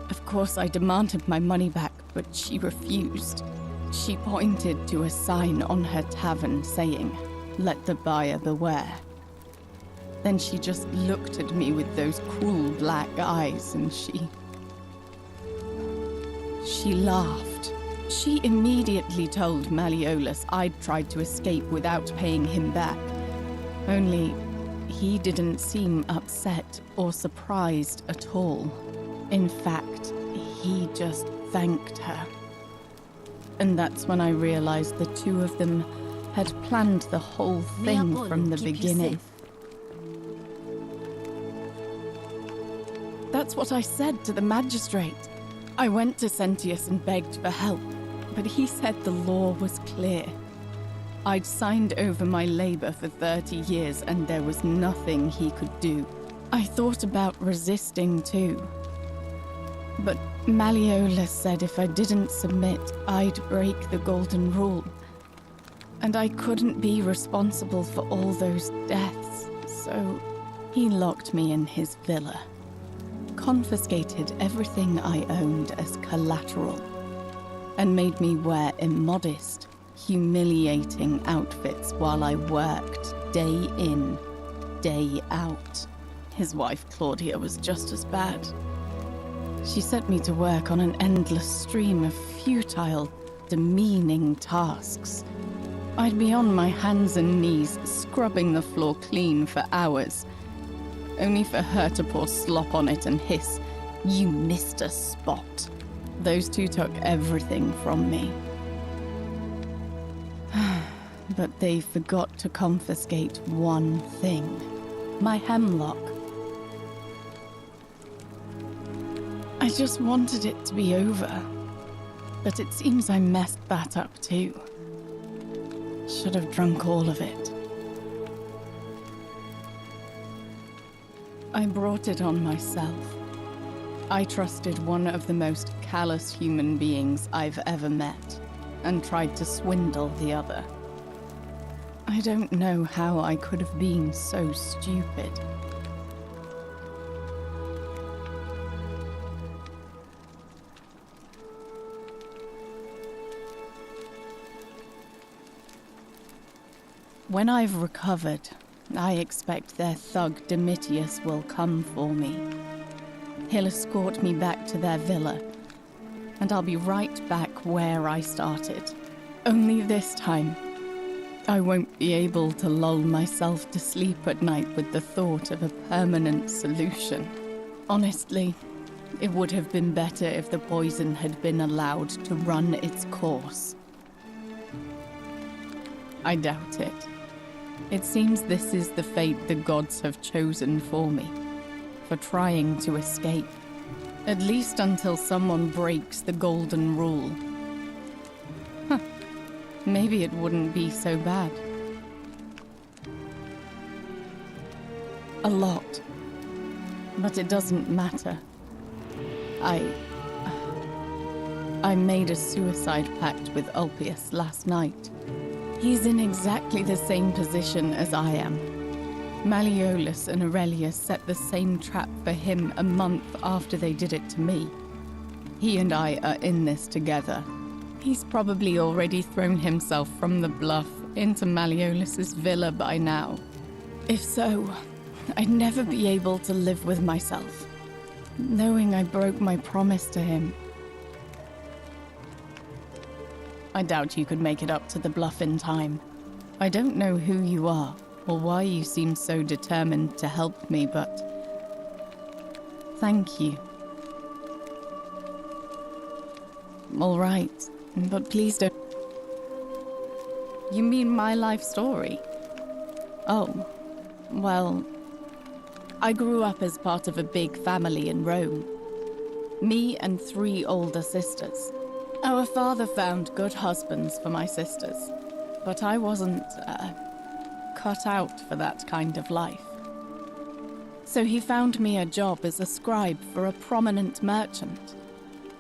Of course, I demanded my money back, but she refused. She pointed to a sign on her tavern saying, "Let the buyer beware." Then she just looked at me with those cruel black eyes and she laughed. She immediately told Malleolus I'd tried to escape without paying him back. Only he didn't seem upset or surprised at all. In fact, he just thanked her. And that's when I realized the two of them had planned the whole thing from the beginning. That's what I said to the magistrate. I went to Sentius and begged for help, but he said the law was clear. I'd signed over my labor for 30 years and there was nothing he could do. I thought about resisting too. But Malleolus said if I didn't submit, I'd break the golden rule. And I couldn't be responsible for all those deaths, so he locked me in his villa. Confiscated everything I owned as collateral, and made me wear immodest, humiliating outfits while I worked day in, day out. His wife Claudia was just as bad. She set me to work on an endless stream of futile, demeaning tasks. I'd be on my hands and knees, scrubbing the floor clean for hours, only for her to pour slop on it and hiss, "You missed a spot." Those two took everything from me. But they forgot to confiscate one thing: my hemlock. I just wanted it to be over, but it seems I messed that up too. Should have drunk all of it. I brought it on myself. I trusted one of the most callous human beings I've ever met, and tried to swindle the other. I don't know how I could have been so stupid. When I've recovered, I expect their thug Domitius will come for me. He'll escort me back to their villa, and I'll be right back where I started. Only this time, I won't be able to lull myself to sleep at night with the thought of a permanent solution. Honestly, it would have been better if the poison had been allowed to run its course. I doubt it. It seems this is the fate the gods have chosen for me, for trying to escape. At least until someone breaks the golden rule. Huh. Maybe it wouldn't be so bad. A lot. But it doesn't matter. I made a suicide pact with Ulpius last night. He's in exactly the same position as I am. Malleolus and Aurelius set the same trap for him a month after they did it to me. He and I are in this together. He's probably already thrown himself from the bluff into Malleolus's villa by now. If so, I'd never be able to live with myself, knowing I broke my promise to him. I doubt you could make it up to the bluff in time. I don't know who you are, or why you seem so determined to help me, but thank you. All right, but please don't... You mean my life story? Oh, well, I grew up as part of a big family in Rome. Me and 3 older sisters. Our father found good husbands for my sisters, but I wasn't, cut out for that kind of life. So he found me a job as a scribe for a prominent merchant.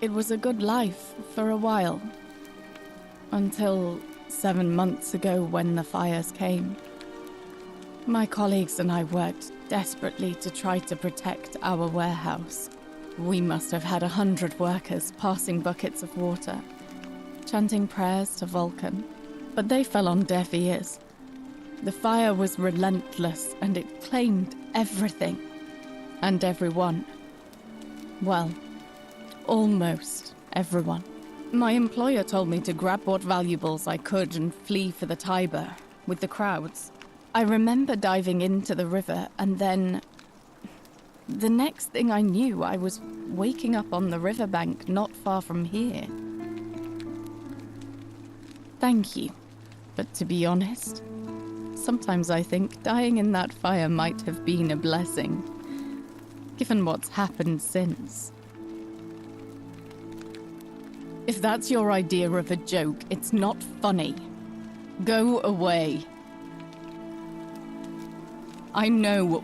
It was a good life for a while, until 7 months ago when the fires came. My colleagues and I worked desperately to try to protect our warehouse. We must have had 100 workers passing buckets of water, chanting prayers to Vulcan, but they fell on deaf ears. The fire was relentless, and it claimed everything and everyone. Well, almost everyone. My employer told me to grab what valuables I could and flee for the Tiber with the crowds. I remember diving into the river, and then the next thing I knew, I was waking up on the riverbank not far from here. Thank you, but to be honest, sometimes I think dying in that fire might have been a blessing, given what's happened since. If that's your idea of a joke, it's not funny. Go away. I know.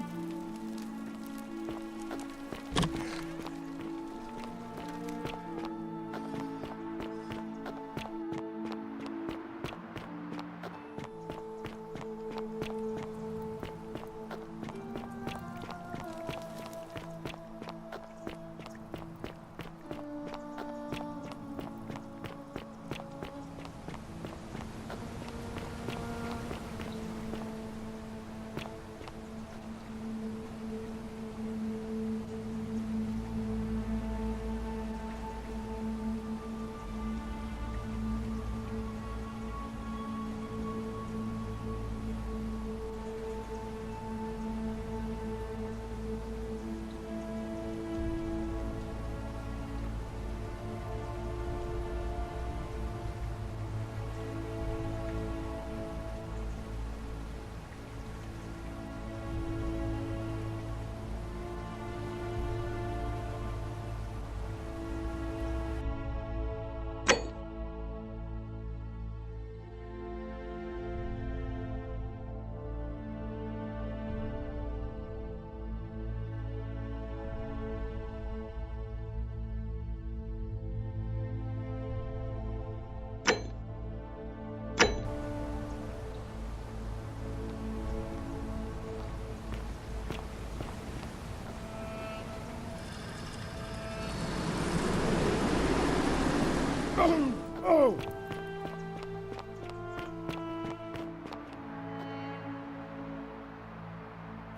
Oh!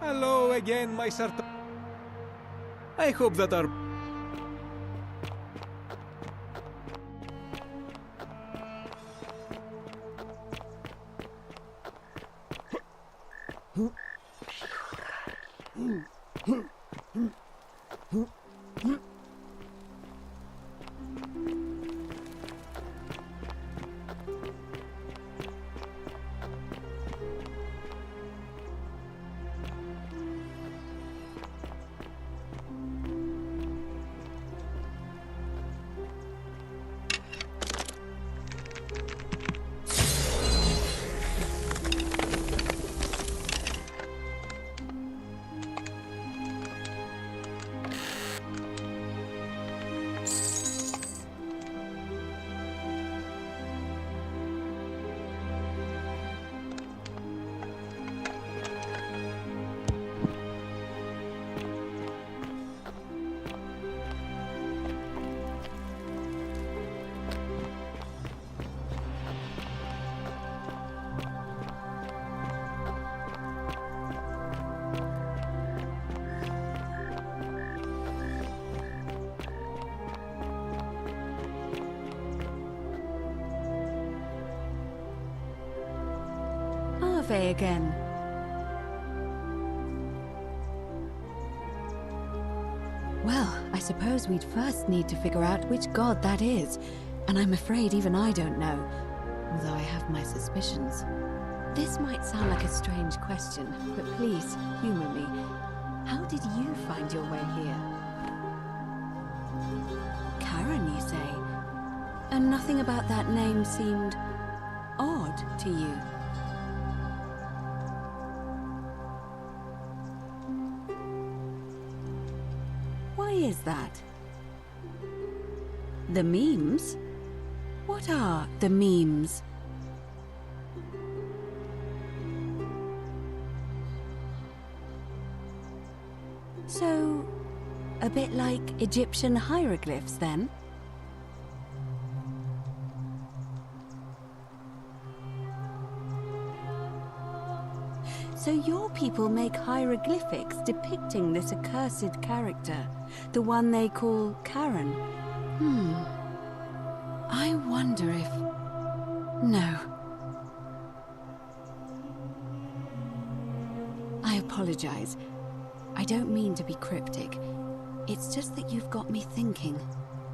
Hello again, my Sartor. I hope that our... larvae again. Well, I suppose we'd first need to figure out which god that is, and I'm afraid even I don't know, although I have my suspicions. This might sound like a strange question, but please, humor me. How did you find your way here? Karen, you say? And nothing about that name seemed odd to you? Why is that? The memes? What are the memes? So, a bit like Egyptian hieroglyphs, then? So your people make hieroglyphics depicting this accursed character, the one they call Karen. I wonder if... No. I apologize. I don't mean to be cryptic. It's just that you've got me thinking.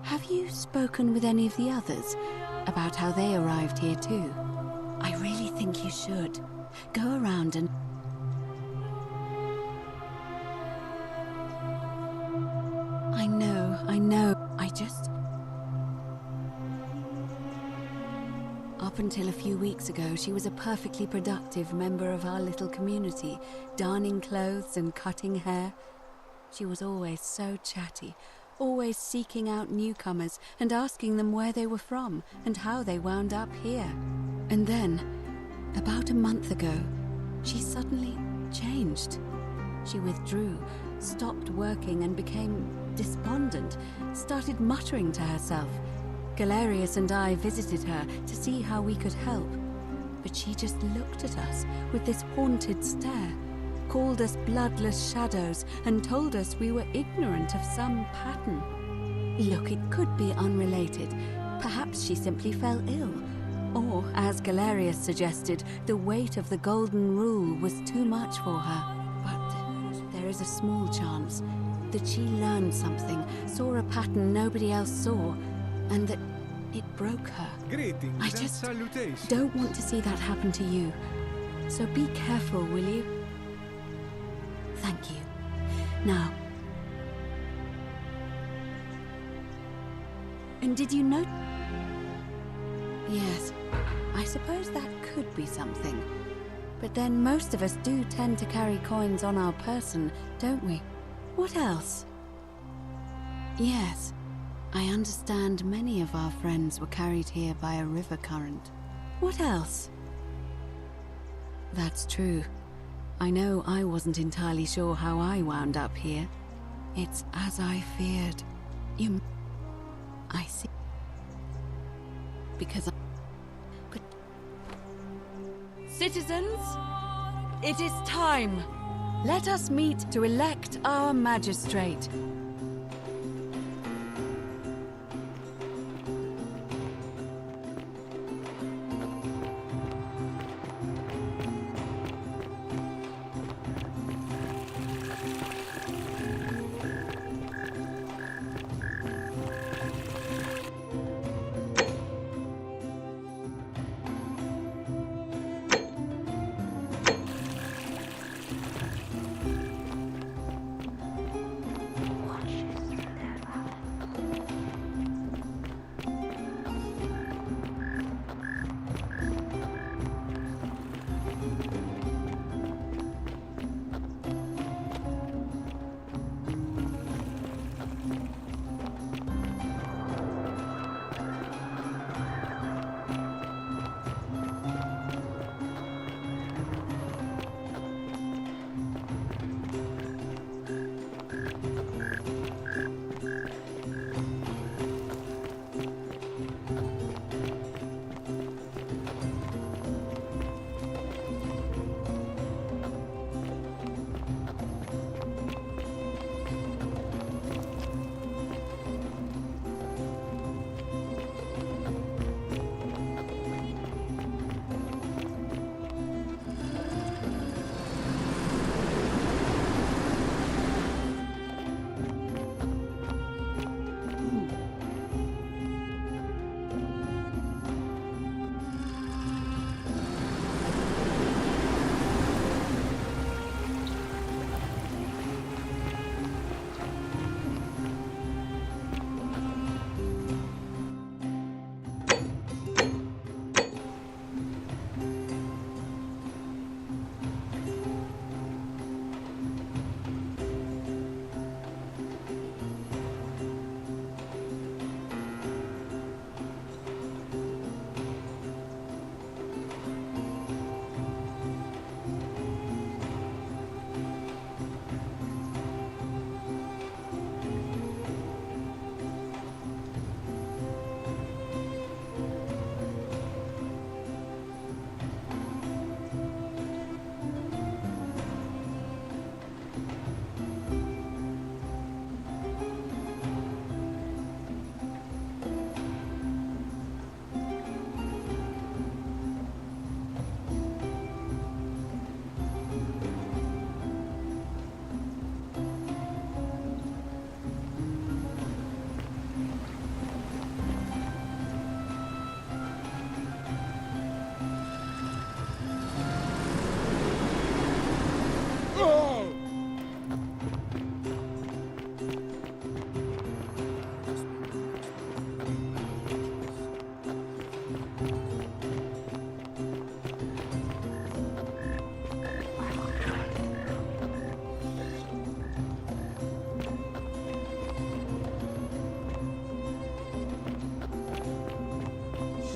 Have you spoken with any of the others about how they arrived here too? I really think you should. Go around and... I know. I just... Up until a few weeks ago, she was a perfectly productive member of our little community, darning clothes and cutting hair. She was always so chatty, always seeking out newcomers and asking them where they were from and how they wound up here. And then, about a month ago, she suddenly changed. She withdrew, stopped working and became despondent, started muttering to herself. Galerius and I visited her to see how we could help, but she just looked at us with this haunted stare, called us bloodless shadows, and told us we were ignorant of some pattern. Look, it could be unrelated. Perhaps she simply fell ill. Or, as Galerius suggested, the weight of the golden rule was too much for her. But there is a small chance that she learned something, saw a pattern nobody else saw, and that it broke her. Greetings I and just salutations. don't want to see that happen to you. So be careful, will you? Thank you. Now... And did you know... Yes, I suppose that could be something. But then most of us do tend to carry coins on our person, don't we? What else? Yes, I understand many of our friends were carried here by a river current. What else? That's true. I know I wasn't entirely sure how I wound up here. It's as I feared. I see. Because But... Citizens, it is time. Let us meet to elect our magistrate.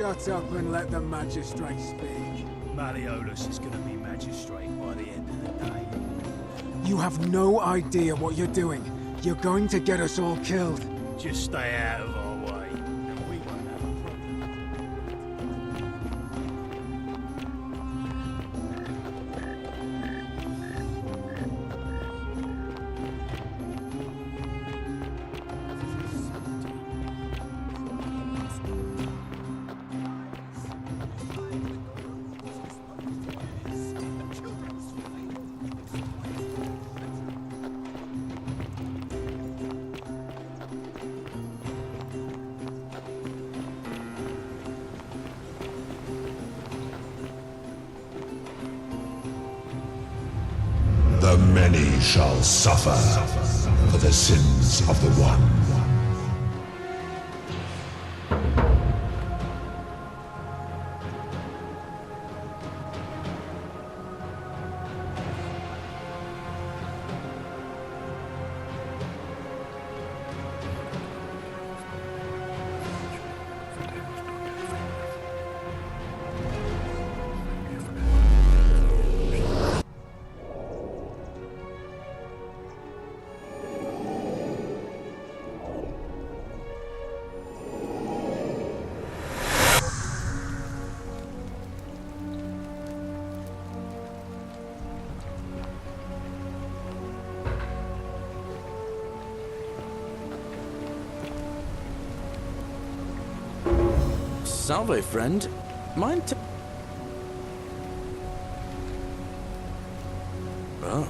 Shut up and let the magistrate speak. Malleolus is gonna be magistrate by the end of the day. You have no idea what you're doing. You're going to get us all killed. Just stay out of our way, and we won't have a problem. The many shall suffer for the sins of the one. Salve, friend. Mind to... Oh,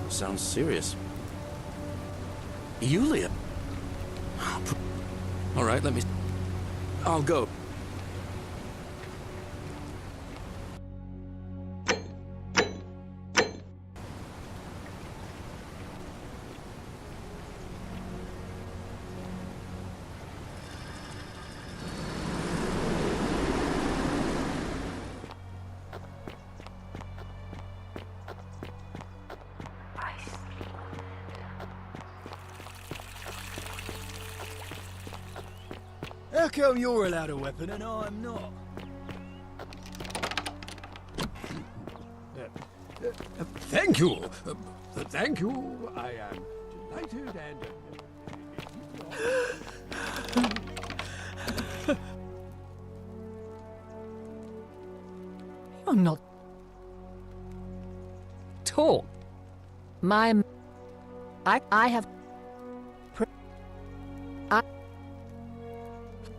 sounds serious. Yulia? All right, let me... I'll go. How come you're allowed a weapon and I'm not? Thank you. Thank you. I am delighted and... You're not... Talk. I have...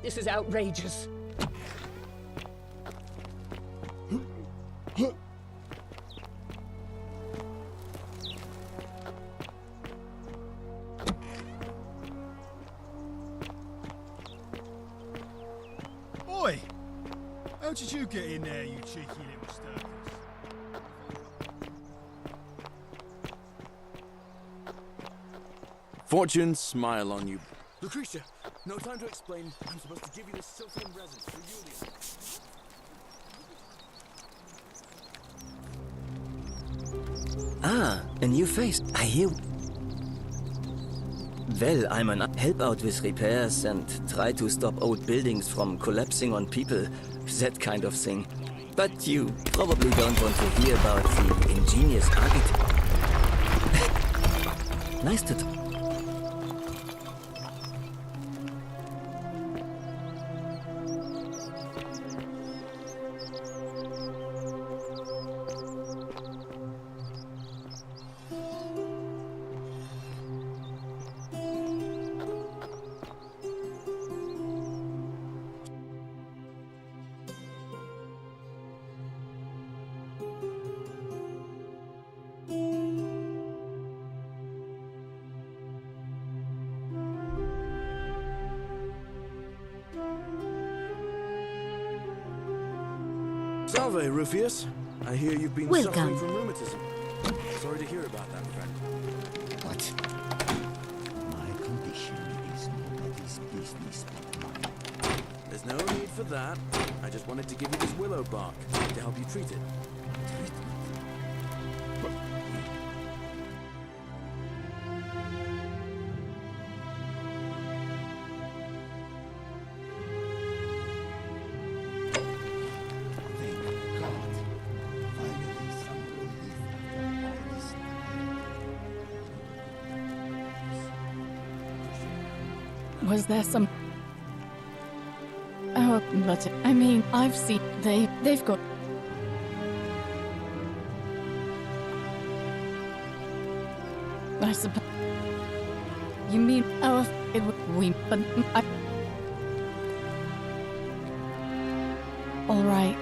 This is outrageous. Boy! How did you get in there, you cheeky little stirkers? Fortune smile on you. Lucretia, no time to explain. I'm supposed to give you this silken present for Julia. Ah, a new face. I hear... Well, I'm an help out with repairs and try to stop old buildings from collapsing on people. That kind of thing. But you probably don't want to hear about the ingenious architect. Nice to talk. Salve, Rufius. I hear you've been Welcome. suffering from rheumatism. Sorry to hear about that, friend. What? My condition is nobody's business but mine. There's no need for that. I just wanted to give you this willow bark to help you treat it. Was there some... Oh, but I mean, I've seen... They've got... I suppose... You mean... Oh, we... But I... All right.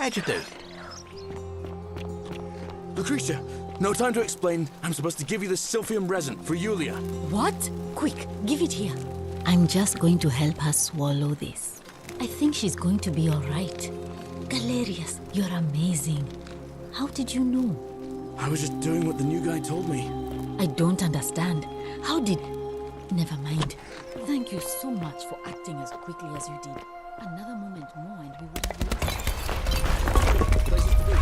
How'd you do? Lucretia, no time to explain. I'm supposed to give you this Sylphium resin for Yulia. What? Quick, give it here. I'm just going to help her swallow this. I think she's going to be all right. Galerius, you're amazing. How did you know? I was just doing what the new guy told me. I don't understand. How did... Never mind. Thank you so much for acting as quickly as you did. Another moment more and we would have lost. Places to be.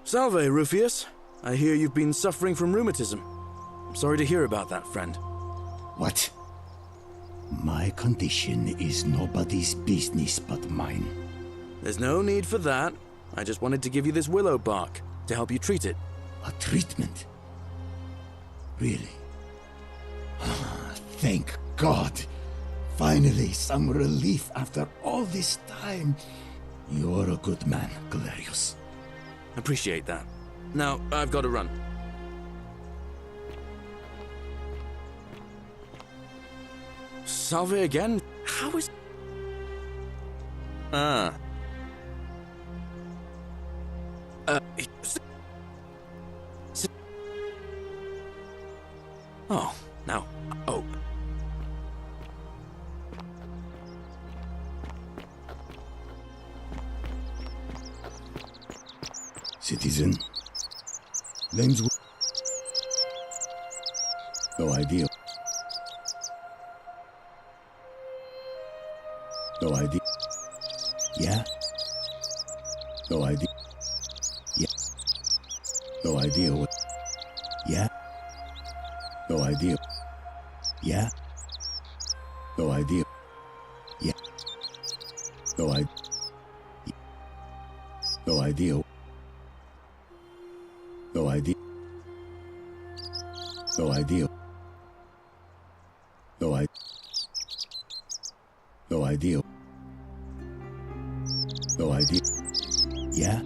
Salve, Rufius. I hear you've been suffering from rheumatism. I'm sorry to hear about that, friend. What? My condition is nobody's business but mine. There's no need for that. I just wanted to give you this willow bark to help you treat it. A treatment? Really? Thank God! Finally, some relief after all this time. You're a good man, Galerius. Appreciate that. Now, I've got to run. Salve again? How is... Ah. Oh, now. Oh. Citizen. Name's... No idea. No idea. Yeah? No idea. Yeah. No idea what... Yeah? No idea. Yeah? No idea. Yeah. No idea. No idea. No idea. No idea. No idea. No idea. No idea. Yeah?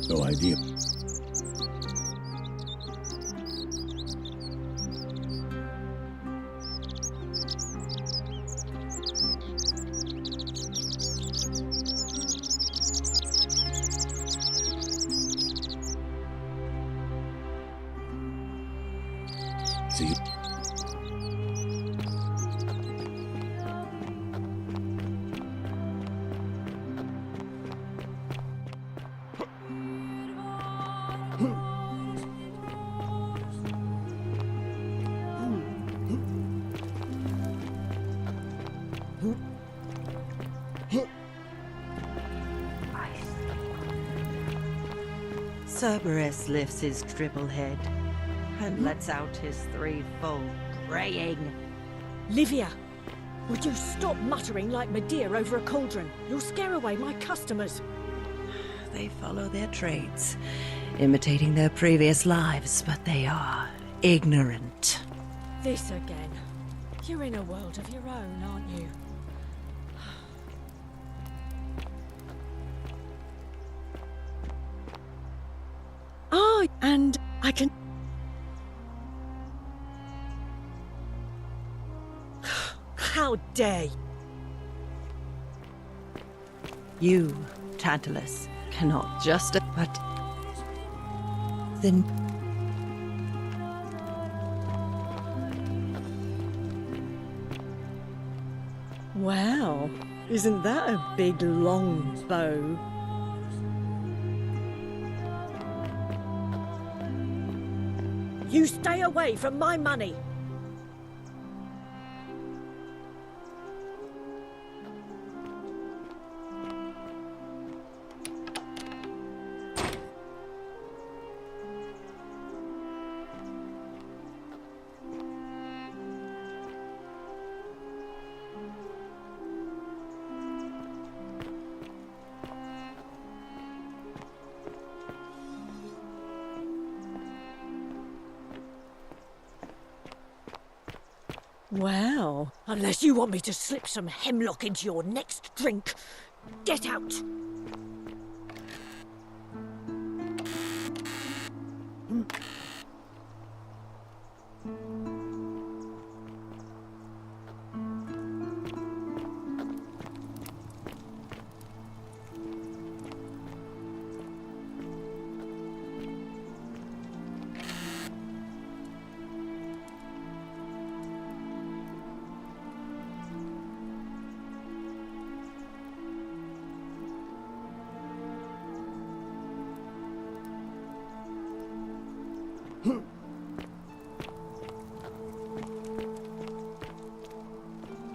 No idea. See? Cerberus lifts his triple head and lets out his threefold braying. Livia, would you stop muttering like Medea over a cauldron? You'll scare away my customers. They follow their trades, imitating their previous lives, but they are ignorant. This again. You're in a world of your own, aren't you? Oh, and I can... How dare you? You, Tantalus, cannot just... But... Then... Wow, isn't that a big long bow? You stay away from my money! Well, unless you want me to slip some hemlock into your next drink, get out.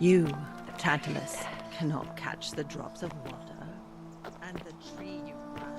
You, Tantalus, cannot catch the drops of water, and the tree you grasp.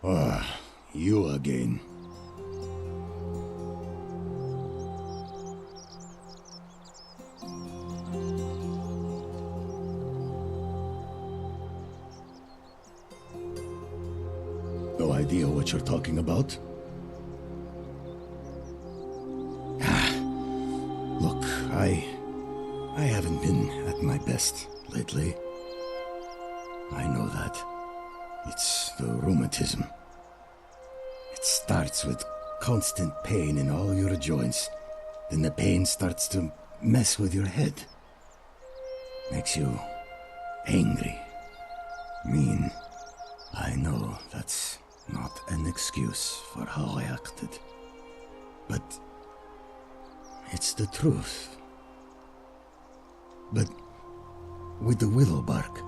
Ah, you again. No idea what you're talking about? Look, I haven't been at my best lately. I know that. It's the rheumatism. It starts with constant pain in all your joints. Then the pain starts to mess with your head. Makes you angry, mean. I know that's not an excuse for how I acted. But it's the truth. But with the willow bark,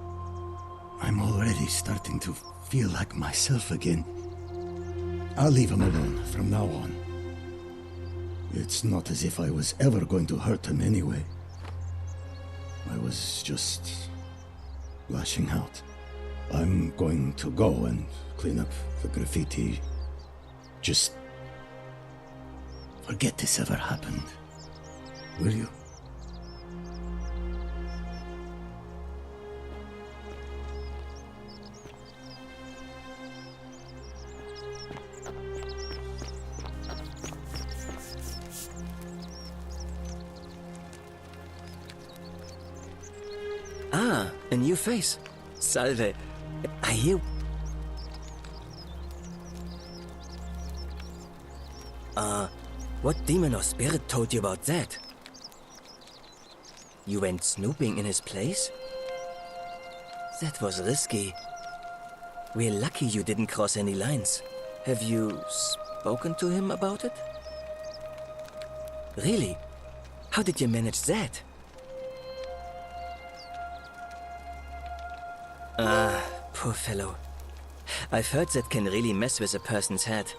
I'm already starting to feel like myself again. I'll leave him alone from now on. It's not as if I was ever going to hurt him anyway. I was just lashing out. I'm going to go and clean up the graffiti. Just forget this ever happened. Will you? Ah, a new face. Salve. I hear... What demon or spirit told you about that? You went snooping in his place? That was risky. We're lucky you didn't cross any lines. Have you spoken to him about it? Really? How did you manage that? Poor fellow. I've heard that can really mess with a person's head.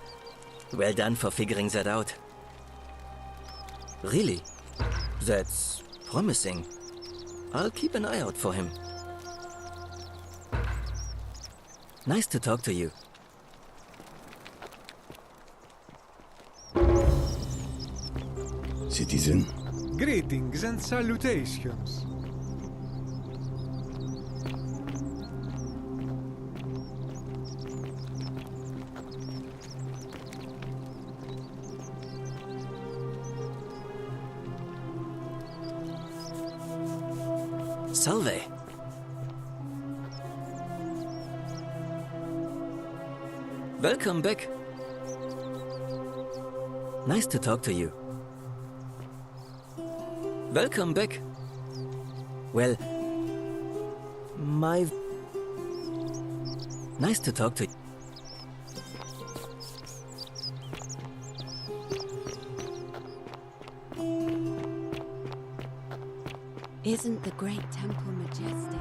Well done for figuring that out. Really? That's promising. I'll keep an eye out for him. Nice to talk to you. Citizen? Greetings and salutations. Salve. Welcome back. Nice to talk to you. Welcome back. Well, nice to talk to you. Isn't the great temple majestic?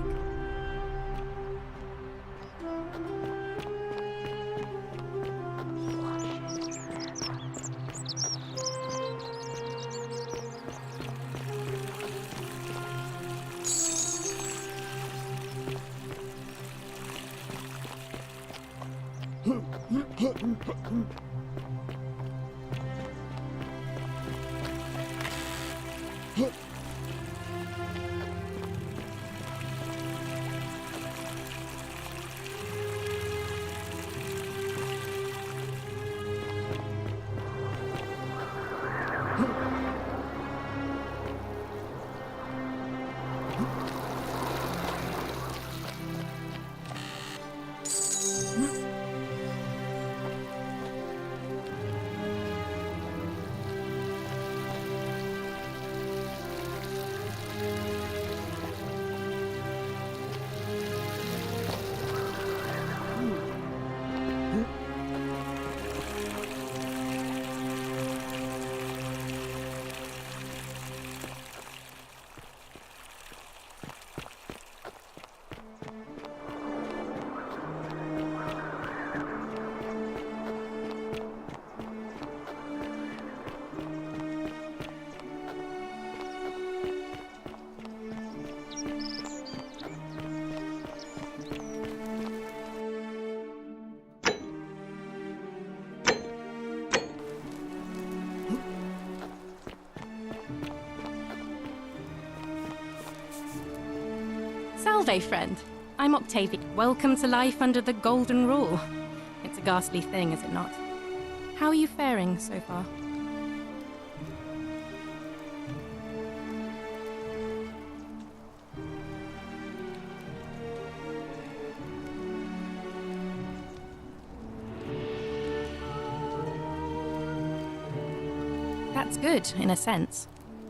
Salve, friend. I'm Octavia. Welcome to life under the Golden Rule. It's a ghastly thing, is it not? How are you faring so far? That's good, in a sense.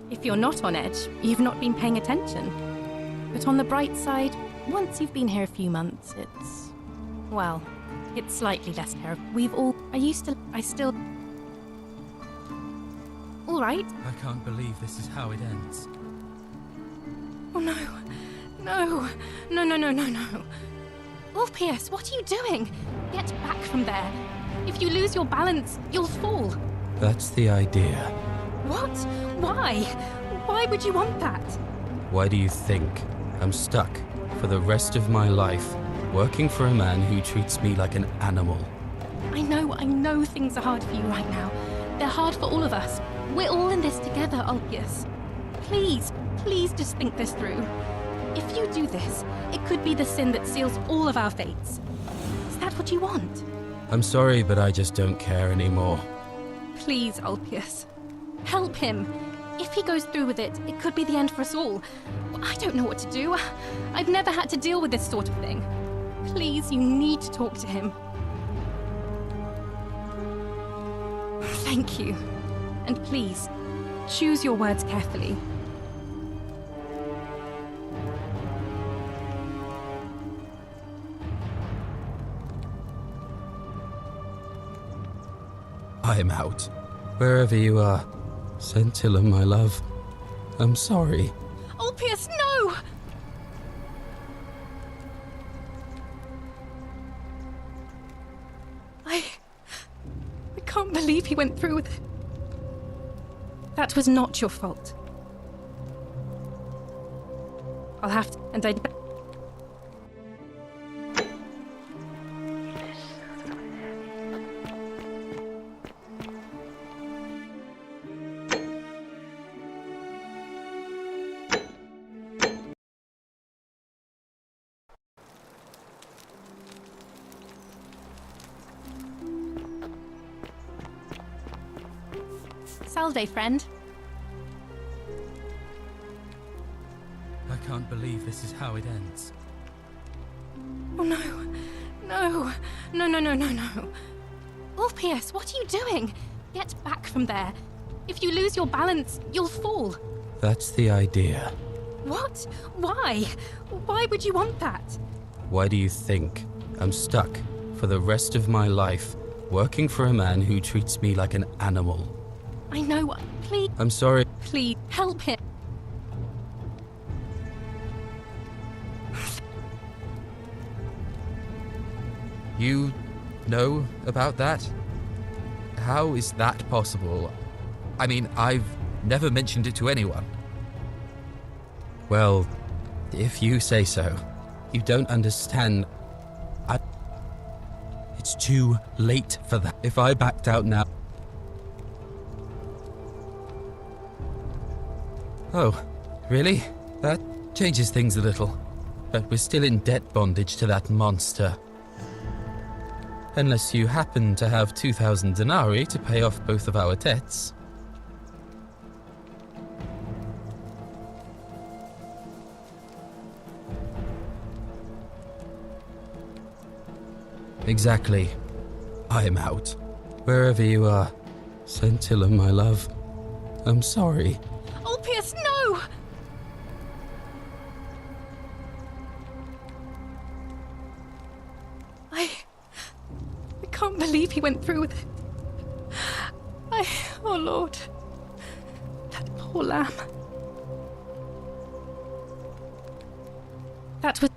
If you're not on edge, you've not been paying attention. But on the bright side, once you've been here a few months, well, it's slightly less terrible. I still... All right. I can't believe this is how it ends. Oh no. No. No, no, no, no, no. Ulpius, what are you doing? Get back from there. If you lose your balance, you'll fall. That's the idea. What? Why? Why would you want that? Why do you think I'm stuck for the rest of my life working for a man who treats me like an animal? I know things are hard for you right now. They're hard for all of us. We're all in this together, Ulpius. Please, please just think this through. If you do this, it could be the sin that seals all of our fates. Is that what you want? I'm sorry, but I just don't care anymore. Please, Ulpius. Help him. If he goes through with it, it could be the end for us all. I don't know what to do. I've never had to deal with this sort of thing. Please, you need to talk to him. Thank you. And please, choose your words carefully. I'm out. Wherever you are. Scintilla, my love. I'm sorry. Ulpius, no! I can't believe he went through with it. That was not your fault. I'll have to, and I... Salve, friend. I can't believe this is how it ends. Oh no. No. No, no, no, no, no. Ulpius, what are you doing? Get back from there. If you lose your balance, you'll fall. That's the idea. What? Why? Why would you want that? Why do you think I'm stuck for the rest of my life working for a man who treats me like an animal? I know. Please. I'm sorry. Please, help him. You know about that? How is that possible? I mean, I've never mentioned it to anyone. Well, if you say so. You don't understand. It's too late for that. If I backed out now... Oh, really? That changes things a little. But we're still in debt bondage to that monster. Unless you happen to have 2,000 denarii to pay off both of our debts. Exactly. I am out. Wherever you are. Scintilla, my love. I'm sorry. Ulpius, no! I can't believe he went through with it. Oh Lord. That poor lamb. That was...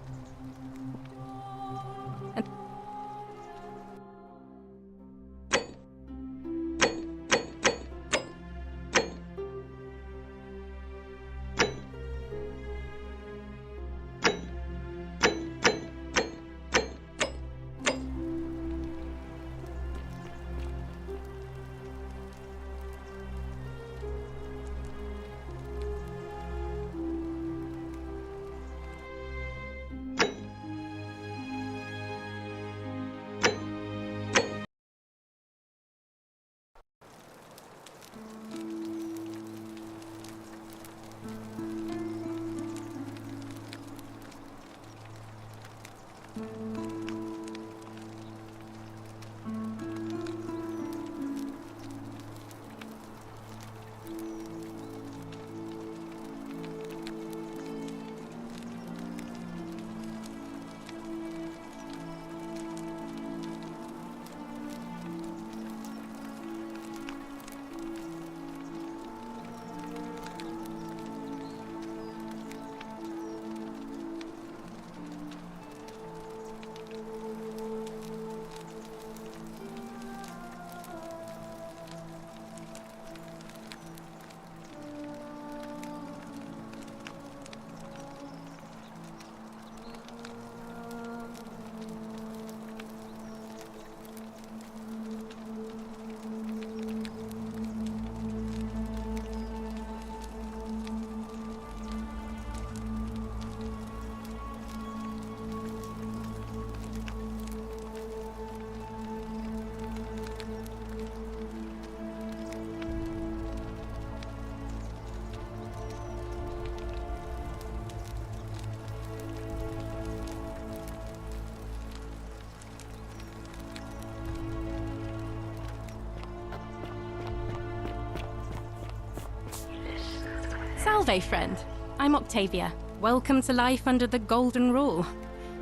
Salve, friend. I'm Octavia. Welcome to life under the Golden Rule.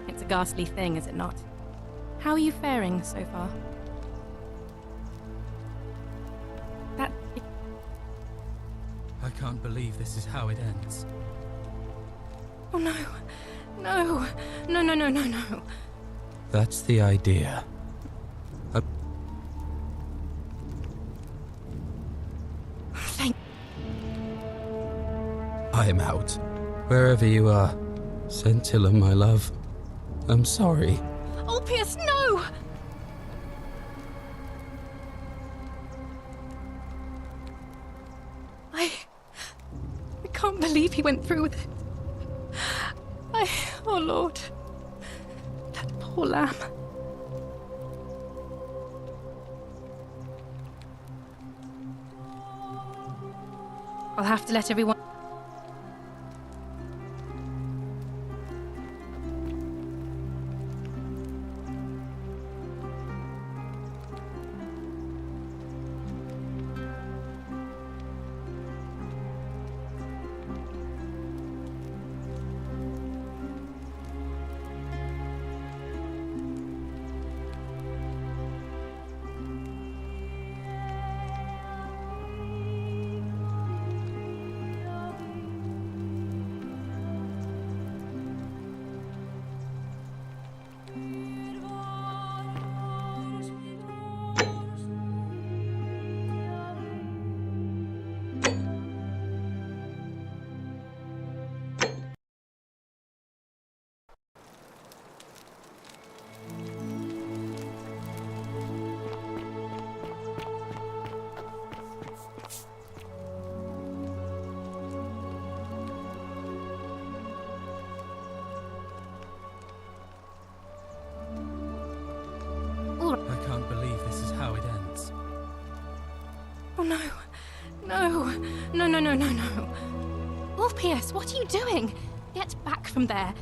It's a ghastly thing, is it not? How are you faring so far? I can't believe this is how it ends. Oh no. No. No, no, no, no, no. That's the idea. Thank... I'm out. Wherever you are. Scintilla, my love. I'm sorry. Ulpius, no! I can't believe he went through with it. Oh Lord. That poor lamb. I'll have to let everyone... I can't believe this is how it ends. Oh no. No. No, no, no, no, no. Ulpius, what are you doing? Get back from there.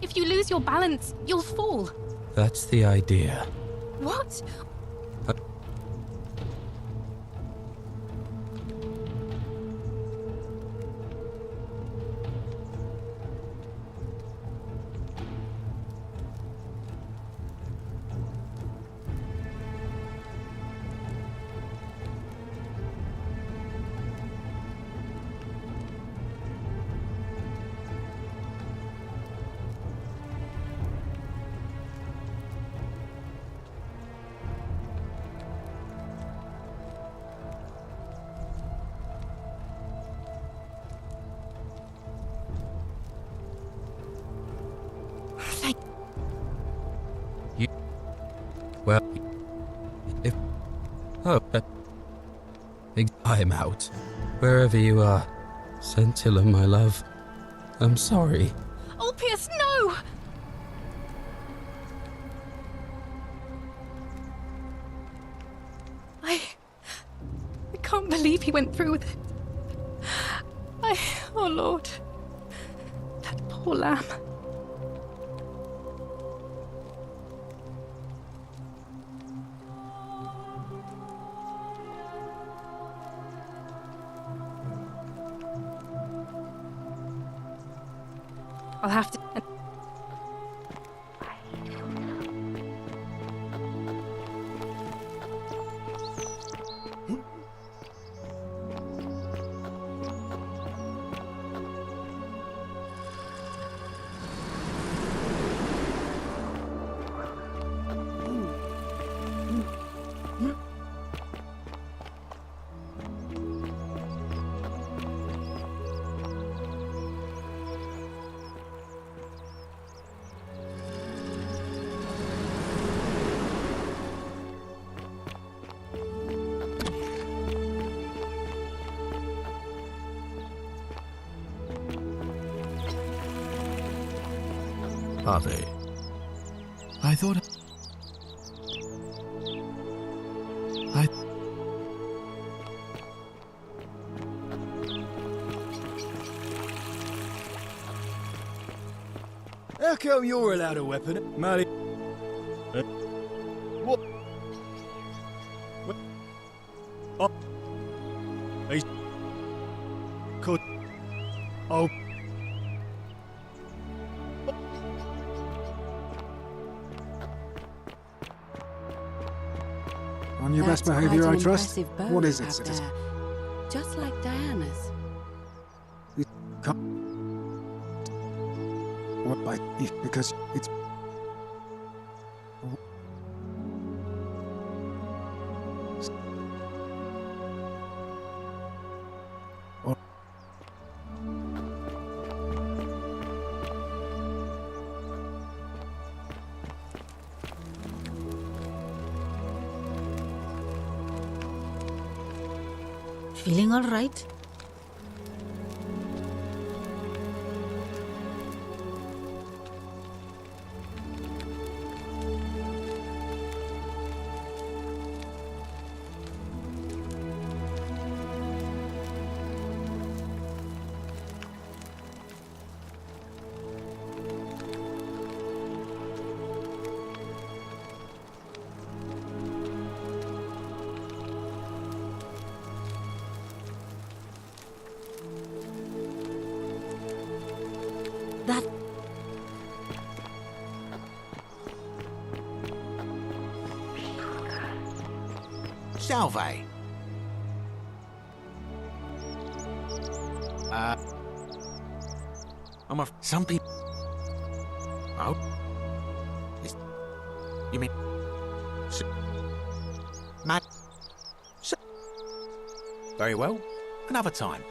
If you lose your balance, you'll fall. That's the idea. What? Well, if... Oh, I'm out. Wherever you are. Scintilla, my love. I'm sorry. Ulpius, no! I can't believe he went through with it. Oh Lord. That poor lamb. I'll have to... Are they? I thought... How come you're allowed a weapon, Mally? What? Oh. He's... Could... Oh. On your best That's behavior, quite I an trust. impressive bow What you is it, have citizen? there. Just like Diana's. What by? Because it's. Feeling all right? That... Salve. I'm a... Some people... Oh? You mean... Mad... Very well. Another time.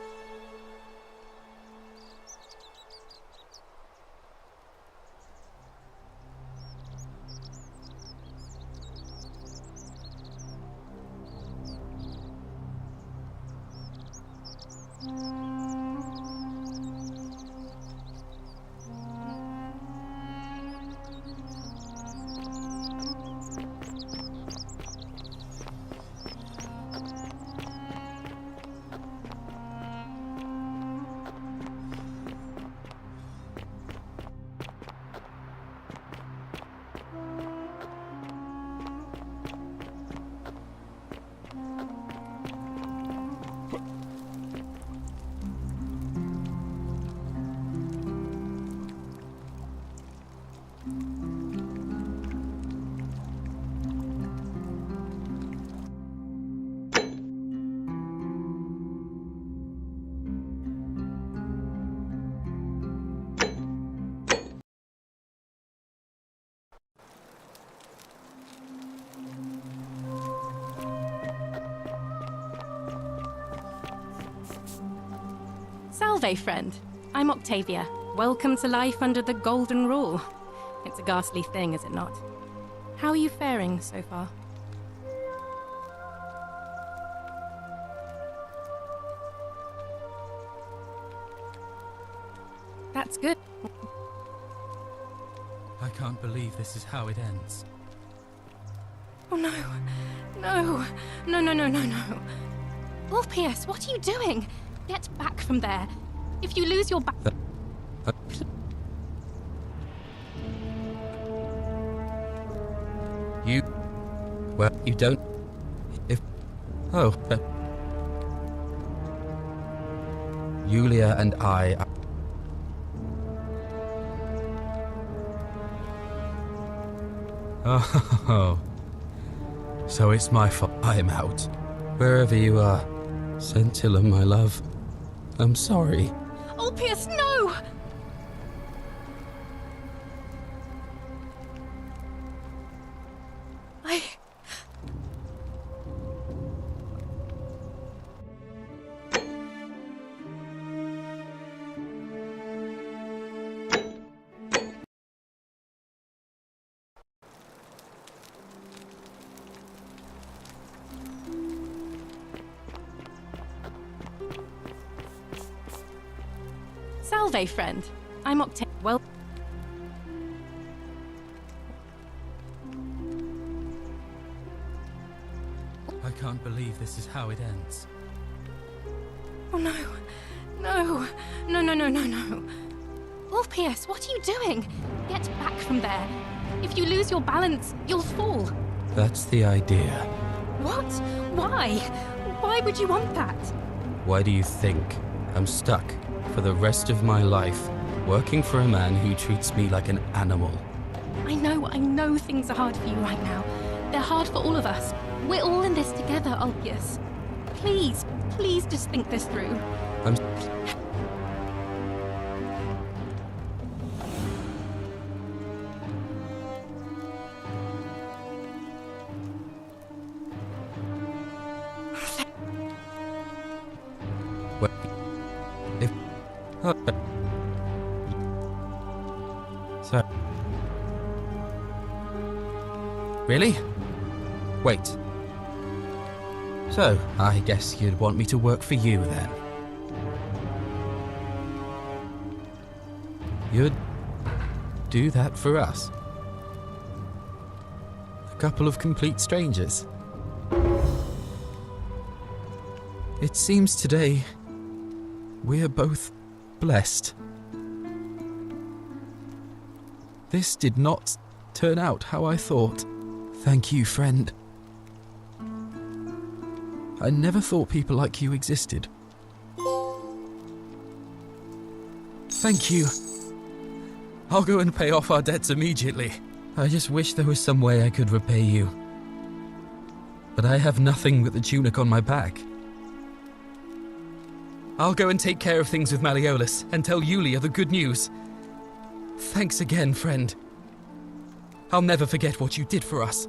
Salve, friend. I'm Octavia. Welcome to life under the Golden Rule. It's a ghastly thing, is it not? How are you faring so far? That's good. I can't believe this is how it ends. Oh no. No. No, no, no, no, no. Orpheus, what are you doing? Get back from there. If you lose your You... Well, you don't... If... Oh, Yulia and I... Oh, so it's my fault I'm out. Wherever you are, Scintilla, my love, I'm sorry. Orpheus, no! Salve, friend. I'm Octavia. Well... I can't believe this is how it ends. Oh no. No. No, no, no, no, no. Orpheus, what are you doing? Get back from there. If you lose your balance, you'll fall. That's the idea. What? Why? Why would you want that? Why do you think I'm stuck for the rest of my life, working for a man who treats me like an animal. I know things are hard for you right now. They're hard for all of us. We're all in this together, Ulpius. Please just think this through. I'm... So... Really? Wait. So, I guess you'd want me to work for you, then? You'd do that for us? A couple of complete strangers? It seems today we're both blessed. This did not turn out how I thought. Thank you, friend. I never thought people like you existed. Thank you. I'll go and pay off our debts immediately. I just wish there was some way I could repay you. But I have nothing but the tunic on my back. I'll go and take care of things with Malleolus and tell Yulia the good news. Thanks again, friend. I'll never forget what you did for us.